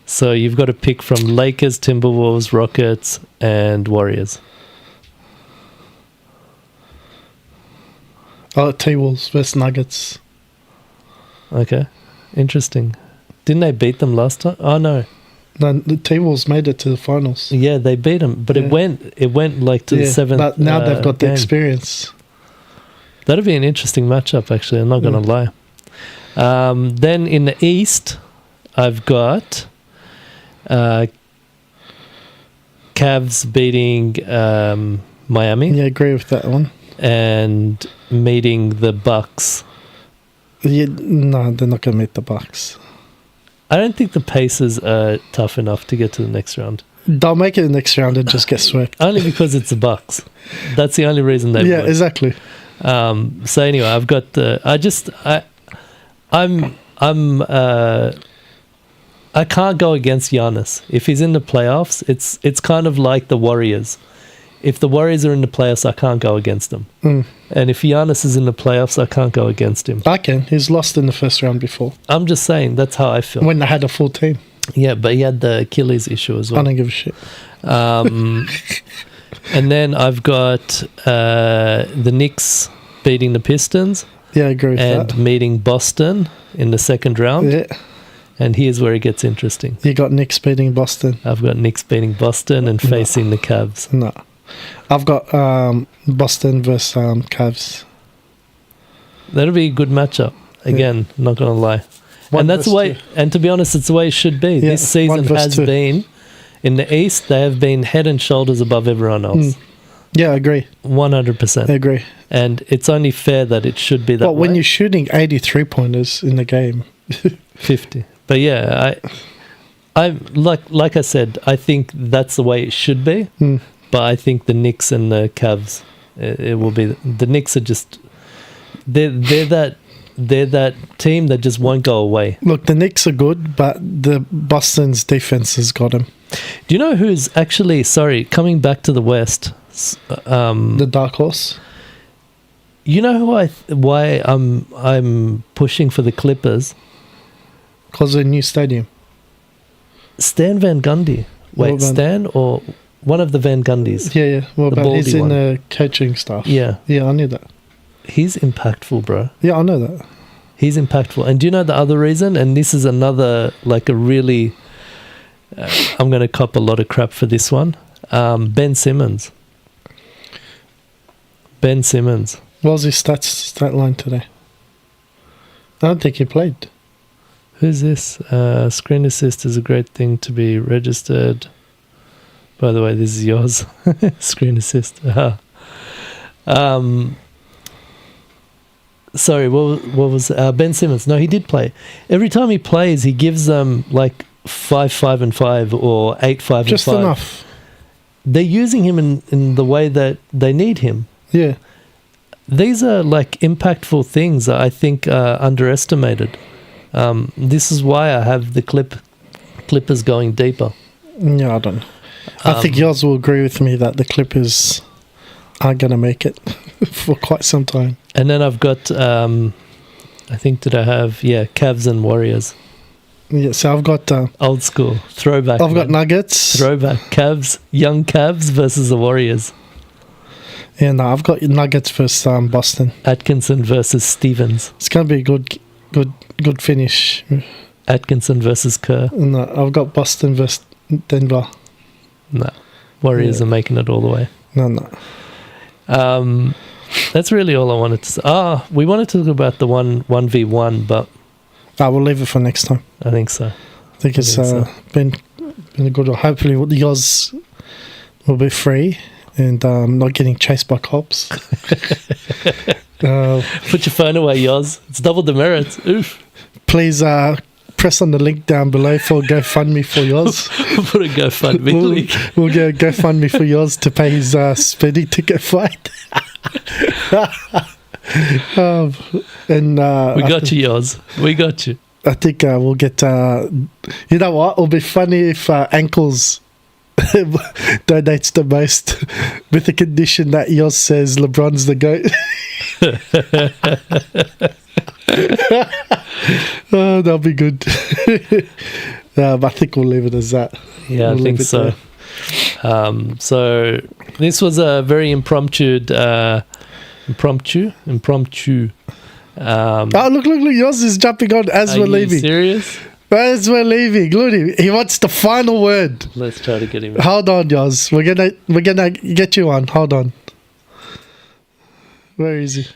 [SPEAKER 2] So you've got to pick from Lakers, Timberwolves, Rockets, and Warriors.
[SPEAKER 3] T-Wolves versus Nuggets.
[SPEAKER 2] Okay, interesting. Didn't they beat them last time? Oh no,
[SPEAKER 3] No, the T-Wolves made it to the finals.
[SPEAKER 2] yeah, they beat them, but
[SPEAKER 3] Yeah.
[SPEAKER 2] it went like to the seventh.
[SPEAKER 3] But now they've got the
[SPEAKER 2] game.
[SPEAKER 3] experience.
[SPEAKER 2] That'll be an interesting matchup, actually. I'm not going to lie. Then in the East, I've got Cavs beating Miami,
[SPEAKER 3] Yeah, agree with that one.
[SPEAKER 2] and meeting the Bucks.
[SPEAKER 3] Yeah, no, they're not going to meet the Bucks.
[SPEAKER 2] I don't think the Pacers are tough enough to get to the next round.
[SPEAKER 3] They'll make it the next round and just get swept.
[SPEAKER 2] Only because it's the Bucks. That's the only reason they
[SPEAKER 3] Yeah,
[SPEAKER 2] would.
[SPEAKER 3] exactly.
[SPEAKER 2] So anyway, I've got the. I can't go against Giannis. If he's in the playoffs, it's kind of like the Warriors. If the Warriors are in the playoffs, I can't go against them. And if Giannis is in the playoffs, I can't go against him.
[SPEAKER 3] I can. He's lost in the first round before
[SPEAKER 2] I'm just saying that's how I feel.
[SPEAKER 3] when they had a full team.
[SPEAKER 2] Yeah, but he had the Achilles issue as
[SPEAKER 3] I
[SPEAKER 2] well.
[SPEAKER 3] don't give a shit.
[SPEAKER 2] And then I've got the Knicks beating the Pistons
[SPEAKER 3] Yeah, I agree with
[SPEAKER 2] and
[SPEAKER 3] that.
[SPEAKER 2] meeting Boston in the second round.
[SPEAKER 3] Yeah,
[SPEAKER 2] And here's where it gets interesting.
[SPEAKER 3] you got Knicks beating Boston.
[SPEAKER 2] I've got Knicks beating Boston and facing the Cavs.
[SPEAKER 3] No, I've got Boston versus Cavs.
[SPEAKER 2] That'll be a good matchup. Again, not going to lie.
[SPEAKER 3] One
[SPEAKER 2] And that's the way,
[SPEAKER 3] versus
[SPEAKER 2] and to be honest, it's the way it should be.
[SPEAKER 3] Yeah,
[SPEAKER 2] This season
[SPEAKER 3] one versus
[SPEAKER 2] has
[SPEAKER 3] two.
[SPEAKER 2] been, in the East, they have been head and shoulders above everyone else.
[SPEAKER 3] Yeah, I agree.
[SPEAKER 2] 100%.
[SPEAKER 3] I agree.
[SPEAKER 2] And it's only fair that it should be that
[SPEAKER 3] But when
[SPEAKER 2] way.
[SPEAKER 3] you're shooting 83 pointers in the game,
[SPEAKER 2] 50. But yeah, I'm like I said, I think that's the way it should be. But I think the Knicks and the Cavs, it will be. The Knicks are just they're that team that just won't go away.
[SPEAKER 3] look, the Knicks are good, but the Boston's defense has got him.
[SPEAKER 2] Do you know who's actually coming back to the West?
[SPEAKER 3] The dark horse.
[SPEAKER 2] You know why I'm pushing for the Clippers?
[SPEAKER 3] Because of a new stadium.
[SPEAKER 2] Stan Van Gundy. Wait,
[SPEAKER 3] Well,
[SPEAKER 2] Stan or one of the Van Gundys?
[SPEAKER 3] Yeah. Well,
[SPEAKER 2] The
[SPEAKER 3] but he's
[SPEAKER 2] baldy
[SPEAKER 3] in
[SPEAKER 2] one.
[SPEAKER 3] the coaching staff.
[SPEAKER 2] Yeah,
[SPEAKER 3] Yeah, I knew that.
[SPEAKER 2] he's impactful, bro.
[SPEAKER 3] Yeah, I know that.
[SPEAKER 2] He's impactful. And do you know the other reason? And this is another, like a really, I'm going to cop a lot of crap for this one. Ben Simmons. Ben Simmons.
[SPEAKER 3] What was his stat line today? I don't think he played.
[SPEAKER 2] Who's this? Screen assist is a great thing to be registered. By the way, this is yours. Screen assist. Sorry, what was Ben Simmons? No, he did play. Every time he plays, he gives them like 5-5-5 or 8-5-5.
[SPEAKER 3] Just enough.
[SPEAKER 2] They're using him in the way that they need him.
[SPEAKER 3] Yeah.
[SPEAKER 2] These are like impactful things that I think are underestimated. This is why I have the Clippers going deeper.
[SPEAKER 3] Yeah, I don't know. I think yours will agree with me that the Clippers aren't going to make it for quite some time.
[SPEAKER 2] And then I've got, I think, Cavs and Warriors.
[SPEAKER 3] Yeah, so I've got
[SPEAKER 2] Old school. Throwback.
[SPEAKER 3] I've got
[SPEAKER 2] man.
[SPEAKER 3] Nuggets.
[SPEAKER 2] Throwback. Cavs. Young Cavs versus the Warriors.
[SPEAKER 3] Yeah, no, I've got Nuggets versus Boston.
[SPEAKER 2] Atkinson versus Stevens.
[SPEAKER 3] It's going to be a good finish.
[SPEAKER 2] Atkinson versus Kerr.
[SPEAKER 3] No, I've got Boston versus Denver.
[SPEAKER 2] No. Warriors
[SPEAKER 3] Yeah.
[SPEAKER 2] are making it all the way.
[SPEAKER 3] No.
[SPEAKER 2] That's really all I wanted to say. We wanted to talk about the 1v1, but
[SPEAKER 3] I will leave it for next time.
[SPEAKER 2] I think so.
[SPEAKER 3] I think it's been a good one. Hopefully yours will be free and not getting chased by cops.
[SPEAKER 2] Put your phone away, Yoz. It's double the merits. Oof.
[SPEAKER 3] Please press on the link down below for GoFundMe for yours.
[SPEAKER 2] Put a GoFundMe link.
[SPEAKER 3] We'll get a GoFundMe for yours to pay his speeding ticket flight. And
[SPEAKER 2] We got you, Yoz. We got you.
[SPEAKER 3] I think we'll get. You know what? It'll be funny if Ankles donates the most, with the condition that yours says LeBron's the GOAT. Oh, that'll be good. I think we'll leave it as that.
[SPEAKER 2] Yeah,
[SPEAKER 3] We'll
[SPEAKER 2] I think
[SPEAKER 3] leave it
[SPEAKER 2] so.
[SPEAKER 3] there.
[SPEAKER 2] So this was a very impromptu.
[SPEAKER 3] Oh, look, yours is jumping on as
[SPEAKER 2] Are
[SPEAKER 3] we're
[SPEAKER 2] you
[SPEAKER 3] leaving.
[SPEAKER 2] serious?
[SPEAKER 3] As we're leaving, look, he wants the final word.
[SPEAKER 2] Let's try to get him.
[SPEAKER 3] Hold on, yours. We're gonna get you on. Hold on. Where is he?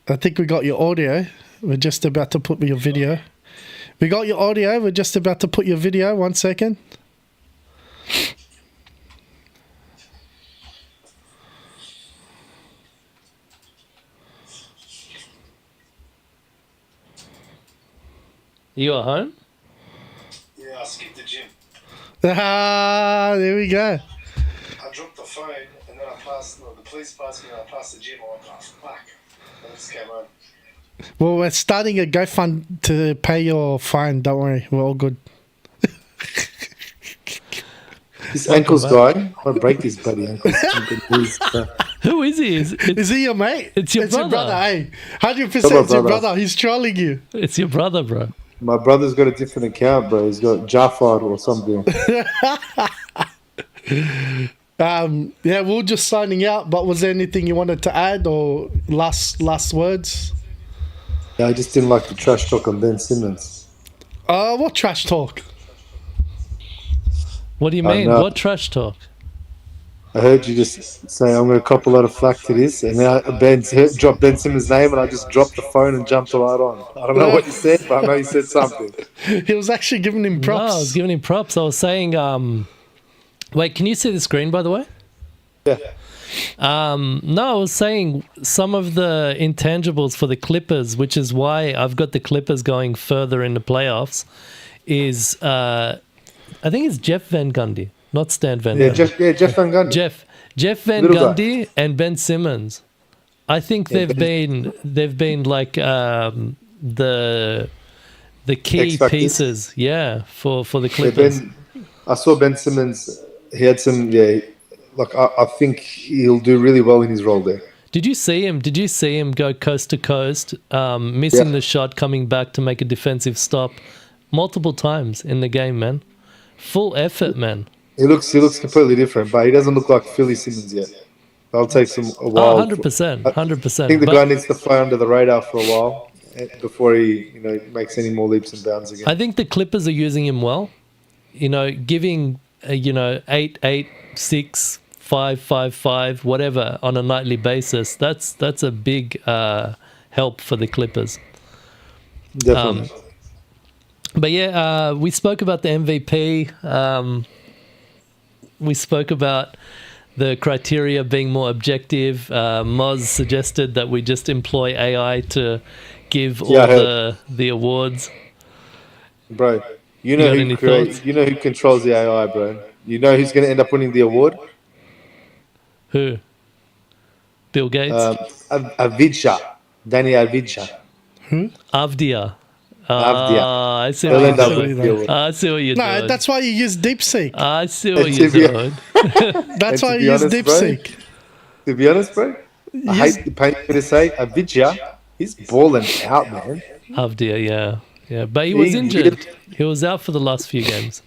[SPEAKER 3] I think we got your audio. We're just about to put your video. We got your audio. We're just about to put your video. 1 second.
[SPEAKER 2] You at home?
[SPEAKER 5] Yeah, I skipped the gym.
[SPEAKER 3] Ah, there we go.
[SPEAKER 5] I dropped the phone and then I passed. The police passed me and I passed the gym. I went, oh fuck! I just came home.
[SPEAKER 3] Well, we're starting a GoFund to pay your fine. Don't worry, we're all good.
[SPEAKER 1] This ankles guy, I'll break his bloody ankles.
[SPEAKER 2] Who is he?
[SPEAKER 3] Is he your mate?
[SPEAKER 2] It's your brother.
[SPEAKER 3] Hey, 100%.
[SPEAKER 1] Come on,
[SPEAKER 3] It's your
[SPEAKER 1] brother.
[SPEAKER 3] brother. He's trolling you.
[SPEAKER 2] It's your brother, bro.
[SPEAKER 1] My brother's got a different account, bro. He's got Jafar or something.
[SPEAKER 3] Yeah, we we're just signing out. But was there anything you wanted to add or last words?
[SPEAKER 1] Yeah, I just didn't like the trash talk on Ben Simmons.
[SPEAKER 3] What trash talk?
[SPEAKER 2] What do you
[SPEAKER 1] I
[SPEAKER 2] mean?
[SPEAKER 1] know.
[SPEAKER 2] What trash talk?
[SPEAKER 1] I heard you just say I'm going to cop a lot of flack to this, and now dropped Ben Simmons' name, and I just dropped the phone and jumped right on. I don't know what you said, but I know you said something.
[SPEAKER 3] He was actually giving him
[SPEAKER 2] No,
[SPEAKER 3] props.
[SPEAKER 2] I was giving him props. I was saying, wait, can you see the screen, by the way?
[SPEAKER 1] Yeah.
[SPEAKER 2] No, I was saying some of the intangibles for the Clippers, which is why I've got the Clippers going further in the playoffs, is I think it's Jeff Van Gundy, not Stan Van Gundy.
[SPEAKER 1] Jeff Van Gundy.
[SPEAKER 2] Jeff Van
[SPEAKER 1] Little guy.
[SPEAKER 2] Gundy and Ben Simmons. I think they've been like the key
[SPEAKER 1] X factors.
[SPEAKER 2] pieces, for the
[SPEAKER 1] Yeah,
[SPEAKER 2] Clippers.
[SPEAKER 1] I saw Ben Simmons. He had some, like I think he'll do really well in his role there.
[SPEAKER 2] Did you see him? Did you see him go coast to coast, missing the shot, coming back to make a defensive stop multiple times in the game, man? Full effort, man.
[SPEAKER 1] He looks completely different, but he doesn't look like Philly Simmons yet. I'll take a
[SPEAKER 2] Oh,
[SPEAKER 1] while.
[SPEAKER 2] 100%, 100%.
[SPEAKER 1] I think the
[SPEAKER 2] But
[SPEAKER 1] guy needs to fly under the radar for a while before he, makes any more leaps and bounds again.
[SPEAKER 2] I think the Clippers are using him well. Giving 8-8, 6, 5-5-5, whatever on a nightly basis. That's a big help for the Clippers.
[SPEAKER 1] Definitely.
[SPEAKER 2] But yeah, we spoke about the MVP. We spoke about the criteria being more objective. Moz suggested that we just employ AI to give all the awards.
[SPEAKER 1] Bro, you know
[SPEAKER 2] got any thoughts?
[SPEAKER 1] who controls the AI, bro. You know who's going to end up winning the award?
[SPEAKER 2] Who? Bill Gates?
[SPEAKER 1] Avicii. Danny Avicii.
[SPEAKER 2] Avdia.
[SPEAKER 1] Avdia.
[SPEAKER 2] I see
[SPEAKER 1] He'll
[SPEAKER 2] what
[SPEAKER 1] end up
[SPEAKER 2] you're
[SPEAKER 1] winning
[SPEAKER 2] doing.
[SPEAKER 1] the award.
[SPEAKER 2] I see what you're doing.
[SPEAKER 3] No, that's why you use DeepSeek.
[SPEAKER 2] I see what
[SPEAKER 1] To
[SPEAKER 2] you're
[SPEAKER 1] be-
[SPEAKER 2] doing.
[SPEAKER 3] That's
[SPEAKER 1] And
[SPEAKER 3] why
[SPEAKER 1] to
[SPEAKER 3] you
[SPEAKER 1] be
[SPEAKER 3] use
[SPEAKER 1] honest, bro,
[SPEAKER 3] DeepSeek.
[SPEAKER 1] To be honest, bro, I hate the pain to say, Avicii, he's balling out, man.
[SPEAKER 2] Avdia, yeah. But he was injured. He was out for the last few games.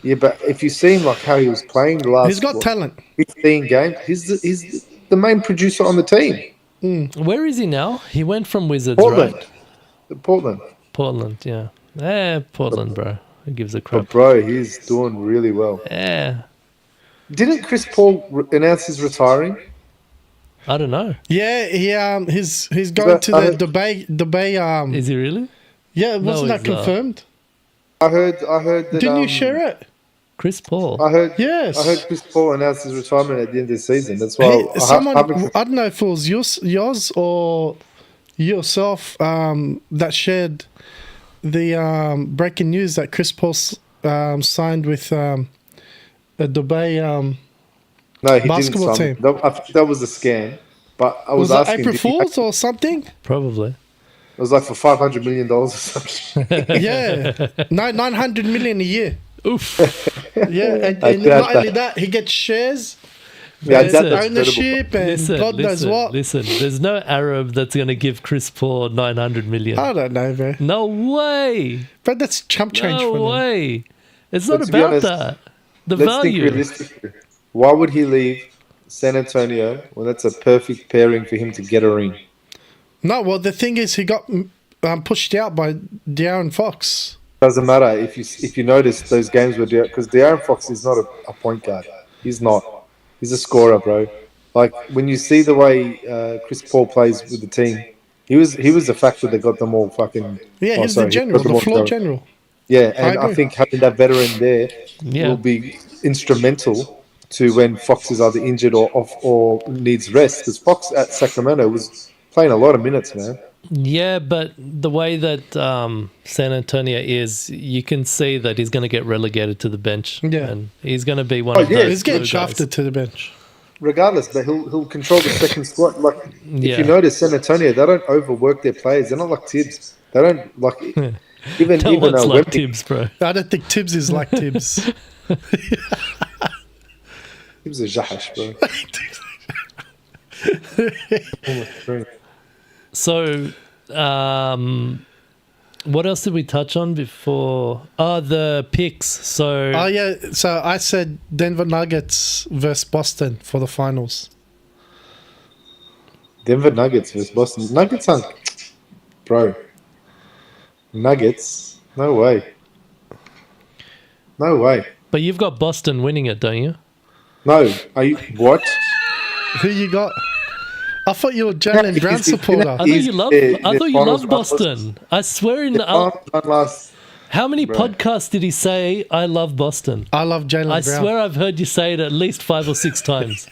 [SPEAKER 1] Yeah, but if you seen like how he was playing the last
[SPEAKER 3] He's got talent.
[SPEAKER 1] 15 games, he's the main producer on the team.
[SPEAKER 2] Where is he now? He went from Wizards, right?
[SPEAKER 1] Portland.
[SPEAKER 2] Portland, yeah. Portland, bro. Who gives a
[SPEAKER 1] But
[SPEAKER 2] crap?
[SPEAKER 1] bro, he's doing really well.
[SPEAKER 2] Yeah.
[SPEAKER 1] Didn't Chris Paul announce he's retiring?
[SPEAKER 2] I don't know.
[SPEAKER 3] Yeah, he's going to the Dubai.
[SPEAKER 2] Is he really?
[SPEAKER 3] Yeah, wasn't that
[SPEAKER 2] he's not.
[SPEAKER 3] confirmed?
[SPEAKER 1] I heard that.
[SPEAKER 3] Didn't you share it?
[SPEAKER 2] Chris Paul.
[SPEAKER 1] I heard.
[SPEAKER 3] Yes.
[SPEAKER 1] I heard Chris Paul announced his retirement at the end of the season. That's why
[SPEAKER 3] Hey, someone, I don't know if it was yours or yourself that shared the breaking news that Chris Paul signed with a Dubai.
[SPEAKER 1] no, he
[SPEAKER 3] basketball
[SPEAKER 1] didn't.
[SPEAKER 3] team.
[SPEAKER 1] That was a scam. But I
[SPEAKER 3] Was
[SPEAKER 1] was
[SPEAKER 3] that
[SPEAKER 1] asking.
[SPEAKER 3] April
[SPEAKER 1] did he
[SPEAKER 3] Fools or something?
[SPEAKER 2] Probably.
[SPEAKER 1] It was like for $500 million or something.
[SPEAKER 3] Yeah, 900 million a year.
[SPEAKER 2] Oof.
[SPEAKER 3] Yeah, and
[SPEAKER 1] I
[SPEAKER 3] not
[SPEAKER 1] doubt
[SPEAKER 3] only
[SPEAKER 1] that.
[SPEAKER 3] that, he gets shares,
[SPEAKER 1] Yeah,
[SPEAKER 2] Listen,
[SPEAKER 1] that's
[SPEAKER 3] ownership, and
[SPEAKER 2] Listen,
[SPEAKER 3] God knows
[SPEAKER 2] listen,
[SPEAKER 3] what.
[SPEAKER 2] listen. There's no Arab that's going to give Chris Paul 900 million.
[SPEAKER 3] I don't know, man.
[SPEAKER 2] No way.
[SPEAKER 3] But that's chump change
[SPEAKER 2] No
[SPEAKER 3] for them.
[SPEAKER 2] way. It's not
[SPEAKER 1] But to be
[SPEAKER 2] about
[SPEAKER 1] honest,
[SPEAKER 2] that. The
[SPEAKER 1] Let's think
[SPEAKER 2] value.
[SPEAKER 1] realistically. Why would he leave San Antonio when that's a perfect pairing for him to get a ring?
[SPEAKER 3] No, well, the thing is, he got pushed out by De'Aaron Fox.
[SPEAKER 1] Doesn't matter if you notice those games were because De'Aaron Fox is not a point guard. He's not. He's a scorer, bro. Like when you see the way Chris Paul plays with the team, he was the factor that got them all fucking.
[SPEAKER 3] Yeah,
[SPEAKER 1] oh,
[SPEAKER 3] he's
[SPEAKER 1] sorry,
[SPEAKER 3] the general,
[SPEAKER 1] got them
[SPEAKER 3] the
[SPEAKER 1] all
[SPEAKER 3] floor
[SPEAKER 1] going.
[SPEAKER 3] general.
[SPEAKER 1] Yeah, and I
[SPEAKER 3] agree.
[SPEAKER 1] think having that veteran there
[SPEAKER 2] Yeah.
[SPEAKER 1] will be instrumental to when Fox is either injured or off or needs rest. Because Fox at Sacramento was playing a lot of minutes, man.
[SPEAKER 2] Yeah, but the way that San Antonio is, you can see that he's going to get relegated to the bench.
[SPEAKER 3] Yeah.
[SPEAKER 2] And he's going to be one
[SPEAKER 1] Oh,
[SPEAKER 2] of
[SPEAKER 1] yeah.
[SPEAKER 2] those
[SPEAKER 3] He's getting
[SPEAKER 2] blue guys.
[SPEAKER 3] shafted to the bench.
[SPEAKER 1] Regardless, but he'll control the second squad. Like
[SPEAKER 2] Yeah.
[SPEAKER 1] if you notice, San Antonio, they don't overwork their players. They're not like Tibbs. They don't like even
[SPEAKER 2] No one's like
[SPEAKER 1] Wembley.
[SPEAKER 2] Tibbs, bro.
[SPEAKER 3] I don't think Tibbs is like Tibbs.
[SPEAKER 1] Tibbs is Jahash, bro. Almost three.
[SPEAKER 2] So, what else did we touch on before? Oh, the picks. So,
[SPEAKER 3] Oh yeah, so I said Denver Nuggets versus Boston for the finals.
[SPEAKER 1] Denver Nuggets versus Boston. Nuggets aren't, bro. Nuggets? No way. No way.
[SPEAKER 2] but you've got Boston winning it, don't you?
[SPEAKER 1] No. Are you what?
[SPEAKER 3] Who you got? I thought you were Jalen Brown
[SPEAKER 1] because you-
[SPEAKER 3] supporter.
[SPEAKER 2] I thought
[SPEAKER 1] He's-
[SPEAKER 2] you love.
[SPEAKER 1] the
[SPEAKER 2] I thought you
[SPEAKER 1] finals
[SPEAKER 2] loved
[SPEAKER 1] run was-
[SPEAKER 2] Boston. I swear in the.
[SPEAKER 1] Last.
[SPEAKER 2] How many
[SPEAKER 1] Bro.
[SPEAKER 2] podcasts did he say I love Boston?
[SPEAKER 3] I love Jalen
[SPEAKER 2] I
[SPEAKER 3] Brown.
[SPEAKER 2] swear I've heard you say it at least 5 or 6 times.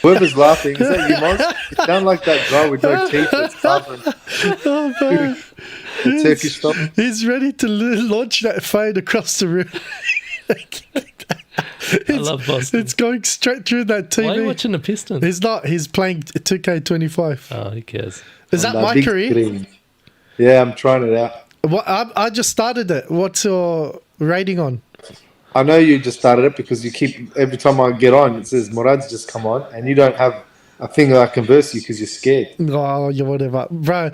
[SPEAKER 1] Whoever's laughing, is that you, Mons? You sound like that guy with no teeth that's laughing.
[SPEAKER 3] Oh, man.
[SPEAKER 1] The Turkish stop.
[SPEAKER 3] He's ready to launch that phone across the room.
[SPEAKER 2] I love Boston.
[SPEAKER 3] It's going straight through that TV.
[SPEAKER 2] Why are you watching the Pistons?
[SPEAKER 3] He's not. He's playing 2K25.
[SPEAKER 2] Oh, who cares?
[SPEAKER 3] Is that
[SPEAKER 1] On
[SPEAKER 3] my
[SPEAKER 1] big
[SPEAKER 3] career?
[SPEAKER 1] screen. Yeah, I'm trying it out.
[SPEAKER 3] What, I just started it. What's your rating on?
[SPEAKER 1] I know you just started it because you keep every time I get on, it says Murad's just come on, and you don't have a thing that I can verse you because you're scared.
[SPEAKER 3] Oh, yeah, whatever, bro.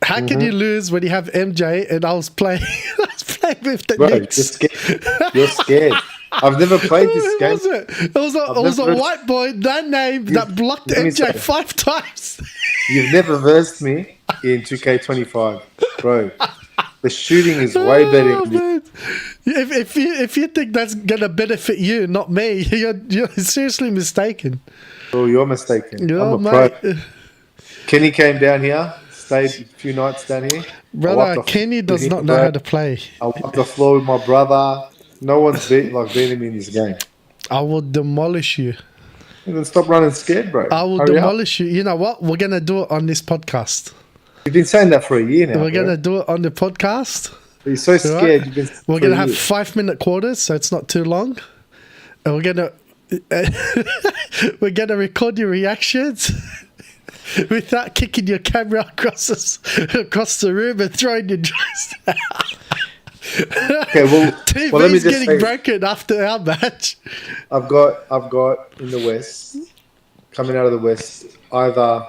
[SPEAKER 3] How can you lose when you have MJ and I was playing? I was playing with the
[SPEAKER 1] Bro, you're
[SPEAKER 3] Knicks.
[SPEAKER 1] scared. You're scared. I've never played this
[SPEAKER 3] Who
[SPEAKER 1] game.
[SPEAKER 3] was it? It was a
[SPEAKER 1] never-
[SPEAKER 3] white boy, that name, that blocked
[SPEAKER 1] let me
[SPEAKER 3] MJ
[SPEAKER 1] say-
[SPEAKER 3] 5 times.
[SPEAKER 1] You've never versed me in 2K25, bro. The shooting is way better.
[SPEAKER 3] Oh,
[SPEAKER 1] in this.
[SPEAKER 3] man. If you think that's gonna benefit you, not me, you're seriously mistaken.
[SPEAKER 1] Oh, you're mistaken.
[SPEAKER 3] Yeah,
[SPEAKER 1] I'm a pro.
[SPEAKER 3] mate.
[SPEAKER 1] Kenny came down here, stayed a few nights down here.
[SPEAKER 3] Brother, Kenny does not know how to play.
[SPEAKER 1] I wiped the floor with my brother. No one's beating me in this game.
[SPEAKER 3] I will demolish you.
[SPEAKER 1] And then stop running scared, bro.
[SPEAKER 3] I will
[SPEAKER 1] Hurry up.
[SPEAKER 3] demolish you. You know what? We're gonna do it on this podcast.
[SPEAKER 1] You've been saying that for a year now.
[SPEAKER 3] We're
[SPEAKER 1] bro.
[SPEAKER 3] gonna do it on the podcast.
[SPEAKER 1] You're so scared.
[SPEAKER 3] Right?
[SPEAKER 1] You've been
[SPEAKER 3] We're
[SPEAKER 1] for
[SPEAKER 3] gonna
[SPEAKER 1] a
[SPEAKER 3] have
[SPEAKER 1] year.
[SPEAKER 3] 5-minute quarters, so it's not too long. And we're gonna record your reactions without kicking your camera across the room and throwing your dress out.
[SPEAKER 1] Okay, well,
[SPEAKER 3] TV's
[SPEAKER 1] let me just
[SPEAKER 3] getting
[SPEAKER 1] say,
[SPEAKER 3] broken after our match.
[SPEAKER 1] I've got in the West, coming out of the West, either.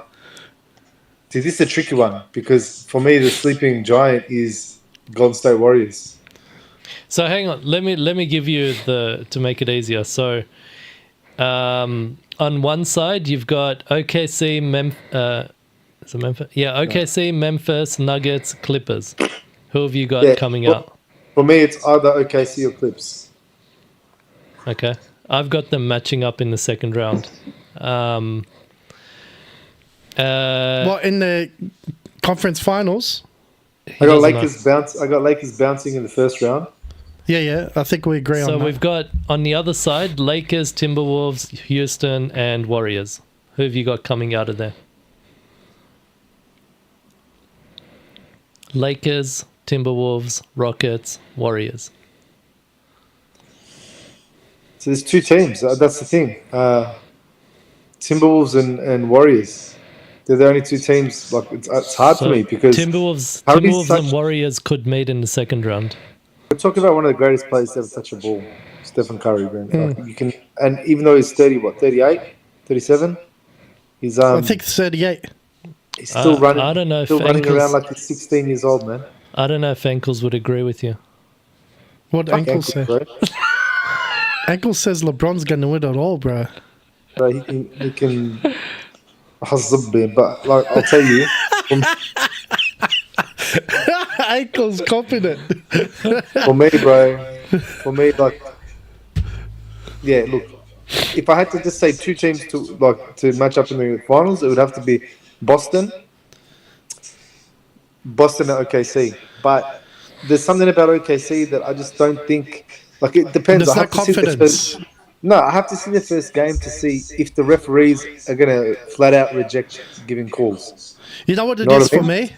[SPEAKER 1] See, this is a tricky one because for me, the sleeping giant is Golden State Warriors.
[SPEAKER 2] So hang on, let me give you to make it easier. So, on one side you've got OKC, is it Memphis? Yeah, OKC, Memphis, Nuggets, Clippers. Who have you got coming out?
[SPEAKER 1] For me, it's either OKC or Clips.
[SPEAKER 2] Okay, I've got them matching up in the second round.
[SPEAKER 3] What, in the conference finals?
[SPEAKER 1] I got
[SPEAKER 2] doesn't know.
[SPEAKER 1] Lakers bouncing in the first round.
[SPEAKER 3] Yeah, I think we agree
[SPEAKER 2] So
[SPEAKER 3] on that.
[SPEAKER 2] we've got on the other side Lakers, Timberwolves, Houston, and Warriors. Who have you got coming out of there? Lakers, Timberwolves, Rockets, Warriors.
[SPEAKER 1] So there's two teams. That's the thing. Timberwolves and Warriors. They're the only two teams. Like it's hard for me because
[SPEAKER 2] Timberwolves
[SPEAKER 1] how do you
[SPEAKER 2] and
[SPEAKER 1] touch-
[SPEAKER 2] Warriors could meet in the second round.
[SPEAKER 1] we're talking about one of the greatest players to ever touch a ball, Stephen Curry. Man. Like, you can, and even though he's 38, 37, he's
[SPEAKER 3] I think 38.
[SPEAKER 1] he's still running.
[SPEAKER 2] I don't know if
[SPEAKER 1] Still running
[SPEAKER 2] ankles-
[SPEAKER 1] around like he's 16 years old, man.
[SPEAKER 2] I don't know if Ankles would agree with you.
[SPEAKER 3] What
[SPEAKER 1] Fuck
[SPEAKER 3] Ankle
[SPEAKER 1] ankles,
[SPEAKER 3] says?
[SPEAKER 1] bro.
[SPEAKER 3] Ankle says LeBron's gonna win it all, bro.
[SPEAKER 1] Bro, he can. But like I'll tell you,
[SPEAKER 3] Ankle's confident.
[SPEAKER 1] for me, bro, like, yeah, look, if I had to just say two teams to match up in the finals, it would have to be Boston and OKC. But there's something about OKC that I just don't think. Like it depends.
[SPEAKER 3] There's
[SPEAKER 1] I
[SPEAKER 3] no
[SPEAKER 1] have to see the
[SPEAKER 3] confidence.
[SPEAKER 1] No, I have to see the first game to see if the referees are going to flat out reject giving calls.
[SPEAKER 3] You know what it
[SPEAKER 1] Know what
[SPEAKER 3] is
[SPEAKER 1] I
[SPEAKER 3] for
[SPEAKER 1] mean?
[SPEAKER 3] me?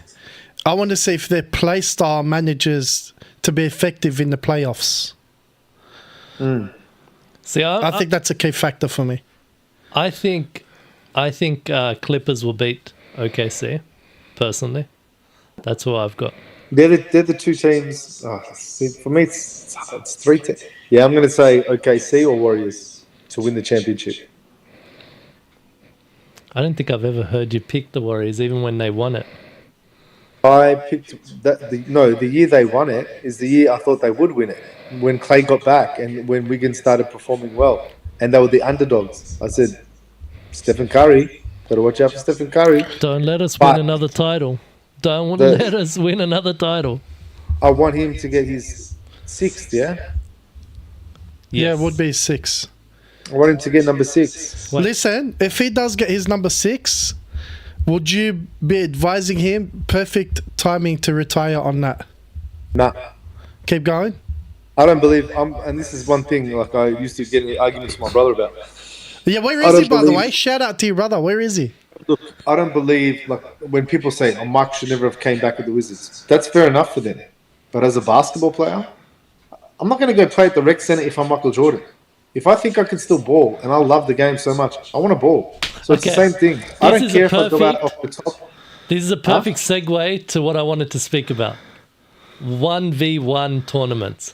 [SPEAKER 3] I want to see if their play style manages to be effective in the playoffs.
[SPEAKER 2] See,
[SPEAKER 3] I think that's a key factor for me.
[SPEAKER 2] I think Clippers will beat OKC. Personally, that's what I've got.
[SPEAKER 1] They're the two teams. See, for me, it's three teams. Yeah, I'm going to say OKC or Warriors to win the championship.
[SPEAKER 2] I don't think I've ever heard you pick the Warriors, even when they won it.
[SPEAKER 1] I picked that. The year they won it is the year I thought they would win it. When Clay got back and when Wiggins started performing well, and they were the underdogs. I said, Stephen Curry, got to watch out for Stephen Curry.
[SPEAKER 2] Don't let us
[SPEAKER 1] But
[SPEAKER 2] win another title. Don't want to
[SPEAKER 1] the-
[SPEAKER 2] let us win another title.
[SPEAKER 1] I want him to get his sixth. Yeah,
[SPEAKER 3] Yeah,
[SPEAKER 2] Yes.
[SPEAKER 3] it would be 6.
[SPEAKER 1] I want him to get number 6.
[SPEAKER 2] What?
[SPEAKER 3] Listen, if he does get his number 6, would you be advising him perfect timing to retire on that?
[SPEAKER 1] Nah,
[SPEAKER 3] Keep going.
[SPEAKER 1] I don't believe. And this is one thing. Like I used to get in arguments with my brother about.
[SPEAKER 3] Yeah, where
[SPEAKER 1] I
[SPEAKER 3] is he,
[SPEAKER 1] don't
[SPEAKER 3] by the
[SPEAKER 1] believe-
[SPEAKER 3] way? Shout out to your brother. Where is he?
[SPEAKER 1] Look, I don't believe like when people say, "Oh, Mike should never have came back with the Wizards." That's fair enough for them. But as a basketball player, I'm not going to go play at the rec center if I'm Michael Jordan. If I think I can still ball and I love the game so much, I want to ball. So it's the
[SPEAKER 2] Okay.
[SPEAKER 1] same thing. I
[SPEAKER 2] This
[SPEAKER 1] don't
[SPEAKER 2] is
[SPEAKER 1] care
[SPEAKER 2] a
[SPEAKER 1] if I go out
[SPEAKER 2] perfect-
[SPEAKER 1] off the top.
[SPEAKER 2] This is a perfect segue to what I wanted to speak about. 1v1 tournaments.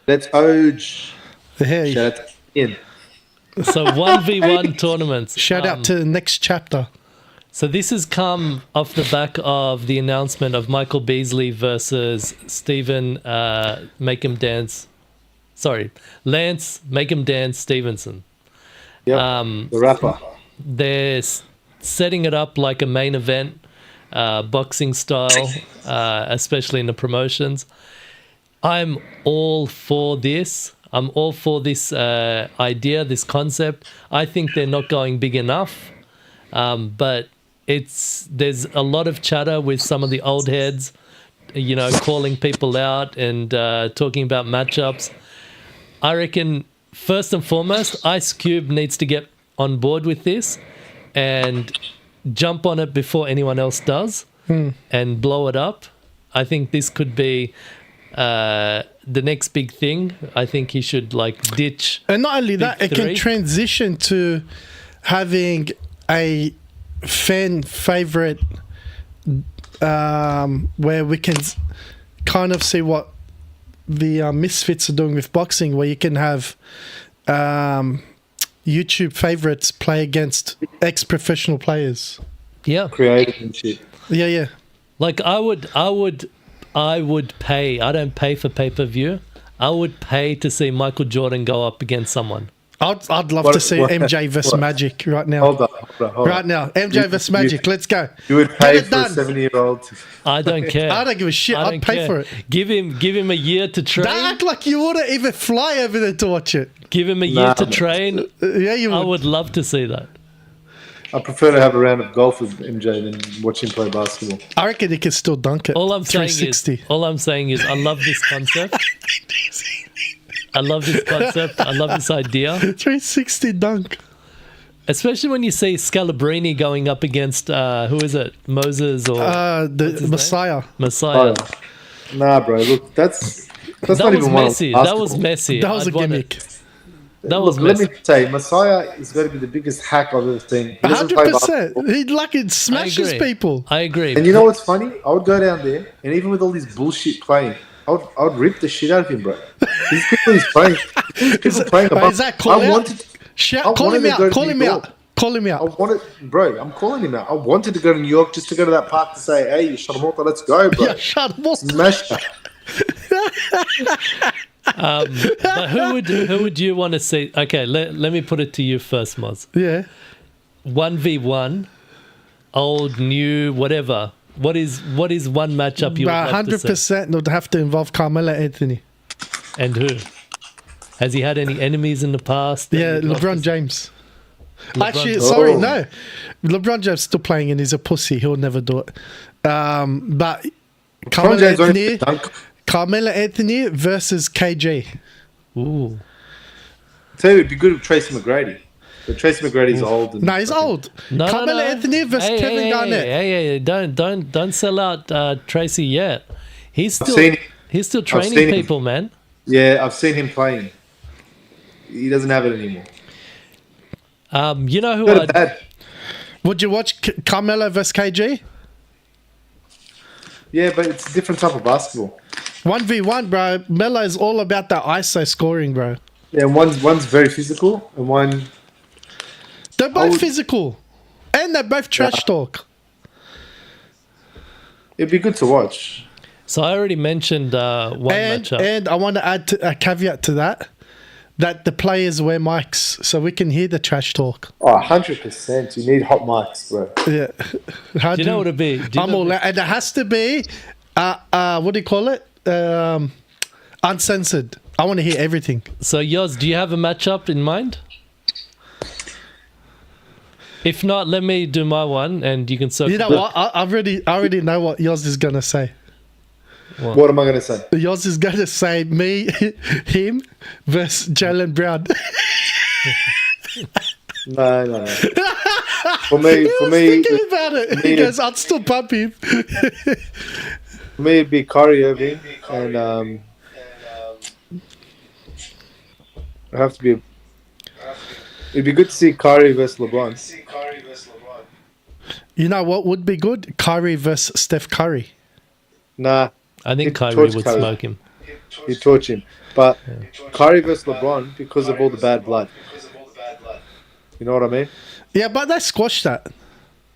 [SPEAKER 1] That's Oj.
[SPEAKER 3] Hey,
[SPEAKER 1] Shout out to Ian.
[SPEAKER 2] So 1v1 tournaments.
[SPEAKER 3] shout out to the next chapter.
[SPEAKER 2] So this has come off the back of the announcement of Michael Beasley versus Lance Make 'em Dance Stevenson.
[SPEAKER 1] Yep. The rapper.
[SPEAKER 2] They're setting it up like a main event, boxing style, especially in the promotions. I'm all for this. I'm all for this idea, this concept. I think they're not going big enough, but there's a lot of chatter with some of the old heads, calling people out and talking about matchups. I reckon first and foremost, Ice Cube needs to get on board with this and jump on it before anyone else does and blow it up. I think this could be the next big thing. I think he should ditch.
[SPEAKER 3] And not only that, it can
[SPEAKER 2] three.
[SPEAKER 3] transition to having a fan favorite where we can kind of see what the misfits are doing with boxing, where you can have YouTube favorites play against ex-professional players.
[SPEAKER 2] Yeah.
[SPEAKER 1] Creative and shit.
[SPEAKER 3] Yeah.
[SPEAKER 2] Like I would pay. I don't pay for pay-per-view. I would pay to see Michael Jordan go up against someone.
[SPEAKER 3] I'd love
[SPEAKER 1] What-
[SPEAKER 3] to see
[SPEAKER 1] what-
[SPEAKER 3] MJ vs
[SPEAKER 1] what?
[SPEAKER 3] Magic right now.
[SPEAKER 1] Hold on.
[SPEAKER 3] Right now, MJ vs Magic. Let's go.
[SPEAKER 1] You would pay
[SPEAKER 3] Get it
[SPEAKER 1] for a
[SPEAKER 3] done.
[SPEAKER 1] 70-year-old.
[SPEAKER 2] I don't care.
[SPEAKER 3] I don't give a shit.
[SPEAKER 2] I
[SPEAKER 3] I'd
[SPEAKER 2] don't
[SPEAKER 3] pay
[SPEAKER 2] care.
[SPEAKER 3] for it.
[SPEAKER 2] Give him a year to train.
[SPEAKER 3] Don't act like you wouldn't even fly over there to watch it.
[SPEAKER 2] Give him a year
[SPEAKER 1] Nah,
[SPEAKER 2] to
[SPEAKER 1] man.
[SPEAKER 2] train.
[SPEAKER 3] Yeah, you
[SPEAKER 2] I
[SPEAKER 3] would.
[SPEAKER 2] would love to see that.
[SPEAKER 1] I prefer to have a round of golf with MJ than watch him play basketball.
[SPEAKER 3] I reckon he can still dunk it.
[SPEAKER 2] All I'm saying
[SPEAKER 3] 360.
[SPEAKER 2] is I love this concept. I love this concept. I love this idea.
[SPEAKER 3] 360 dunk.
[SPEAKER 2] Especially when you see Scalabrini going up against who is it? Moses or
[SPEAKER 3] The
[SPEAKER 2] his
[SPEAKER 3] Messiah.
[SPEAKER 2] Messiah.
[SPEAKER 1] Nah, bro. Look, that's
[SPEAKER 2] That
[SPEAKER 1] not
[SPEAKER 2] was
[SPEAKER 1] even one of
[SPEAKER 2] messy. That was
[SPEAKER 1] basketball.
[SPEAKER 2] messy.
[SPEAKER 3] That was
[SPEAKER 2] I'd
[SPEAKER 3] a
[SPEAKER 2] want
[SPEAKER 3] gimmick.
[SPEAKER 2] it. That was
[SPEAKER 1] Look, let
[SPEAKER 2] messy.
[SPEAKER 1] me say, Messiah is going to be the biggest hack I've ever seen. He doesn't play
[SPEAKER 3] 100%.
[SPEAKER 1] basketball.
[SPEAKER 3] He smashes
[SPEAKER 2] I agree.
[SPEAKER 3] people.
[SPEAKER 2] I agree.
[SPEAKER 1] And you know what's funny? I would go down there, and even with all this bullshit playing, I would rip the shit out of him, bro. These people he's playing. These people playing above.
[SPEAKER 3] Is that call
[SPEAKER 1] I
[SPEAKER 3] out?
[SPEAKER 1] wanted. I
[SPEAKER 3] Call him
[SPEAKER 1] wanted to go
[SPEAKER 3] out.
[SPEAKER 1] to
[SPEAKER 3] Call
[SPEAKER 1] New
[SPEAKER 3] him
[SPEAKER 1] York.
[SPEAKER 3] out. Call him
[SPEAKER 1] I
[SPEAKER 3] out.
[SPEAKER 1] wanted, bro. I'm calling him out. I wanted to go to New York just to go to that park to say, "Hey, Sharamoto, let's go, bro."
[SPEAKER 3] Yeah, shut up.
[SPEAKER 1] Smash that.
[SPEAKER 2] But who would you want to see? Okay, let me put it to you first, Moz.
[SPEAKER 3] Yeah.
[SPEAKER 2] 1v1, old, new, whatever. What is one matchup you would love to see?
[SPEAKER 3] 100% would have to involve Carmelo Anthony.
[SPEAKER 2] And who? Has he had any enemies in the past?
[SPEAKER 3] Yeah,
[SPEAKER 2] That you'd love
[SPEAKER 3] LeBron
[SPEAKER 2] to-
[SPEAKER 3] James.
[SPEAKER 2] LeBron
[SPEAKER 3] Actually,
[SPEAKER 2] James.
[SPEAKER 3] sorry,
[SPEAKER 1] Oh.
[SPEAKER 3] no. LeBron James still playing and he's a pussy. He'll never do it. But
[SPEAKER 1] LeBron
[SPEAKER 3] Carmelo
[SPEAKER 1] James only
[SPEAKER 3] Anthony,
[SPEAKER 1] dunk.
[SPEAKER 3] Carmelo Anthony versus KG.
[SPEAKER 2] Ooh.
[SPEAKER 1] tell you, it'd be good with Tracy McGrady. But Tracy McGrady's old. And
[SPEAKER 3] No, he's old. Carmelo Anthony versus Kevin Garnett.
[SPEAKER 2] Hey, don't sell out Tracy yet. He's still
[SPEAKER 1] seen-
[SPEAKER 2] training
[SPEAKER 1] seen him.
[SPEAKER 2] people, man.
[SPEAKER 1] Yeah, I've seen him playing. He doesn't have it anymore.
[SPEAKER 2] You know who
[SPEAKER 1] Not bad.
[SPEAKER 3] Would you watch Carmelo versus KG?
[SPEAKER 1] Yeah, but it's a different type of basketball.
[SPEAKER 3] 1v1, bro. Melo is all about that ISO scoring, bro.
[SPEAKER 1] Yeah, one's very physical, and one.
[SPEAKER 3] They're both physical. And they're both trash talk.
[SPEAKER 1] It'd be good to watch.
[SPEAKER 2] So I already mentioned one matchup.
[SPEAKER 3] And I want to add a caveat to that the players wear mics so we can hear the trash talk.
[SPEAKER 1] Oh, 100%. You need hot mics, bro.
[SPEAKER 3] Yeah. How
[SPEAKER 2] Do you know what it'd be?
[SPEAKER 3] I'm all out. And it has to be, what do you call it? Uncensored. I want to hear everything.
[SPEAKER 2] So, Yoz, do you have a matchup in mind? If not, let me do my one, and you can circle.
[SPEAKER 3] You know what? I already know what yours is going to say.
[SPEAKER 1] What am I going to say?
[SPEAKER 3] Yours is going to say me, him versus Jalen Brown.
[SPEAKER 1] No. For me,
[SPEAKER 3] Thinking about it. He goes, I'd still pump him.
[SPEAKER 1] for me, it'd be Kyrie Irving, and it have to be. It'd be good to see Kyrie versus LeBron.
[SPEAKER 3] You know what would be good? Kyrie versus Steph Curry.
[SPEAKER 1] Nah,
[SPEAKER 2] I think
[SPEAKER 1] He'd
[SPEAKER 2] Kyrie
[SPEAKER 1] torch
[SPEAKER 2] would
[SPEAKER 1] Kyrie.
[SPEAKER 2] smoke him.
[SPEAKER 1] you torch him. But Kyrie versus LeBron because of all the bad blood. You know what I mean?
[SPEAKER 3] Yeah, but they squashed that.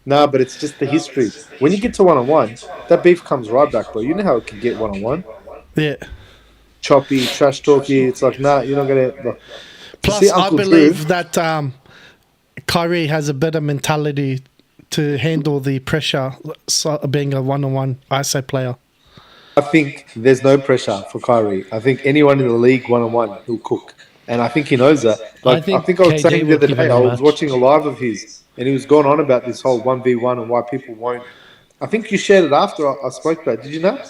[SPEAKER 1] Nah, but it's just the history. When you get to one-on-one, that beef comes right back, bro. You know how it can get one-on-one?
[SPEAKER 3] Yeah.
[SPEAKER 1] Choppy, trash talky. It's like, nah, you're not going to...
[SPEAKER 3] Plus, I believe that Kyrie has a better mentality to handle the pressure being a one-on-one ISO player.
[SPEAKER 1] I think there's no pressure for Kyrie. I think anyone in the league one-on-one, he'll cook. And I think he knows that. Like, I think I was
[SPEAKER 2] KD
[SPEAKER 1] saying the other
[SPEAKER 2] would give
[SPEAKER 1] day,
[SPEAKER 2] him
[SPEAKER 1] I
[SPEAKER 2] a
[SPEAKER 1] was
[SPEAKER 2] match.
[SPEAKER 1] watching a live of his, and he was going on about this whole 1v1 and why people won't. I think you shared it after I spoke about it. Did you know?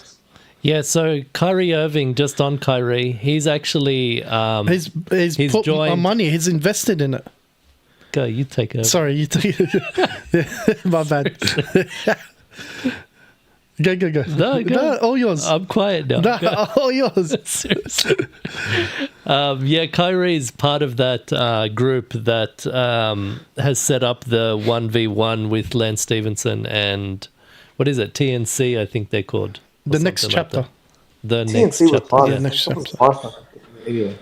[SPEAKER 2] Yeah, so Kyrie Irving, just on Kyrie, he's actually...
[SPEAKER 3] He's put
[SPEAKER 2] joined-
[SPEAKER 3] money. He's invested in it.
[SPEAKER 2] Go, you take it.
[SPEAKER 3] Sorry, you take it. My bad. Go.
[SPEAKER 2] No, go.
[SPEAKER 3] No, all yours.
[SPEAKER 2] I'm quiet now.
[SPEAKER 3] No,
[SPEAKER 2] Go.
[SPEAKER 3] all yours.
[SPEAKER 2] Seriously. Yeah, Kyrie's part of that group that has set up the 1v1 with Lance Stevenson and what is it? TNC, I think they're called. Or
[SPEAKER 3] The next
[SPEAKER 2] something like
[SPEAKER 3] chapter.
[SPEAKER 2] that. The next
[SPEAKER 1] TNC was
[SPEAKER 2] chapter.
[SPEAKER 1] fun.
[SPEAKER 2] Yeah.
[SPEAKER 3] next
[SPEAKER 1] That was
[SPEAKER 3] chapter.
[SPEAKER 1] fun. Anyway,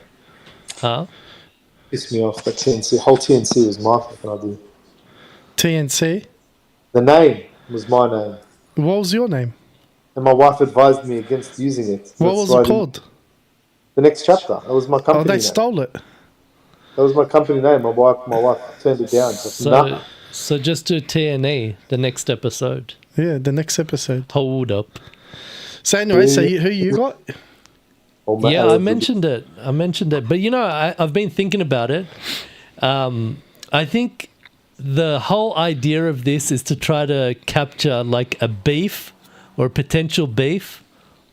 [SPEAKER 2] Huh?
[SPEAKER 1] pissed me off. That TNC, whole TNC was my fucking idea.
[SPEAKER 3] TNC.
[SPEAKER 1] The name was my name.
[SPEAKER 3] What was your name?
[SPEAKER 1] And my wife advised me against using it.
[SPEAKER 3] What
[SPEAKER 1] That's
[SPEAKER 3] was
[SPEAKER 1] why I
[SPEAKER 3] it
[SPEAKER 1] didn't-
[SPEAKER 3] called?
[SPEAKER 1] The next chapter. That was my company
[SPEAKER 3] Oh, they
[SPEAKER 1] name.
[SPEAKER 3] stole it.
[SPEAKER 1] That was my company name. My wife turned it down. So, nah.
[SPEAKER 2] So just do TNE, the next episode.
[SPEAKER 3] Yeah, the next episode.
[SPEAKER 2] Hold up.
[SPEAKER 3] So anyway, who you got?
[SPEAKER 1] Oh, man,
[SPEAKER 2] Yeah, I mentioned it. But you know, I've been thinking about it. I think the whole idea of this is to try to capture like a beef or a potential beef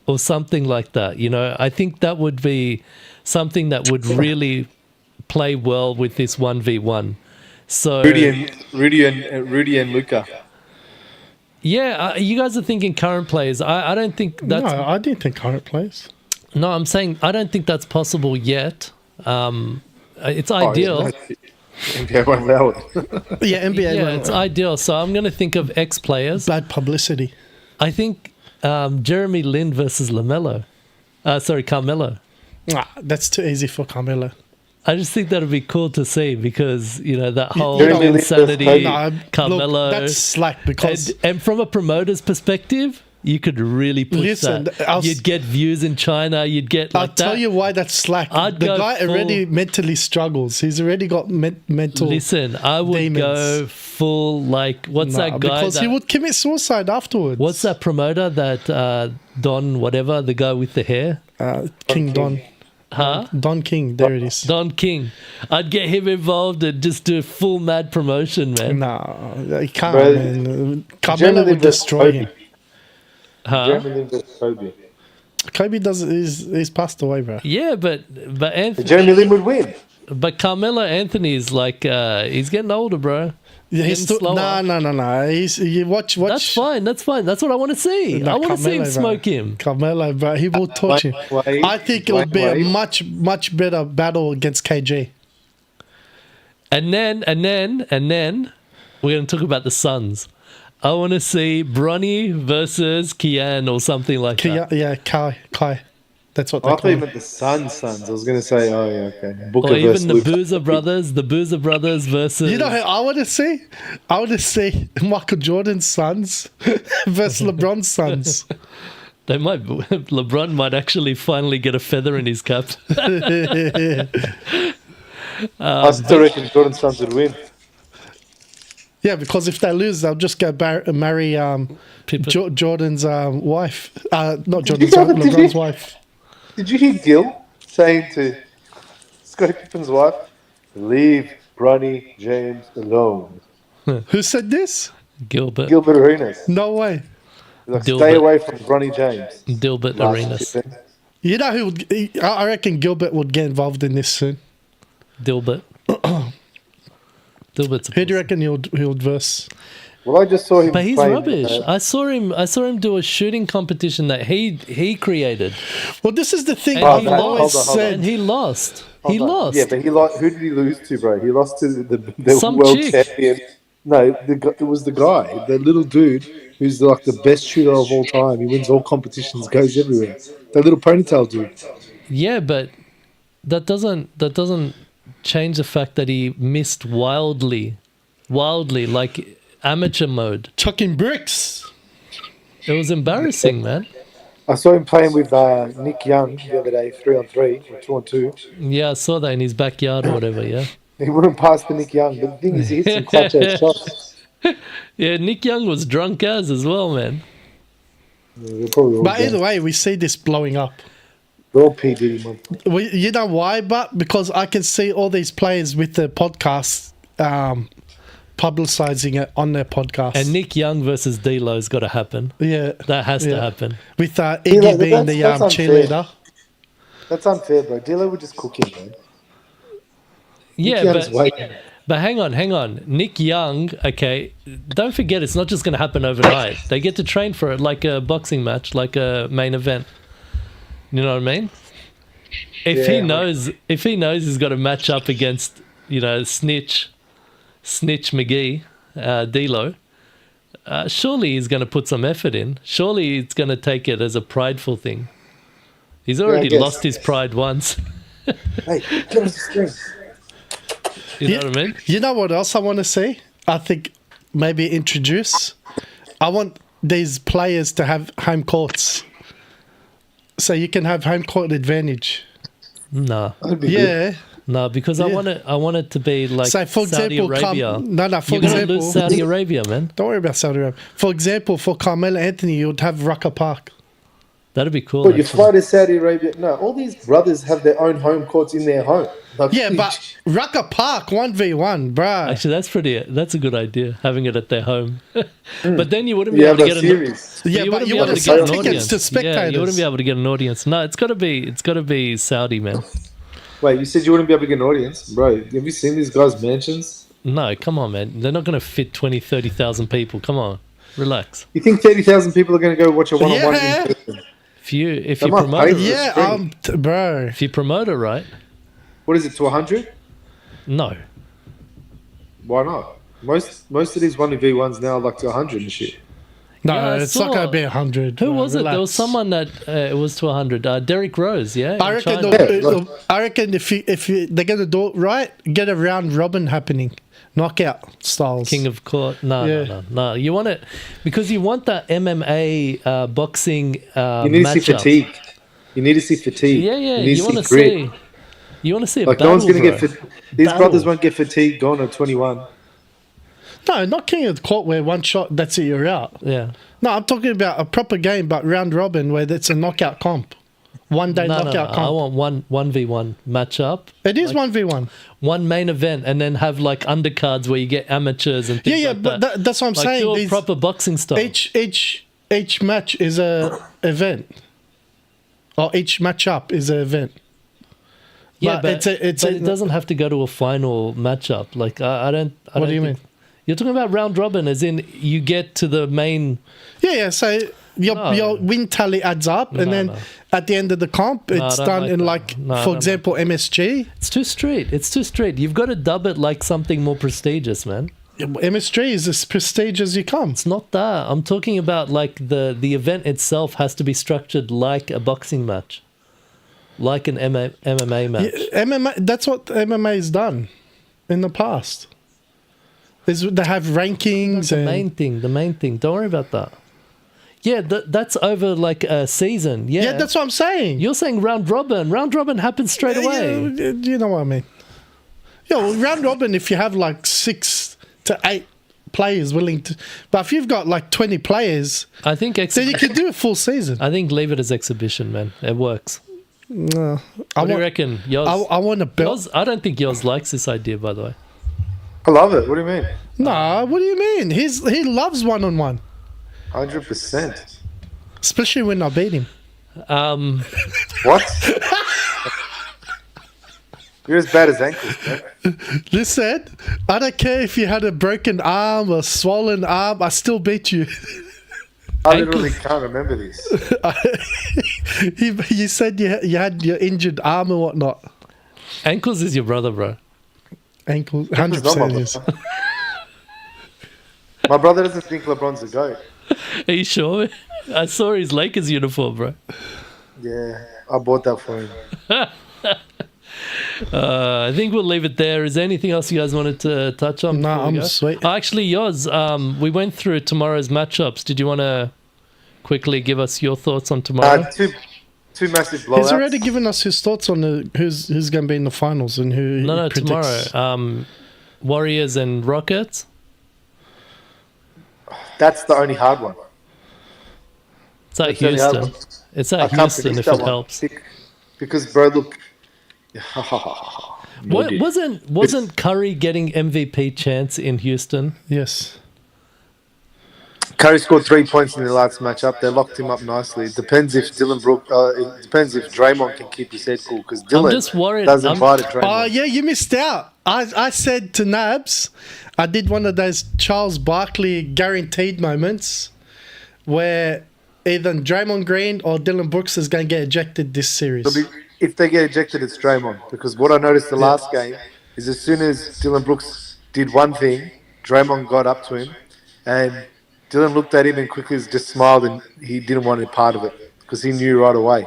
[SPEAKER 2] or something like that. You know, I think that would be something that would really play well with this 1v1. So
[SPEAKER 1] Rudy and Luca.
[SPEAKER 2] yeah, you guys are thinking current players. I don't think that's...
[SPEAKER 3] No, I didn't think current players.
[SPEAKER 2] No, I'm saying I don't think that's possible yet. It's ideal.
[SPEAKER 1] NBA won't allow it.
[SPEAKER 3] Yeah, NBA.
[SPEAKER 2] Yeah, it's ideal. So I'm going to think of ex-players.
[SPEAKER 3] bad publicity.
[SPEAKER 2] I think Jeremy Lin versus LaMelo. Carmelo.
[SPEAKER 3] That's too easy for Carmelo.
[SPEAKER 2] I just think that would be cool to see because, you know, that whole
[SPEAKER 1] Jeremy Lin versus
[SPEAKER 2] insanity,
[SPEAKER 1] Kobe.
[SPEAKER 2] Carmelo.
[SPEAKER 3] Look, that's slack because
[SPEAKER 2] and from a promoter's perspective, you could really push
[SPEAKER 3] Listen,
[SPEAKER 2] that. You'd get views in China. You'd get like
[SPEAKER 3] I'll tell
[SPEAKER 2] that.
[SPEAKER 3] you why that's slack.
[SPEAKER 2] I'd
[SPEAKER 3] The
[SPEAKER 2] go
[SPEAKER 3] guy
[SPEAKER 2] full-
[SPEAKER 3] already mentally struggles. He's already got mental.
[SPEAKER 2] Listen, I would
[SPEAKER 3] demons.
[SPEAKER 2] go full like what's
[SPEAKER 3] Nah,
[SPEAKER 2] that guy?
[SPEAKER 3] because
[SPEAKER 2] that,
[SPEAKER 3] he would commit suicide afterwards.
[SPEAKER 2] What's that promoter that Don whatever, the guy with the hair?
[SPEAKER 3] King Don?
[SPEAKER 2] Huh?
[SPEAKER 3] Don King. There it is.
[SPEAKER 2] Don King. I'd get him involved and just do full mad promotion, man.
[SPEAKER 3] No, he can't.
[SPEAKER 1] Bro,
[SPEAKER 3] Man. Carmelo
[SPEAKER 1] Jeremy
[SPEAKER 3] would
[SPEAKER 1] Lin versus
[SPEAKER 3] destroy
[SPEAKER 1] Kobe.
[SPEAKER 3] him.
[SPEAKER 2] Huh?
[SPEAKER 1] Jeremy Lin versus Kobe.
[SPEAKER 3] Kobe he's passed away, bro.
[SPEAKER 2] Yeah, but Anthony
[SPEAKER 1] Jeremy Lin would win.
[SPEAKER 2] but Carmelo Anthony is like he's getting older, bro.
[SPEAKER 3] Yeah, he's
[SPEAKER 2] Getting
[SPEAKER 3] still
[SPEAKER 2] slower.
[SPEAKER 3] no. You watch.
[SPEAKER 2] That's fine. That's what I want to see.
[SPEAKER 3] No,
[SPEAKER 2] I want to see him
[SPEAKER 3] Carmelo, bro.
[SPEAKER 2] smoke him.
[SPEAKER 3] Carmelo, bro, he will torch him.
[SPEAKER 1] Wade,
[SPEAKER 3] I think it would be a
[SPEAKER 1] Wade.
[SPEAKER 3] much better battle against KG.
[SPEAKER 2] And then we're going to talk about the Suns. I want to see Bronny versus Kian or something like that.
[SPEAKER 3] Yeah, Kai. That's what they
[SPEAKER 1] I
[SPEAKER 3] call
[SPEAKER 1] thought you
[SPEAKER 3] him.
[SPEAKER 1] meant the Suns. I was going to say, oh yeah, okay. Booker
[SPEAKER 2] Or even
[SPEAKER 1] versus
[SPEAKER 2] the
[SPEAKER 1] Luka.
[SPEAKER 2] Boozer brothers versus.
[SPEAKER 3] You know who I want to see? I want to see Michael Jordan's sons versus LeBron's sons.
[SPEAKER 2] They might. LeBron might actually finally get a feather in his cap.
[SPEAKER 1] I still reckon Jordan's sons would win.
[SPEAKER 3] Yeah, because if they lose, they'll just go marry
[SPEAKER 2] Pippen.
[SPEAKER 3] Jordan's wife. Not Jordan's
[SPEAKER 1] Yeah,
[SPEAKER 3] wife,
[SPEAKER 1] but did
[SPEAKER 3] LeBron's
[SPEAKER 1] you-
[SPEAKER 3] wife.
[SPEAKER 1] Did you hear Gil saying to Scottie Pippen's wife, leave Bronny James alone?
[SPEAKER 3] Who said this?
[SPEAKER 2] Gilbert
[SPEAKER 1] Gilbert Arenas.
[SPEAKER 3] No way.
[SPEAKER 1] Like,
[SPEAKER 2] Gilbert.
[SPEAKER 1] stay away from Bronny James.
[SPEAKER 2] Arenas.
[SPEAKER 3] You know who? I reckon Gilbert would get involved in this soon.
[SPEAKER 2] Dilbert. Dilbert's a
[SPEAKER 3] Who do you
[SPEAKER 2] pussy.
[SPEAKER 3] reckon he'll verse?
[SPEAKER 1] Well, I just saw him
[SPEAKER 2] But he's
[SPEAKER 1] playing,
[SPEAKER 2] rubbish. I saw him do a shooting competition that he created.
[SPEAKER 3] Well, this is the thing
[SPEAKER 2] And
[SPEAKER 3] I've
[SPEAKER 2] he
[SPEAKER 3] always
[SPEAKER 2] lost.
[SPEAKER 3] said.
[SPEAKER 2] And he lost.
[SPEAKER 1] Hold
[SPEAKER 2] He
[SPEAKER 1] on.
[SPEAKER 2] lost.
[SPEAKER 1] Yeah, but he lost. Who did he lose to, bro? He lost to the
[SPEAKER 2] Some
[SPEAKER 1] world
[SPEAKER 2] chick.
[SPEAKER 1] champion. No, it was the guy, the little dude who's like the best shooter of all time. He wins all competitions, goes everywhere. The little ponytail dude.
[SPEAKER 2] Yeah, but that doesn't change the fact that he missed wildly, like amateur mode.
[SPEAKER 3] Chucking bricks.
[SPEAKER 2] It was embarrassing, man.
[SPEAKER 1] I saw him playing with Nick Young the other day, 3-on-3 or 2-on-2.
[SPEAKER 2] Yeah, I saw that in his backyard or whatever. Yeah.
[SPEAKER 1] He wouldn't pass to Nick Young, but the thing is, he hit some clutch ass shots.
[SPEAKER 2] Yeah, Nick Young was drunk as well, man.
[SPEAKER 1] Yeah, they're probably all
[SPEAKER 3] But
[SPEAKER 1] gone.
[SPEAKER 3] either way, we see this blowing up.
[SPEAKER 1] They're all P Diddy, man.
[SPEAKER 3] You know why? But because I can see all these players with the podcast publicizing it on their podcast.
[SPEAKER 2] And Nick Young versus D'Lo's got to happen.
[SPEAKER 3] Yeah.
[SPEAKER 2] That has to
[SPEAKER 3] Yeah.
[SPEAKER 2] happen.
[SPEAKER 3] With
[SPEAKER 1] Yeah,
[SPEAKER 3] Iggy being the
[SPEAKER 1] that's unfair.
[SPEAKER 3] cheerleader.
[SPEAKER 1] That's unfair, bro. Dilo would just cook him, man.
[SPEAKER 2] Yeah,
[SPEAKER 1] Nick Young's
[SPEAKER 2] but
[SPEAKER 1] waiting.
[SPEAKER 2] hang on. Nick Young, okay, don't forget it's not just going to happen overnight. They get to train for it like a boxing match, like a main event. You know what I mean? If he knows he's got to match up against, Snitch McGee, D'Lo, surely he's going to put some effort in. Surely he's going to take it as a prideful thing. He's already
[SPEAKER 1] guess.
[SPEAKER 2] lost his pride once.
[SPEAKER 1] Hey, give us the string.
[SPEAKER 2] You know what I mean?
[SPEAKER 3] You know what else I want to see? I think maybe introduce. I want these players to have home courts. So you can have home court advantage.
[SPEAKER 2] No.
[SPEAKER 1] That'd be good.
[SPEAKER 3] Yeah.
[SPEAKER 2] No, because I want it to be like
[SPEAKER 3] So for
[SPEAKER 2] Saudi
[SPEAKER 3] example,
[SPEAKER 2] Arabia.
[SPEAKER 3] for
[SPEAKER 2] You're going to
[SPEAKER 3] example,
[SPEAKER 2] lose Saudi Arabia, man.
[SPEAKER 3] don't worry about Saudi Arabia. For example, for Carmelo Anthony, you'd have Rucker Park.
[SPEAKER 2] That'd be cool.
[SPEAKER 1] But you
[SPEAKER 2] actually.
[SPEAKER 1] fly to Saudi Arabia. No, all these brothers have their own home courts in their home. Like,
[SPEAKER 3] Yeah, but Rucker Park 1v1, bruh.
[SPEAKER 2] Actually, that's a good idea, having it at their home. But then you wouldn't be
[SPEAKER 1] you
[SPEAKER 2] able
[SPEAKER 1] have
[SPEAKER 2] to
[SPEAKER 1] a
[SPEAKER 2] get
[SPEAKER 1] series.
[SPEAKER 3] Yeah,
[SPEAKER 2] you
[SPEAKER 3] but
[SPEAKER 2] wouldn't
[SPEAKER 3] you
[SPEAKER 2] be
[SPEAKER 3] want
[SPEAKER 2] able
[SPEAKER 3] to
[SPEAKER 2] to get
[SPEAKER 3] sell
[SPEAKER 2] an
[SPEAKER 3] tickets
[SPEAKER 2] audience.
[SPEAKER 3] to spectators.
[SPEAKER 2] Yeah, you wouldn't be able to get an audience. No, it's got to be Saudi, man.
[SPEAKER 1] Wait, you said you wouldn't be able to get an audience? Bro, have you seen these guys' mansions?
[SPEAKER 2] No, come on, man. They're not going to fit 20, 30,000 people. Come on, relax.
[SPEAKER 1] You think 30,000 people are going to go watch a one-on-one
[SPEAKER 3] Yeah.
[SPEAKER 1] in person?
[SPEAKER 2] If
[SPEAKER 1] They
[SPEAKER 2] you
[SPEAKER 1] might
[SPEAKER 2] promote
[SPEAKER 1] pay
[SPEAKER 2] it,
[SPEAKER 1] for it.
[SPEAKER 3] Yeah, bro.
[SPEAKER 2] if you promote it right,
[SPEAKER 1] What is it, to 100?
[SPEAKER 2] no.
[SPEAKER 1] Why not? Most of these 1v1s now are like to 100 and shit.
[SPEAKER 3] No,
[SPEAKER 2] Yeah, I
[SPEAKER 3] it's not
[SPEAKER 2] saw-
[SPEAKER 3] going to be 100.
[SPEAKER 2] Who
[SPEAKER 3] bro,
[SPEAKER 2] was it? There was
[SPEAKER 3] relax.
[SPEAKER 2] someone that it was to 100. Derrick Rose, yeah.
[SPEAKER 3] I
[SPEAKER 2] in
[SPEAKER 3] reckon.
[SPEAKER 2] China.
[SPEAKER 3] I reckon if they're gonna do it right, get a round robin happening, knockout styles.
[SPEAKER 2] King of Court. No,
[SPEAKER 3] Yeah.
[SPEAKER 2] no. You want it because you want that MMA boxing
[SPEAKER 1] You need to see
[SPEAKER 2] matchup.
[SPEAKER 1] fatigue. You need to see fatigue.
[SPEAKER 2] Yeah.
[SPEAKER 1] You need
[SPEAKER 2] You want to
[SPEAKER 1] grit.
[SPEAKER 2] see. You want to see a
[SPEAKER 1] Like,
[SPEAKER 2] battle,
[SPEAKER 1] no one's going to
[SPEAKER 2] bro.
[SPEAKER 1] get... These
[SPEAKER 2] Battle.
[SPEAKER 1] brothers won't get fatigued going at 21.
[SPEAKER 3] No, not King of the Court where one shot, that's it, you're out.
[SPEAKER 2] Yeah.
[SPEAKER 3] No, I'm talking about a proper game, but round robin where it's a knockout comp. One day
[SPEAKER 2] No.
[SPEAKER 3] knockout
[SPEAKER 2] I
[SPEAKER 3] comp.
[SPEAKER 2] want 1v1 matchup.
[SPEAKER 3] It is 1v1.
[SPEAKER 2] One main event, and then have like undercards where you get amateurs and things
[SPEAKER 3] Yeah,
[SPEAKER 2] like
[SPEAKER 3] but
[SPEAKER 2] that.
[SPEAKER 3] that's what I'm
[SPEAKER 2] Like
[SPEAKER 3] saying.
[SPEAKER 2] do a
[SPEAKER 3] These-
[SPEAKER 2] proper boxing style.
[SPEAKER 3] each match is a event, or each matchup is an event.
[SPEAKER 2] Yeah,
[SPEAKER 3] But it's
[SPEAKER 2] it doesn't have to go to a final matchup. Like I don't.
[SPEAKER 3] What do you mean?
[SPEAKER 2] You're talking about round robin, as in you get to the main.
[SPEAKER 3] Yeah. So your
[SPEAKER 2] No.
[SPEAKER 3] your win tally adds up, and
[SPEAKER 2] No,
[SPEAKER 3] then
[SPEAKER 2] no.
[SPEAKER 3] at the end of the comp, it's
[SPEAKER 2] I don't
[SPEAKER 3] done
[SPEAKER 2] like
[SPEAKER 3] in
[SPEAKER 2] that.
[SPEAKER 3] like,
[SPEAKER 2] No, I
[SPEAKER 3] for
[SPEAKER 2] don't
[SPEAKER 3] example, MSG.
[SPEAKER 2] It's too straight. It's too straight. You've got to dub it like something more prestigious, man.
[SPEAKER 3] MSG is as prestigious as you come.
[SPEAKER 2] It's not that. I'm talking about like the event itself has to be structured like a boxing match, like an MMA match.
[SPEAKER 3] Yeah, MMA. That's what MMA has done in the past. They have rankings
[SPEAKER 2] The
[SPEAKER 3] and
[SPEAKER 2] main thing. Don't worry about that. Yeah, that's over like a season. Yeah,
[SPEAKER 3] yeah, that's what I'm saying.
[SPEAKER 2] You're saying round robin. Round robin happens straight away.
[SPEAKER 3] Yeah, you know what I mean. Yeah, well, round robin. If you have like 6 to 8 players willing to, but if you've got like 20 players,
[SPEAKER 2] I think
[SPEAKER 3] then you can do a full season.
[SPEAKER 2] I think leave it as exhibition, man. It works.
[SPEAKER 3] No,
[SPEAKER 2] What do you reckon? Yours,
[SPEAKER 3] I want a belt.
[SPEAKER 2] yours, I don't think yours likes this idea, by the way.
[SPEAKER 1] I love it. What do you mean?
[SPEAKER 3] No, what do you mean? He loves 1-on-1,
[SPEAKER 1] 100%.
[SPEAKER 3] especially when I beat him.
[SPEAKER 1] What? You're as bad as ankles, bro.
[SPEAKER 3] Listen, I don't care if you had a broken arm or swollen arm. I still beat you.
[SPEAKER 1] I literally can't remember this.
[SPEAKER 3] You said you had your injured arm or whatnot.
[SPEAKER 2] Ankles is your brother, bro.
[SPEAKER 3] Ankle,
[SPEAKER 1] Ankles not my
[SPEAKER 3] 100% is.
[SPEAKER 1] brother. My brother doesn't think LeBron's a GOAT.
[SPEAKER 2] Are you sure? I saw his Lakers uniform, bro.
[SPEAKER 1] Yeah, I bought that for him.
[SPEAKER 2] I think we'll leave it there. Is there anything else you guys wanted to touch on?
[SPEAKER 3] No,
[SPEAKER 2] before we
[SPEAKER 3] I'm
[SPEAKER 2] go?
[SPEAKER 3] sweet.
[SPEAKER 2] Actually, yours. We went through tomorrow's matchups. Did you want to quickly give us your thoughts on tomorrow?
[SPEAKER 1] Two massive blowouts.
[SPEAKER 3] He's already given us his thoughts on who's going to be in the finals and who
[SPEAKER 2] No,
[SPEAKER 3] he predicts.
[SPEAKER 2] tomorrow. Warriors and Rockets.
[SPEAKER 1] That's the only hard one.
[SPEAKER 2] It's at
[SPEAKER 1] That's the only hard
[SPEAKER 2] Houston.
[SPEAKER 1] one.
[SPEAKER 2] It's
[SPEAKER 1] I
[SPEAKER 2] at
[SPEAKER 1] can't
[SPEAKER 2] Houston
[SPEAKER 1] predict
[SPEAKER 2] if
[SPEAKER 1] that
[SPEAKER 2] it
[SPEAKER 1] one.
[SPEAKER 2] helps.
[SPEAKER 1] Because, bro, look.
[SPEAKER 2] Wasn't Curry getting MVP chance in Houston?
[SPEAKER 3] Yes.
[SPEAKER 1] Curry scored 3 points in the last matchup. They locked him up nicely. It depends if it depends if Draymond can keep his head cool. Because Dylan
[SPEAKER 2] just worried.
[SPEAKER 1] doesn't bite at Draymond.
[SPEAKER 3] Oh, yeah, you missed out. I said to Nabs, I did one of those Charles Barkley guaranteed moments where either Draymond Green or Dylan Brooks is going to get ejected this series.
[SPEAKER 1] If they get ejected, it's Draymond. Because what I noticed the last game is as soon as Dylan Brooks did one thing, Draymond got up to him, and Dylan looked at him and quickly just smiled, and he didn't want a part of it because he knew right away.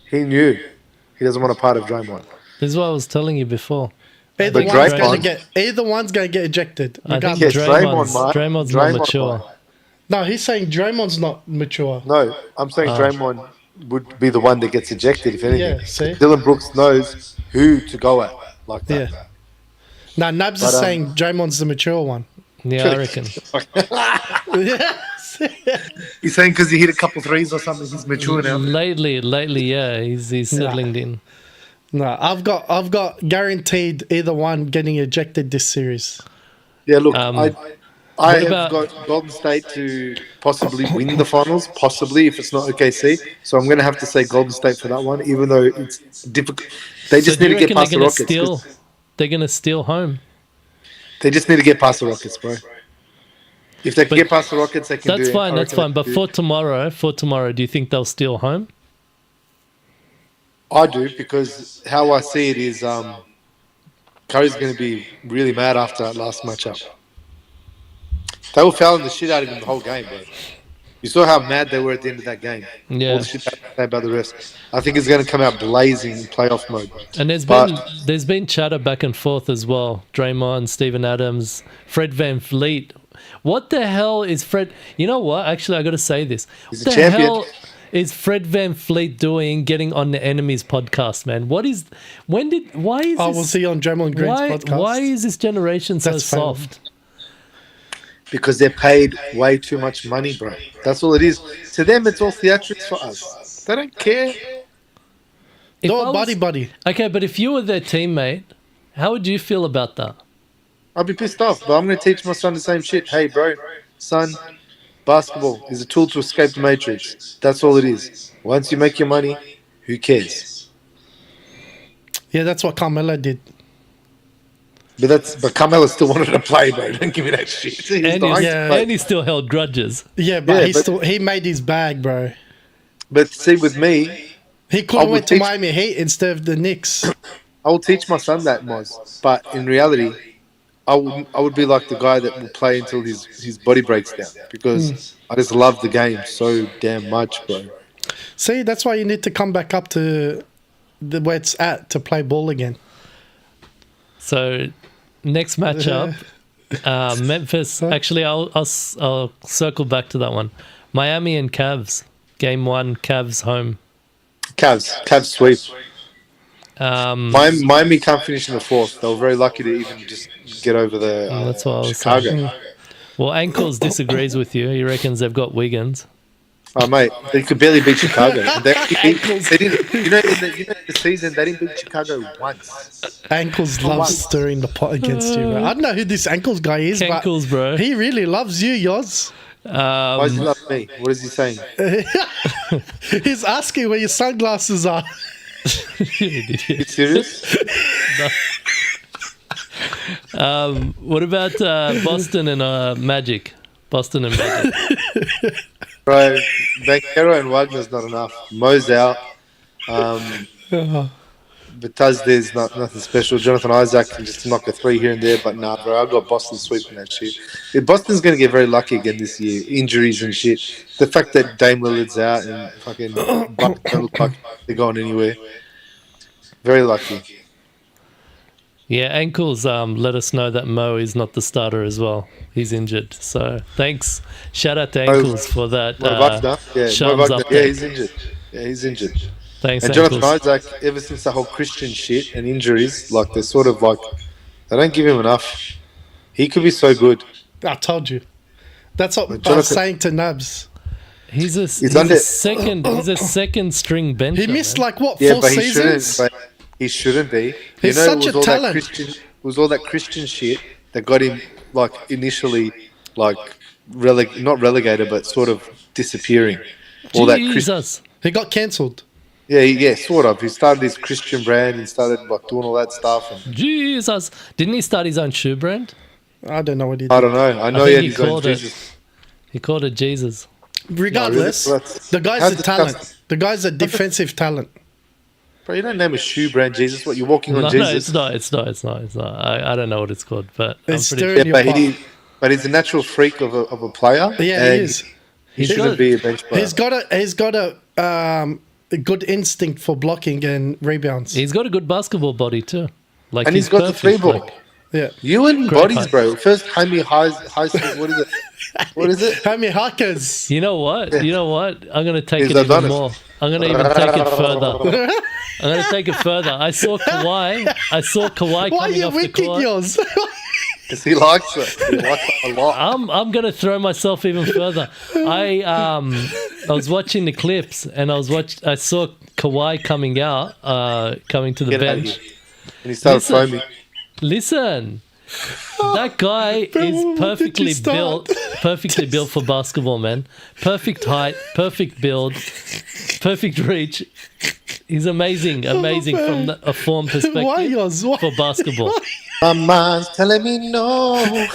[SPEAKER 1] He knew he doesn't want a part of Draymond.
[SPEAKER 2] This is what I was telling you before.
[SPEAKER 3] Either
[SPEAKER 1] But
[SPEAKER 3] one's
[SPEAKER 1] Draymond-
[SPEAKER 3] going to get ejected.
[SPEAKER 2] I think
[SPEAKER 3] regardless.
[SPEAKER 1] Yes,
[SPEAKER 2] Draymond's not mature.
[SPEAKER 1] might.
[SPEAKER 3] No, he's saying Draymond's not mature.
[SPEAKER 1] No, I'm saying Draymond would be the one that gets ejected, if anything.
[SPEAKER 3] Yeah, see?
[SPEAKER 1] Dylan Brooks knows who to go at like that.
[SPEAKER 3] Yeah. No, Nabs is saying Draymond's the mature one.
[SPEAKER 2] Yeah, I reckon.
[SPEAKER 3] Yes.
[SPEAKER 1] He's saying because he hit a couple threes or something, he's mature now.
[SPEAKER 2] Lately, yeah, he's settling in.
[SPEAKER 3] No, I've got guaranteed either one getting ejected this series.
[SPEAKER 1] Yeah, look,
[SPEAKER 2] What
[SPEAKER 1] I have
[SPEAKER 2] about-
[SPEAKER 1] got Golden State to possibly win the finals, possibly if it's not OKC. So I'm going to have to say Golden State for that one, even though it's difficult. They just
[SPEAKER 2] So do
[SPEAKER 1] need
[SPEAKER 2] you
[SPEAKER 1] to get
[SPEAKER 2] reckon
[SPEAKER 1] past the Rockets.
[SPEAKER 2] they're gonna steal home?
[SPEAKER 1] They just need to get past the Rockets, bro. If they can get past the Rockets, they can do it.
[SPEAKER 2] That's fine.
[SPEAKER 1] I
[SPEAKER 2] That's
[SPEAKER 1] reckon
[SPEAKER 2] fine.
[SPEAKER 1] they
[SPEAKER 2] But
[SPEAKER 1] can
[SPEAKER 2] for tomorrow, do you think they'll steal home?
[SPEAKER 1] I do, because how I see it is Curry's going to be really mad after that last matchup. They were fouling the shit out of him the whole game, bro. You saw how mad they were at the end of that game.
[SPEAKER 2] Yeah.
[SPEAKER 1] All the shit they say about the refs. I think it's going to come out blazing in playoff mode.
[SPEAKER 2] And there's been chatter back and forth as well. Draymond, Steven Adams, Fred VanVleet. What the hell is Fred? You know what? Actually, I got to say this.
[SPEAKER 1] He's
[SPEAKER 2] What
[SPEAKER 1] a
[SPEAKER 2] the
[SPEAKER 1] champion.
[SPEAKER 2] hell is Fred VanVleet doing getting on the Enemies podcast, man? Why is
[SPEAKER 3] Oh, was he on Draymond Green's podcast?
[SPEAKER 2] why is this generation so
[SPEAKER 3] That's fine.
[SPEAKER 2] soft?
[SPEAKER 1] Because they're paid way too much money, bro. That's all it is. To them, it's all theatrics. For us, they don't care.
[SPEAKER 2] If
[SPEAKER 3] No,
[SPEAKER 2] I was-
[SPEAKER 3] buddy.
[SPEAKER 2] Okay, but if you were their teammate, how would you feel about that?
[SPEAKER 1] I'd be pissed off, but I'm going to teach my son the same shit. Hey, bro, son, basketball is a tool to escape the matrix. That's all it is. Once you make your money, who cares?
[SPEAKER 3] Yeah, that's what Carmelo did.
[SPEAKER 1] But Carmelo still wanted to play, bro. Don't give me that shit. He's
[SPEAKER 2] And,
[SPEAKER 1] dying
[SPEAKER 2] he's,
[SPEAKER 1] to play.
[SPEAKER 2] and he still held grudges.
[SPEAKER 3] Yeah, but
[SPEAKER 1] Yeah,
[SPEAKER 3] he made his bag, bro.
[SPEAKER 1] But see, with me,
[SPEAKER 3] He could
[SPEAKER 1] I
[SPEAKER 3] have
[SPEAKER 1] would
[SPEAKER 3] went to
[SPEAKER 1] teach-
[SPEAKER 3] Miami Heat instead of the Knicks.
[SPEAKER 1] I will teach my son that, Moz. But in reality, I would be like the guy that will play until his body breaks down because I just love the game so damn much, bro.
[SPEAKER 3] See, that's why you need to come back up to where it's at to play ball again.
[SPEAKER 2] So next matchup, Memphis. Actually, I'll circle back to that one. Miami and Cavs. Game 1, Cavs home.
[SPEAKER 1] Cavs sweep.
[SPEAKER 2] Um,
[SPEAKER 1] Miami can't finish in the fourth. They were very lucky to even just get over the
[SPEAKER 2] that's what I was
[SPEAKER 1] Chicago.
[SPEAKER 2] saying. Well, Ankles disagrees with you. He reckons they've got Wiggins.
[SPEAKER 1] Oh mate, they could barely beat Chicago. They didn't. You know, in the season they didn't beat Chicago once.
[SPEAKER 3] Ankles loves stirring the pot against you, bro. I don't know who this Ankles guy is,
[SPEAKER 2] Ankles, bro.
[SPEAKER 3] but he really loves you, Yoz.
[SPEAKER 1] Why does he love me? What is he saying?
[SPEAKER 3] He's asking where your sunglasses are.
[SPEAKER 1] You serious?
[SPEAKER 2] What about Boston and Magic? Boston and Magic.
[SPEAKER 1] Bro, Banchero and Wagner's not enough. Mo's out. But there's nothing special. Jonathan Isaac can just knock a three here and there, but nah, bro, I've got Boston sweeping that shit. If Boston's going to get very lucky again this year. Injuries and shit. The fact that Dame Lillard's out and fucking Bucks don't look like they're going anywhere. Very lucky.
[SPEAKER 2] Yeah, Ankles let us know that Mo is not the starter as well. He's injured. So thanks. Shout out to Ankles for that. Shams update.
[SPEAKER 1] Yeah, he's injured. Yeah, he's injured.
[SPEAKER 2] Thanks,
[SPEAKER 1] And
[SPEAKER 2] Ankles.
[SPEAKER 1] Jonathan Isaac, ever since the whole Christian shit and injuries, like they're sort of like they don't give him enough. He could be so good.
[SPEAKER 3] I told you. That's what I was
[SPEAKER 1] Jonathan-
[SPEAKER 3] saying to Nabs.
[SPEAKER 2] He's a
[SPEAKER 1] under-
[SPEAKER 2] second string bencher.
[SPEAKER 3] He missed
[SPEAKER 2] man.
[SPEAKER 3] like what,
[SPEAKER 1] Yeah,
[SPEAKER 3] 4
[SPEAKER 1] but he
[SPEAKER 3] seasons?
[SPEAKER 1] shouldn't. But he shouldn't be.
[SPEAKER 3] He's such a talent.
[SPEAKER 1] It was all that Christian shit that got him like initially like not relegated, but sort of disappearing. All that Christian.
[SPEAKER 2] Jesus.
[SPEAKER 3] He got cancelled.
[SPEAKER 1] Yeah, sort of. He started his Christian brand and started like doing all that stuff. And
[SPEAKER 2] Jesus. Didn't he start his own shoe brand?
[SPEAKER 3] I don't know what he did.
[SPEAKER 1] I don't know. I know
[SPEAKER 2] think
[SPEAKER 1] he had
[SPEAKER 2] he
[SPEAKER 1] his own
[SPEAKER 2] called it-
[SPEAKER 1] Jesus.
[SPEAKER 2] He called it Jesus.
[SPEAKER 3] Regardless,
[SPEAKER 1] No, really? That's-
[SPEAKER 3] the guy's
[SPEAKER 1] how's
[SPEAKER 3] a
[SPEAKER 1] it
[SPEAKER 3] talent.
[SPEAKER 1] disgusting?
[SPEAKER 3] The guy's a defensive talent.
[SPEAKER 1] Bro, you don't name a shoe brand Jesus. What, you're walking on
[SPEAKER 2] No,
[SPEAKER 1] Jesus?
[SPEAKER 2] it's not. I don't know what it's called, but I'm
[SPEAKER 3] It's
[SPEAKER 2] pretty
[SPEAKER 3] stirring
[SPEAKER 1] Yeah,
[SPEAKER 3] your pot.
[SPEAKER 1] but he's a natural freak of a player.
[SPEAKER 3] Yeah,
[SPEAKER 1] and
[SPEAKER 3] he is.
[SPEAKER 1] He
[SPEAKER 2] He's
[SPEAKER 1] shouldn't
[SPEAKER 2] got-
[SPEAKER 1] be a bench player.
[SPEAKER 3] He's got a good instinct for blocking and rebounds.
[SPEAKER 2] He's got a good basketball body too. Like
[SPEAKER 1] And he's got the
[SPEAKER 2] perfect,
[SPEAKER 1] 3-ball.
[SPEAKER 2] like-
[SPEAKER 3] Yeah.
[SPEAKER 1] You and
[SPEAKER 2] Great
[SPEAKER 1] bodies,
[SPEAKER 2] height.
[SPEAKER 1] bro. First, Jaime High School. What is it? What is it?
[SPEAKER 3] How many hackers?
[SPEAKER 2] You know what? I'm gonna take
[SPEAKER 1] He's
[SPEAKER 2] it even
[SPEAKER 1] Adonis.
[SPEAKER 2] more. I'm gonna even take it further. I'm gonna take it further. I saw Kawhi
[SPEAKER 3] Why are
[SPEAKER 2] coming
[SPEAKER 3] you
[SPEAKER 2] off the
[SPEAKER 3] winking
[SPEAKER 2] court.
[SPEAKER 3] yours?
[SPEAKER 1] Because he likes it. He likes it a lot.
[SPEAKER 2] I'm gonna throw myself even further. I was watching the clips and I saw Kawhi coming to the
[SPEAKER 1] Get out of
[SPEAKER 2] bench.
[SPEAKER 1] here. And he started
[SPEAKER 2] Listen.
[SPEAKER 1] foaming.
[SPEAKER 2] Listen, that guy
[SPEAKER 3] Bro,
[SPEAKER 2] is
[SPEAKER 3] when did
[SPEAKER 2] perfectly
[SPEAKER 3] you start?
[SPEAKER 2] built for basketball, man. Perfect height, perfect build, perfect reach. He's amazing from a form perspective
[SPEAKER 3] Why yours? Why?
[SPEAKER 2] for basketball.
[SPEAKER 1] My mind's telling me no,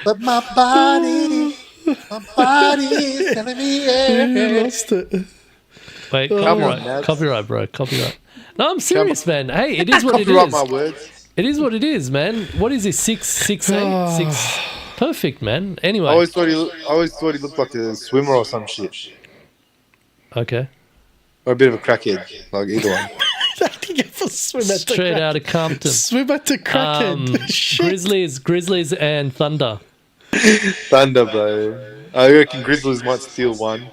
[SPEAKER 1] but my body is telling me
[SPEAKER 3] You
[SPEAKER 1] yeah.
[SPEAKER 3] lost it.
[SPEAKER 2] Wait,
[SPEAKER 1] on,
[SPEAKER 2] copyright,
[SPEAKER 1] Nabs.
[SPEAKER 2] copyright, bro, copyright. No, I'm serious, man. Hey, it is what it
[SPEAKER 1] Copyright
[SPEAKER 2] is.
[SPEAKER 1] my words.
[SPEAKER 2] It is what it is, man. What is this? 6'8", perfect, man. Anyway,
[SPEAKER 1] I always thought he looked like a swimmer or some shit,
[SPEAKER 2] okay.
[SPEAKER 1] or a bit of a crackhead, like either one.
[SPEAKER 2] Straight out of Compton.
[SPEAKER 3] Swimmer to crackhead. Shit.
[SPEAKER 2] Grizzlies and Thunder.
[SPEAKER 1] Thunder, bro. I reckon Grizzlies might steal one.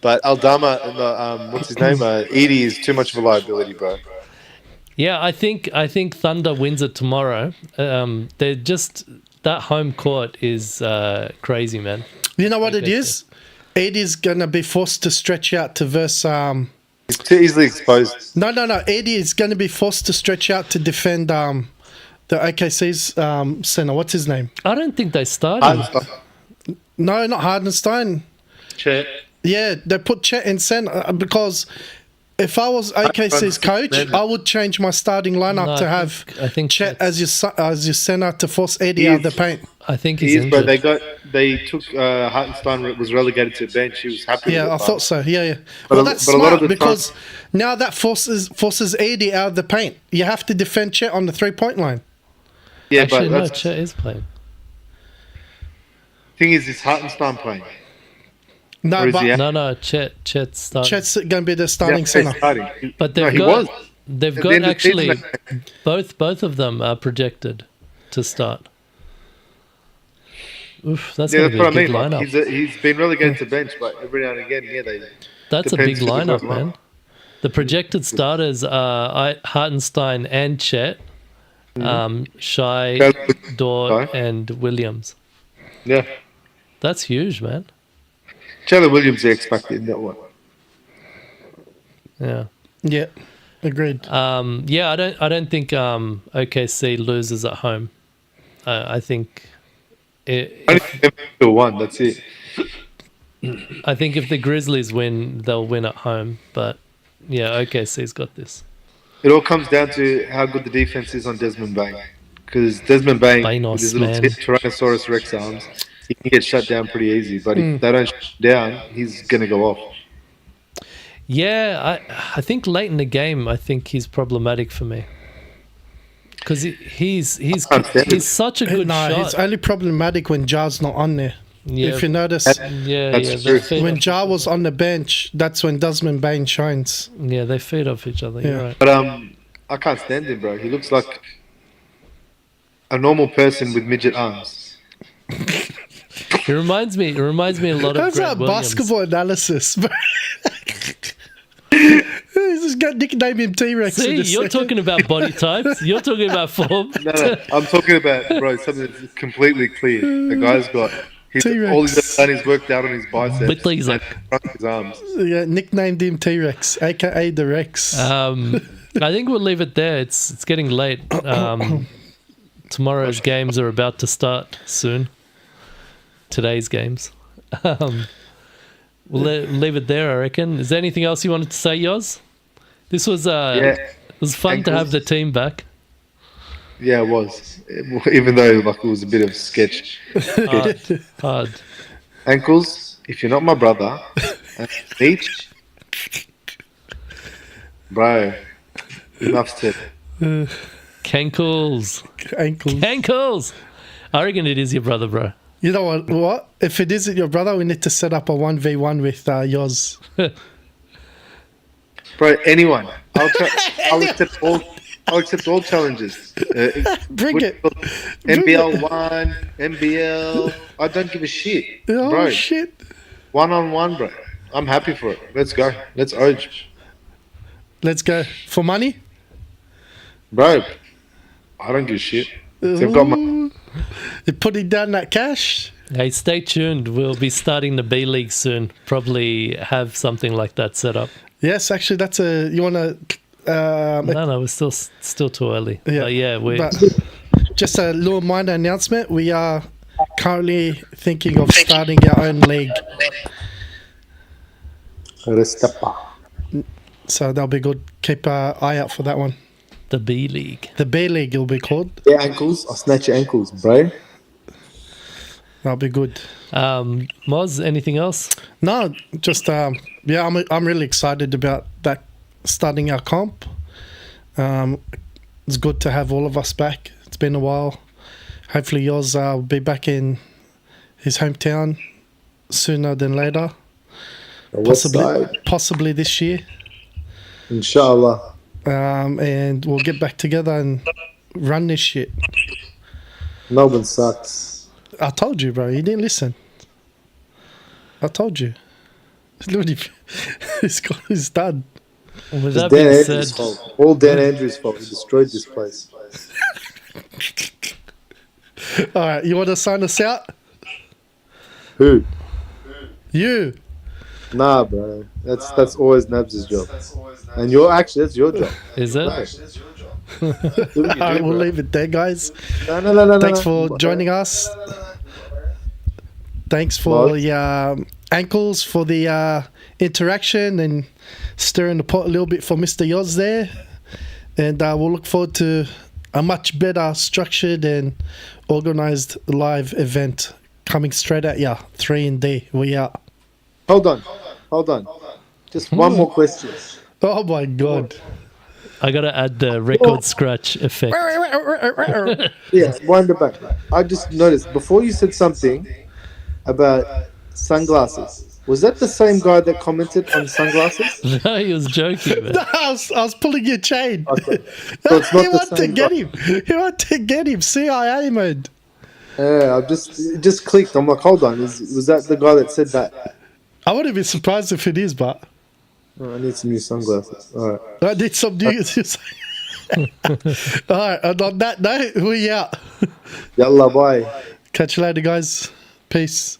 [SPEAKER 1] But Aldama, what's his name? Edie is too much of a liability, bro.
[SPEAKER 2] Yeah, I think Thunder wins it tomorrow. They're just that home court is crazy, man.
[SPEAKER 3] You know what it
[SPEAKER 2] Okay,
[SPEAKER 3] is? Eddie's gonna be forced to stretch out to verse.
[SPEAKER 1] He's too easily exposed.
[SPEAKER 3] No. Eddie is gonna be forced to stretch out to defend the OKC's center. What's his name?
[SPEAKER 2] I don't think they started.
[SPEAKER 3] No, not Hardenstein.
[SPEAKER 1] Chet.
[SPEAKER 3] Yeah, they put Chet in center because If I was OKC's coach, I would change my starting lineup
[SPEAKER 2] No,
[SPEAKER 3] to have
[SPEAKER 2] I think
[SPEAKER 3] Chet
[SPEAKER 2] Chet's-
[SPEAKER 3] as your center to force Eddie out of the paint.
[SPEAKER 2] I think he's
[SPEAKER 1] He is, bro.
[SPEAKER 2] injured.
[SPEAKER 1] They took Hartenstein was relegated to bench. He was happy.
[SPEAKER 3] Yeah,
[SPEAKER 1] with
[SPEAKER 3] I
[SPEAKER 1] it,
[SPEAKER 3] thought so. Yeah.
[SPEAKER 1] But
[SPEAKER 3] Well,
[SPEAKER 1] a-
[SPEAKER 3] that's
[SPEAKER 1] but a lot of
[SPEAKER 3] smart
[SPEAKER 1] the
[SPEAKER 3] because now that forces Eddie out of the paint. You have to defend Chet on the 3-point line.
[SPEAKER 1] Yeah,
[SPEAKER 2] Actually,
[SPEAKER 1] but
[SPEAKER 2] no,
[SPEAKER 1] that's
[SPEAKER 2] Chet is playing.
[SPEAKER 1] thing is Hartenstein playing.
[SPEAKER 3] No,
[SPEAKER 1] Or is
[SPEAKER 3] but
[SPEAKER 1] he out?
[SPEAKER 2] No, Chet's starting.
[SPEAKER 3] Chet's going to be the starting
[SPEAKER 1] Yeah,
[SPEAKER 3] center.
[SPEAKER 1] he's starting.
[SPEAKER 2] But
[SPEAKER 1] No,
[SPEAKER 2] they've
[SPEAKER 1] he
[SPEAKER 2] got
[SPEAKER 1] was.
[SPEAKER 2] they've
[SPEAKER 1] At the
[SPEAKER 2] got
[SPEAKER 1] end of the
[SPEAKER 2] actually
[SPEAKER 1] season,
[SPEAKER 2] both of them are projected to start. Oof, that's
[SPEAKER 1] Yeah,
[SPEAKER 2] gonna
[SPEAKER 1] that's
[SPEAKER 2] be
[SPEAKER 1] what
[SPEAKER 2] a
[SPEAKER 1] I
[SPEAKER 2] big
[SPEAKER 1] mean. Like,
[SPEAKER 2] lineup.
[SPEAKER 1] he's been relegated to bench, but every now and again, yeah, they.
[SPEAKER 2] That's a big
[SPEAKER 1] depends who they've
[SPEAKER 2] lineup,
[SPEAKER 1] got
[SPEAKER 2] man.
[SPEAKER 1] lined.
[SPEAKER 2] The projected starters are Hartenstein and Chet, Shai, Dort,
[SPEAKER 1] Shai.
[SPEAKER 2] and Williams.
[SPEAKER 1] Yeah,
[SPEAKER 2] That's huge, man.
[SPEAKER 1] Chandler Williams, they expected in that one.
[SPEAKER 2] Yeah.
[SPEAKER 3] Yeah, agreed.
[SPEAKER 2] Yeah, I don't think OKC loses at home. I think
[SPEAKER 1] Only to one. That's it.
[SPEAKER 2] I think if the Grizzlies win, they'll win at home. But yeah, OKC's got this.
[SPEAKER 1] It all comes down to how good the defense is on Desmond Bain. Because Desmond Bain,
[SPEAKER 2] Banos,
[SPEAKER 1] with his little
[SPEAKER 2] man.
[SPEAKER 1] Tyrannosaurus Rex arms, he can get shut down pretty easy. But if they don't shut him down, he's gonna go off.
[SPEAKER 2] Yeah, I think late in the game, I think he's problematic for me because he's
[SPEAKER 1] can't stand it.
[SPEAKER 2] such a good
[SPEAKER 3] No,
[SPEAKER 2] shot.
[SPEAKER 3] it's only problematic when Jar's not on there.
[SPEAKER 2] Yeah,
[SPEAKER 3] If you notice,
[SPEAKER 2] yeah,
[SPEAKER 1] That's
[SPEAKER 2] they
[SPEAKER 1] true.
[SPEAKER 2] feed
[SPEAKER 3] when
[SPEAKER 2] off,
[SPEAKER 3] Jar was on the bench, that's when Desmond Bain shines.
[SPEAKER 2] yeah, they feed off each other. You're
[SPEAKER 3] Yeah.
[SPEAKER 2] right.
[SPEAKER 1] But I can't stand him, bro. He looks like a normal person with midget arms.
[SPEAKER 2] It reminds me a lot of
[SPEAKER 3] How's
[SPEAKER 2] Greg
[SPEAKER 3] that
[SPEAKER 2] Williams.
[SPEAKER 3] basketball analysis? He's just got nickname him T-Rex.
[SPEAKER 2] See, you're talking about body types. You're talking about form.
[SPEAKER 1] No, I'm talking about, bro, something that's completely clear. The guy's got
[SPEAKER 3] T-Rex.
[SPEAKER 1] all he's done is worked out on his biceps.
[SPEAKER 2] But he's like-
[SPEAKER 1] and front of his arms.
[SPEAKER 3] Yeah, nicknamed him T-Rex, aka the Rex.
[SPEAKER 2] I think we'll leave it there. It's getting late. Tomorrow's games are about to start soon. Today's games. We'll leave it there, I reckon. Is there anything else you wanted to say, Yoz? This was it was fun to have the team back.
[SPEAKER 1] Yeah, it was. Even though like it was a bit of sketch.
[SPEAKER 2] Hard.
[SPEAKER 1] Ankles, if you're not my brother, each, bro, enough said.
[SPEAKER 2] Cankles.
[SPEAKER 3] Ankles.
[SPEAKER 2] Cankles. I reckon it is your brother, bro.
[SPEAKER 3] You know what? What? If it isn't your brother, we need to set up a 1v1 with Yoz.
[SPEAKER 1] Bro, anyone. I'll accept all challenges.
[SPEAKER 3] Bring it.
[SPEAKER 1] NBL 1, NBL. I don't give a shit.
[SPEAKER 3] Oh,
[SPEAKER 1] bro,
[SPEAKER 3] shit.
[SPEAKER 1] 1-on-1, bro. I'm happy for it. Let's go. Let's urge.
[SPEAKER 3] Let's go. For money?
[SPEAKER 1] Bro, I don't give a shit. I've got my...
[SPEAKER 3] Ooh. You're putting down that cash?
[SPEAKER 2] Hey, stay tuned. We'll be starting the B League soon. Probably have something like that set up.
[SPEAKER 3] Yes, actually, that's a... You want to...
[SPEAKER 2] No, we're still too early.
[SPEAKER 3] Yeah.
[SPEAKER 2] But yeah,
[SPEAKER 3] Just a little minor announcement. We are currently thinking of starting our own league. So that'll be good. Keep an eye out for that one.
[SPEAKER 2] the B League.
[SPEAKER 3] The B League will be called.
[SPEAKER 1] Yeah, ankles. I'll snatch your ankles, bro.
[SPEAKER 3] That'll be good.
[SPEAKER 2] Moz, anything else?
[SPEAKER 3] No, just yeah, I'm really excited about that starting our comp. It's good to have all of us back. It's been a while. Hopefully yours will be
[SPEAKER 1] Oh,
[SPEAKER 3] back in his hometown sooner than later.
[SPEAKER 1] West side.
[SPEAKER 3] Possibly this year.
[SPEAKER 1] Inshallah.
[SPEAKER 3] And we'll get back together and run this shit.
[SPEAKER 1] Melbourne sucks.
[SPEAKER 3] I told you, bro. You didn't listen. I told you. Look, he's done.
[SPEAKER 2] With
[SPEAKER 1] It's
[SPEAKER 2] that
[SPEAKER 1] Dan
[SPEAKER 2] being
[SPEAKER 1] Andrews'
[SPEAKER 2] said,
[SPEAKER 1] fault. All Dan Andrews' fault. He destroyed this place.
[SPEAKER 3] All right, you want to sign us out?
[SPEAKER 1] Who?
[SPEAKER 3] You.
[SPEAKER 1] Nah, bro. That's always Nabs' job. And that's your job.
[SPEAKER 2] is it?
[SPEAKER 1] Do what you
[SPEAKER 3] All right,
[SPEAKER 1] do,
[SPEAKER 3] we'll
[SPEAKER 1] bro.
[SPEAKER 3] leave it there, guys.
[SPEAKER 1] No.
[SPEAKER 3] Thanks for joining us. Thanks for
[SPEAKER 1] Well,
[SPEAKER 3] the ankles for the interaction and stirring the pot a little bit for Mr. Yoz there. And we'll look forward to a much better structured and organized live event coming straight at ya. 3&D. We out.
[SPEAKER 1] hold on. Just one more question.
[SPEAKER 3] Oh my god.
[SPEAKER 2] I gotta add the record scratch effect.
[SPEAKER 1] Yes, wind it back. I just noticed before you said something about sunglasses. Was that the same guy that commented on sunglasses?
[SPEAKER 2] No, he was joking, man.
[SPEAKER 3] I was pulling your chain.
[SPEAKER 1] Okay. So it's not
[SPEAKER 3] He
[SPEAKER 1] the
[SPEAKER 3] wanted to
[SPEAKER 1] same
[SPEAKER 3] get
[SPEAKER 1] guy.
[SPEAKER 3] him. He wanted to get him. CIA mode.
[SPEAKER 1] Yeah, it just clicked. I'm like, hold on. Was that the guy that said that?
[SPEAKER 3] I wouldn't be surprised if it is, but
[SPEAKER 1] Oh, I need some new sunglasses. All right.
[SPEAKER 3] I did some news. Alright, and on that note, we out.
[SPEAKER 1] Yalla, bye.
[SPEAKER 3] Catch you later, guys. Peace.